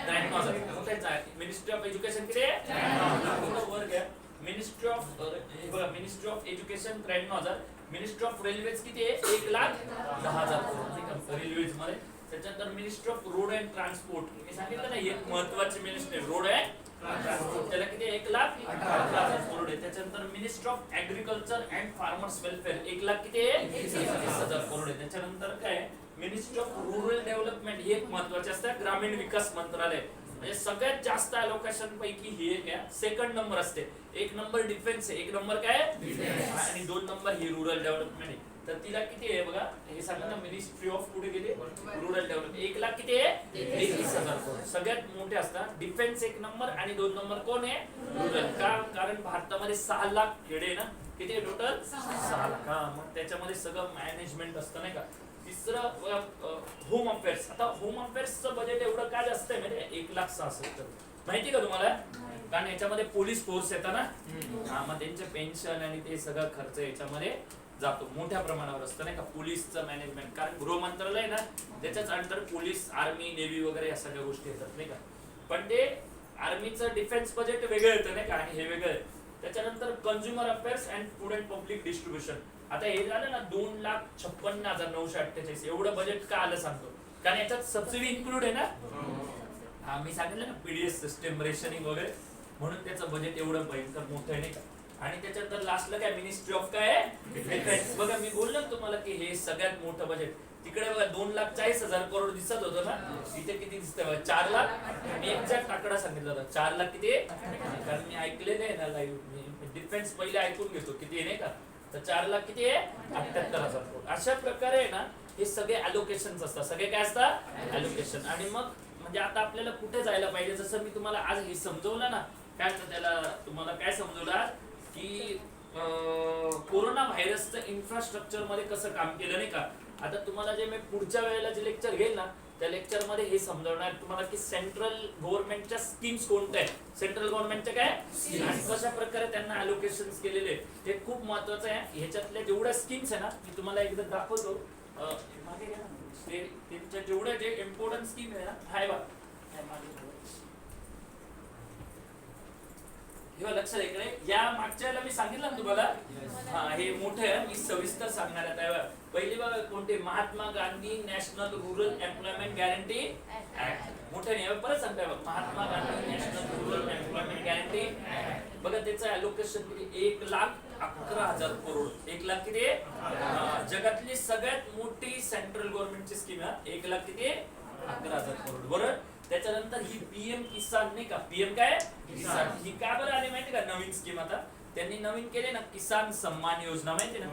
93,000. मिनिस्ट्री ऑफ एज्युकेशन किती आहे 93,000 वर घ्या. मिनिस्ट्री ऑफ बघा ministry of education 93,000. Ministry of railways किती आहे 1,10,000 करोड रेल्वेज मध्ये. त्याच्यानंतर ministry of road and transport मी सांगितलं ना एक महत्वाची मिनिस्ट्री रोड अँड ट्रान्सपोर्ट त्याला किती 1,18,000 करोड आहे. त्याच्यानंतर ministry of agriculture and farmers welfare 1 lakh किती आहे 31,000 करोड आहे. त्याच्यानंतर काय मिनिस्ट्री ऑफ रुरल डेव्हलपमेंट हे एक महत्वाचे असतं ग्रामीण विकास मंत्रालय. म्हणजे सगळ्यात जास्त अलोकेशन पैकी ही एक आहे. सेकंड नंबर असते. 1 नंबर डिफेन्स आहे 1 नंबर काय आणि 2 नंबर ही रुरल डेव्हलपमेंट आहे. तर तिला किती आहे बघा हे सांगा ना मिनिस्ट्री ऑफ कुठे गेली रुरल डेव्हलपमेंट 1 लाख किती आहे 31,000 करोड. सगळ्यात मोठे असतात डिफेन्स 1 नंबर आणि 2 नंबर कोण आहे रुरल. कारण भारतामध्ये 6 लाख खेडे ना किती टोटल 6 लाख. मग त्याच्यामध्ये सगळं मॅनेजमेंट असतं नाही का. तिसरं होम अफेअर्स. आता होम अफेअर्सचं बजेट एवढं काय जास्त आहे म्हणजे 1,66,000 माहिती का तुम्हाला. कारण याच्यामध्ये पोलीस फोर्स येतात ना मग त्यांचे पेन्शन आणि ते सगळं खर्च याच्यामध्ये जातो मोठ्या प्रमाणावर असतं नाही का. पोलीसचं मॅनेजमेंट कारण गृह मंत्रालय ना त्याच्याच अंडर पोलीस आर्मी नेव्ही वगैरे या सगळ्या गोष्टी येतात नाही का. पण ते आर्मीचं डिफेन्स बजेट वेगळं येतं नाही का आणि हे वेगळं आहे. त्याच्यानंतर consumer affairs and food and public distribution. आता हे झालं ना 2,56,948 एवढं बजेट का आलं सांगतो. कारण याच्यात सबसिडी इन्क्लूड आहे ना. मी सांगितलं ना पीडीएस सिस्टम रेशनिंग वगैरे म्हणून त्याचं बजेट एवढं भयंकर मोठं आहे नाही का. आणि त्याच्यानंतर लास्टला काय मिनिस्ट्री ऑफ काय डिफेन्स. बघा मी बोललो तुम्हाला की हे सगळ्यात मोठं बजेट. तिकडे बघा 2,40,000 करोड दिसत होतं ना इथे किती दिसतंय बघा 4 लाख. मी एक्झॅक्ट आकडा सांगितला होता 4 लाख किती कारण मी ऐकलेलं आहे ना लाईव्ह डिफेन्स पहिले ऐकून घेतो किती आहे नाही का. तर 4 लाख किती आहे 78,000 करोड. अशा प्रकारे ना हे सगळे अलोकेशन्स असतात. सगळे काय असतात अलोकेशन. आणि मग म्हणजे आता आपल्याला कुठे जायला पाहिजे जसं मी तुम्हाला आज हे समजवलं ना काय त्याला तुम्हाला काय समजवलं की कोरोना व्हायरसचं इन्फ्रास्ट्रक्चर मध्ये कसं काम केलं नाही का. आता तुम्हाला जे मी पुढच्या वेळेला जे लेक्चर घेईल ना त्या लेक्चर मध्ये हे समजवणार तुम्हाला की सेंट्रल गव्हर्नमेंटच्या स्कीम्स कोणत्या आहेत सेंट्रल गव्हर्नमेंटच्या काय आणि कशा प्रकारे त्यांना अलोकेशन्स केलेले ते खूप महत्वाचं आहे. ह्याच्यातल्या जेवढ्या स्कीम्स आहे ना मी तुम्हाला एकदा दाखवतो मागे घ्या ना. त्यांच्या जेवढ्या जे इम्पॉर्टंट स्कीम आहे ना हाय बा हे लक्षात इकडे या मागच्या वेळेला मी सांगितलं ना तुम्हाला हे मोठं आहे मी सविस्तर सांगणार आहे. पहिली बघा कोणते Mahatma Gandhi national rural employment guarantee act मोठं नाही परत सांगताय बघा Mahatma Gandhi national rural employment guarantee act. बघा त्याचं अलोकेशन किती 1,11,000 करोड. 1 लाख किती जगातली सगळ्यात मोठी सेंट्रल गव्हर्नमेंटची स्कीम आहे 1 लाख किती 11,000 करोड बरोबर. त्याच्यानंतर ही पीएम किसान नाही का पीएम काय किसान ही का बरं आली माहिती का नवीन स्कीम. आता त्यांनी नवीन केले ना किसान सन्मान योजना माहिती ना.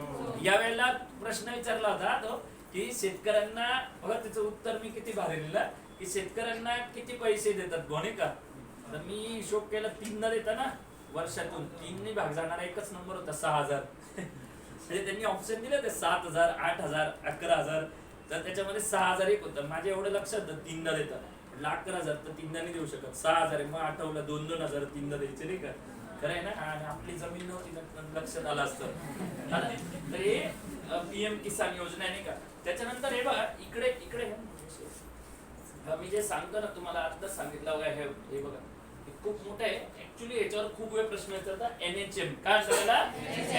यावेळेला प्रश्न विचारला होता तो की शेतकऱ्यांना बघा त्याचं उत्तर मी किती भारी लिहिलं की शेतकऱ्यांना किती पैसे देतात गोणे का. तर मी हिशोब केला 3 न देता ना वर्षातून 3 भाग जाणारा एकच नंबर होता 6,000. म्हणजे त्यांनी ऑप्शन दिले ते 7,000 8,000 11,000 तर त्याच्यामध्ये 6,000 एक होतं. माझ्या एवढं लक्षात 3 न देतात 11,000 तर 3 नाही देऊ शकत 6,000 मग आठवलं 2-2 हजार 3 द्यायचे नाही का. खरं आहे ना आणि आपली जमीन नव्हती लक्षात आलं असतं. तर हे पीएम किसान योजना आहे नाही का. त्याच्यानंतर हे बघा इकडे इकडे मी जे सांगतो ना तुम्हाला आता सांगितलं बघा हे बघा खूप मोठं आहे. ऍक्च्युली याच्यावर खूप वेळ प्रश्न विचारतात एनएचएम काय सांगायला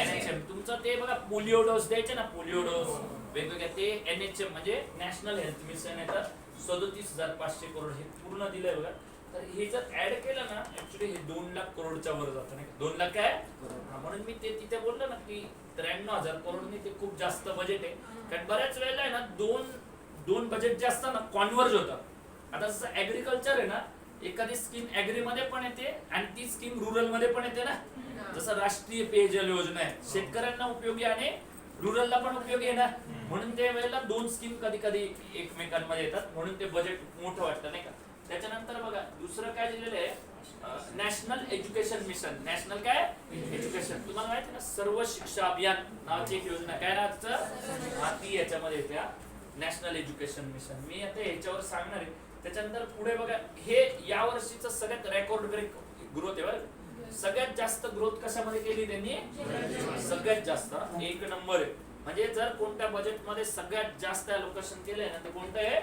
एनएचएम तुमचं ते बघा पोलिओ डोस द्यायचे ना पोलिओ डोस वेगवेगळे ते एनएचएम म्हणजे नॅशनल हेल्थ मिशन येतात 37,500 करोड हे पूर्ण दिलंय बघा. तर हे जर ऍड केलं ना ऍक्च्युली हे 2 लाख करोडच्या वर जातं नाही 2 लाख काय म्हणून मी ते तिथे बोललो ना की 93,000 करोड ते खूप जास्त बजेट आहे. कारण बऱ्याच वेळेला आहे ना दोन बजेट जे असतात ना कॉन्व्हर्ज होतात. आता जसं ऍग्रिकल्चर आहे ना एखादी स्कीम ऍग्री मध्ये पण येते आणि ती स्कीम रुरल मध्ये पण येते ना. जसं राष्ट्रीय पेयजल योजना आहे शेतकऱ्यांना उपयोगी आणि रुरलला पण उपयोगी आहे ना. म्हणून त्या वेळेला 2 स्कीम कधी कधी एकमेकांमध्ये येतात म्हणून ते बजेट मोठं वाटतं नाही का. त्याच्यानंतर बघा दुसरं काय दिलेलं आहे, नॅशनल एज्युकेशन मिशन. नॅशनल काय एज्युकेशन, तुम्हाला माहिती आहे ना, सर्व शिक्षा अभियान नावाची एक योजना. काय नावाचं, हा ती याच्यामध्ये येते, नॅशनल एज्युकेशन मिशन. मी आता ह्याच्यावर सांगणार आहे. त्याच्यानंतर पुढे बघा, हे या वर्षीचं सगळ्यात रेकॉर्ड ब्रेक ग्रोथ आहे बरं. सगळ्यात जास्त ग्रोथ कशामध्ये केली त्यांनी, सगळ्यात जास्त 1 नंबर आहे. म्हणजे जर कोणत्या बजेटमध्ये सगळ्यात जास्त अलोकेशन केलंय ना, ते कोणतं आहे,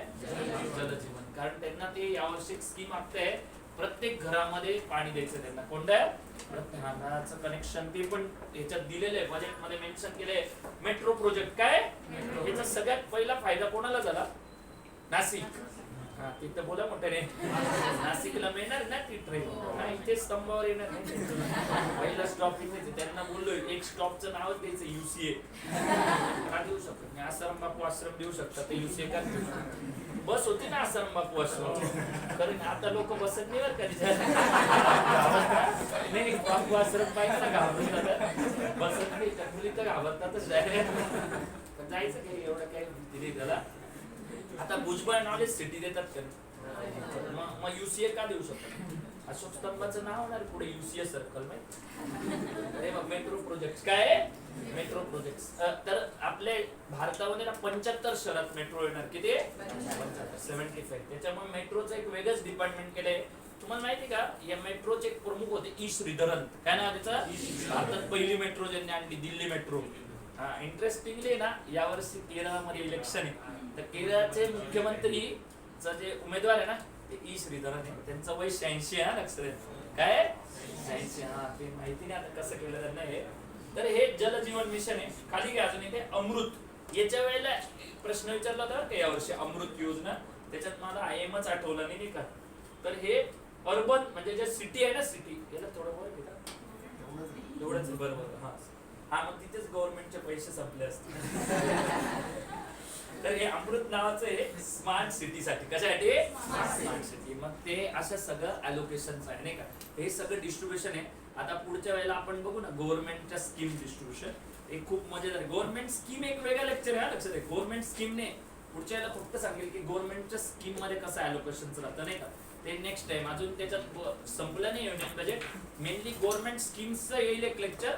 जलजीवन. कारण त्यांना ते यावर्षी स्कीम आहे, प्रत्येक घरामध्ये पाणी द्यायचं त्यांना. कोणतं आहे, प्रत्येक घराचं कनेक्शन. ते पण याच्यात दिलेलं आहे, बजेटमध्ये मेन्शन केलंय. मेट्रो प्रोजेक्ट काय, याचा सगळ्यात पहिला फायदा कोणाला झाला, नाशिक. हा तिथं बोला मोठ्याने, नाशिकला मिळणार ना ती ट्रेन, नाही इथे स्तंभावर येणार नाही. पहिला स्टॉप इथेच. त्यांना बोललोय एक स्टॉपचं नावच द्यायचं UCA. का देऊ शकत नाही, आसाराम बापू आश्रम देऊ शकतात, ते UCA का देऊ शकतात. बस होती ना आसाराम बापू आश्रम, कारण आता लोक बसत नाही बरं का. नाही बापू आश्रम पाहिजे ना, घाबरतात बसत नाही, मुली तर घाबरतातच. जायचं काही एवढं काय दिली त्याला. आता भुजबळ नॉलेज सिटी देतात का, मग UCA का देऊ शकतात. अशोक स्तंभाचं नाव होणार पुढे UCA सर्कल. माहिती मग मेट्रो प्रोजेक्ट काय, मेट्रो प्रोजेक्ट. तर आपल्या भारतामध्ये ना 75 शहरात मेट्रो येणार. किती, 75. त्याच्यामुळे मेट्रोचं एक वेगळंच डिपार्टमेंट केलंय. तुम्हाला माहिती का, या मेट्रोचे एक प्रमुख होते ई श्रीधरन. काय नाव त्याचं, भारतात पहिली मेट्रो ज्यांनी आणली, दिल्ली मेट्रो. हा इंटरेस्टिंगली ना, यावर्षी केरळमध्ये इलेक्शन आहे, तर केरळचे मुख्यमंत्रीचा जे उमेदवार आहे ना, ते ई श्रीधरन आहे. त्यांचं वय 86 आहे, लक्षात काय 86. हा ते माहिती नाही आता कसं केलं त्यांना हे. तर हे जलजीवन मिशन आहे. खाली काय अजून इथे अमृत. याच्या वेळेला प्रश्न विचारला होता का यावर्षी, अमृत योजना. त्याच्यात मला IMच आठवलं नाही का. तर हे अर्बन म्हणजे जे सिटी आहे ना, सिटी याला थोडं वर घेता एवढंच बरोबर. हा मग तिथेच गव्हर्नमेंटचे पैसे संपले असतील. तर हे अमृत नावाचं आहे स्मार्ट सिटीसाठी. कशासाठी, स्मार्ट सिटी. मग ते असं सगळं अलोकेशन आहे नाही का. हे सगळं डिस्ट्रीब्युशन आहे. आता पुढच्या वेळेला आपण बघू ना गव्हर्नमेंटच्या स्कीम डिस्ट्रीब्युशन. हे खूप मजेदार. गव्हर्नमेंट स्कीम एक वेगळा लेक्चर आहे, लक्षात आहे. गव्हर्नमेंट स्कीमने पुढच्या वेळेला फक्त सांगेल की गव्हर्नमेंटच्या स्कीम मध्ये कसं अलोकेशन राहतं नाही का. ते नेक्स्ट टाइम. अजून त्याच्यात संपलं नाही युनियन बजेट. मेनली गव्हर्नमेंट स्कीम्सचं येईल एक लेक्चर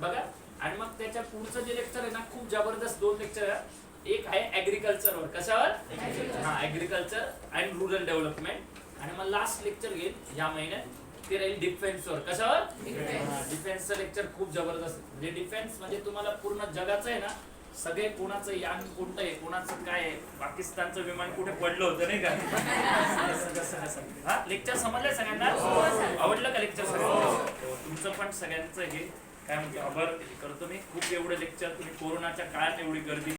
बघा. आणि मग त्याच्या पुढचं जे लेक्चर आहे ना, खूप जबरदस्त 2 लेक्चर आहे. एक आहे ऍग्रिकल्चरवर. कशावर, हा ऍग्रिकल्चर अँड रूरल डेव्हलपमेंट. आणि मग लास्ट लेक्चर घेईल या महिन्यात, ते राहील डिफेन्सवर. कशावर, डिफेन्सचं लेक्चर खूप जबरदस्त. म्हणजे डिफेन्स म्हणजे तुम्हाला पूर्ण जगाचं आहे ना, सगळे कोणाचं यान कोणतं आहे, कोणाचं काय आहे, पाकिस्तानचं विमान कुठे पडलं होतं नाही का. हा लेक्चर समजलंय सगळ्यांना, आवडलं का लेक्चर सगळ्यांना. तुमचं पण सगळ्यांचं हे काय म्हणतो आभार करतो मी. खूप एवढं लेक्चर तुम्ही कोरोनाच्या काळात एवढी गर्दी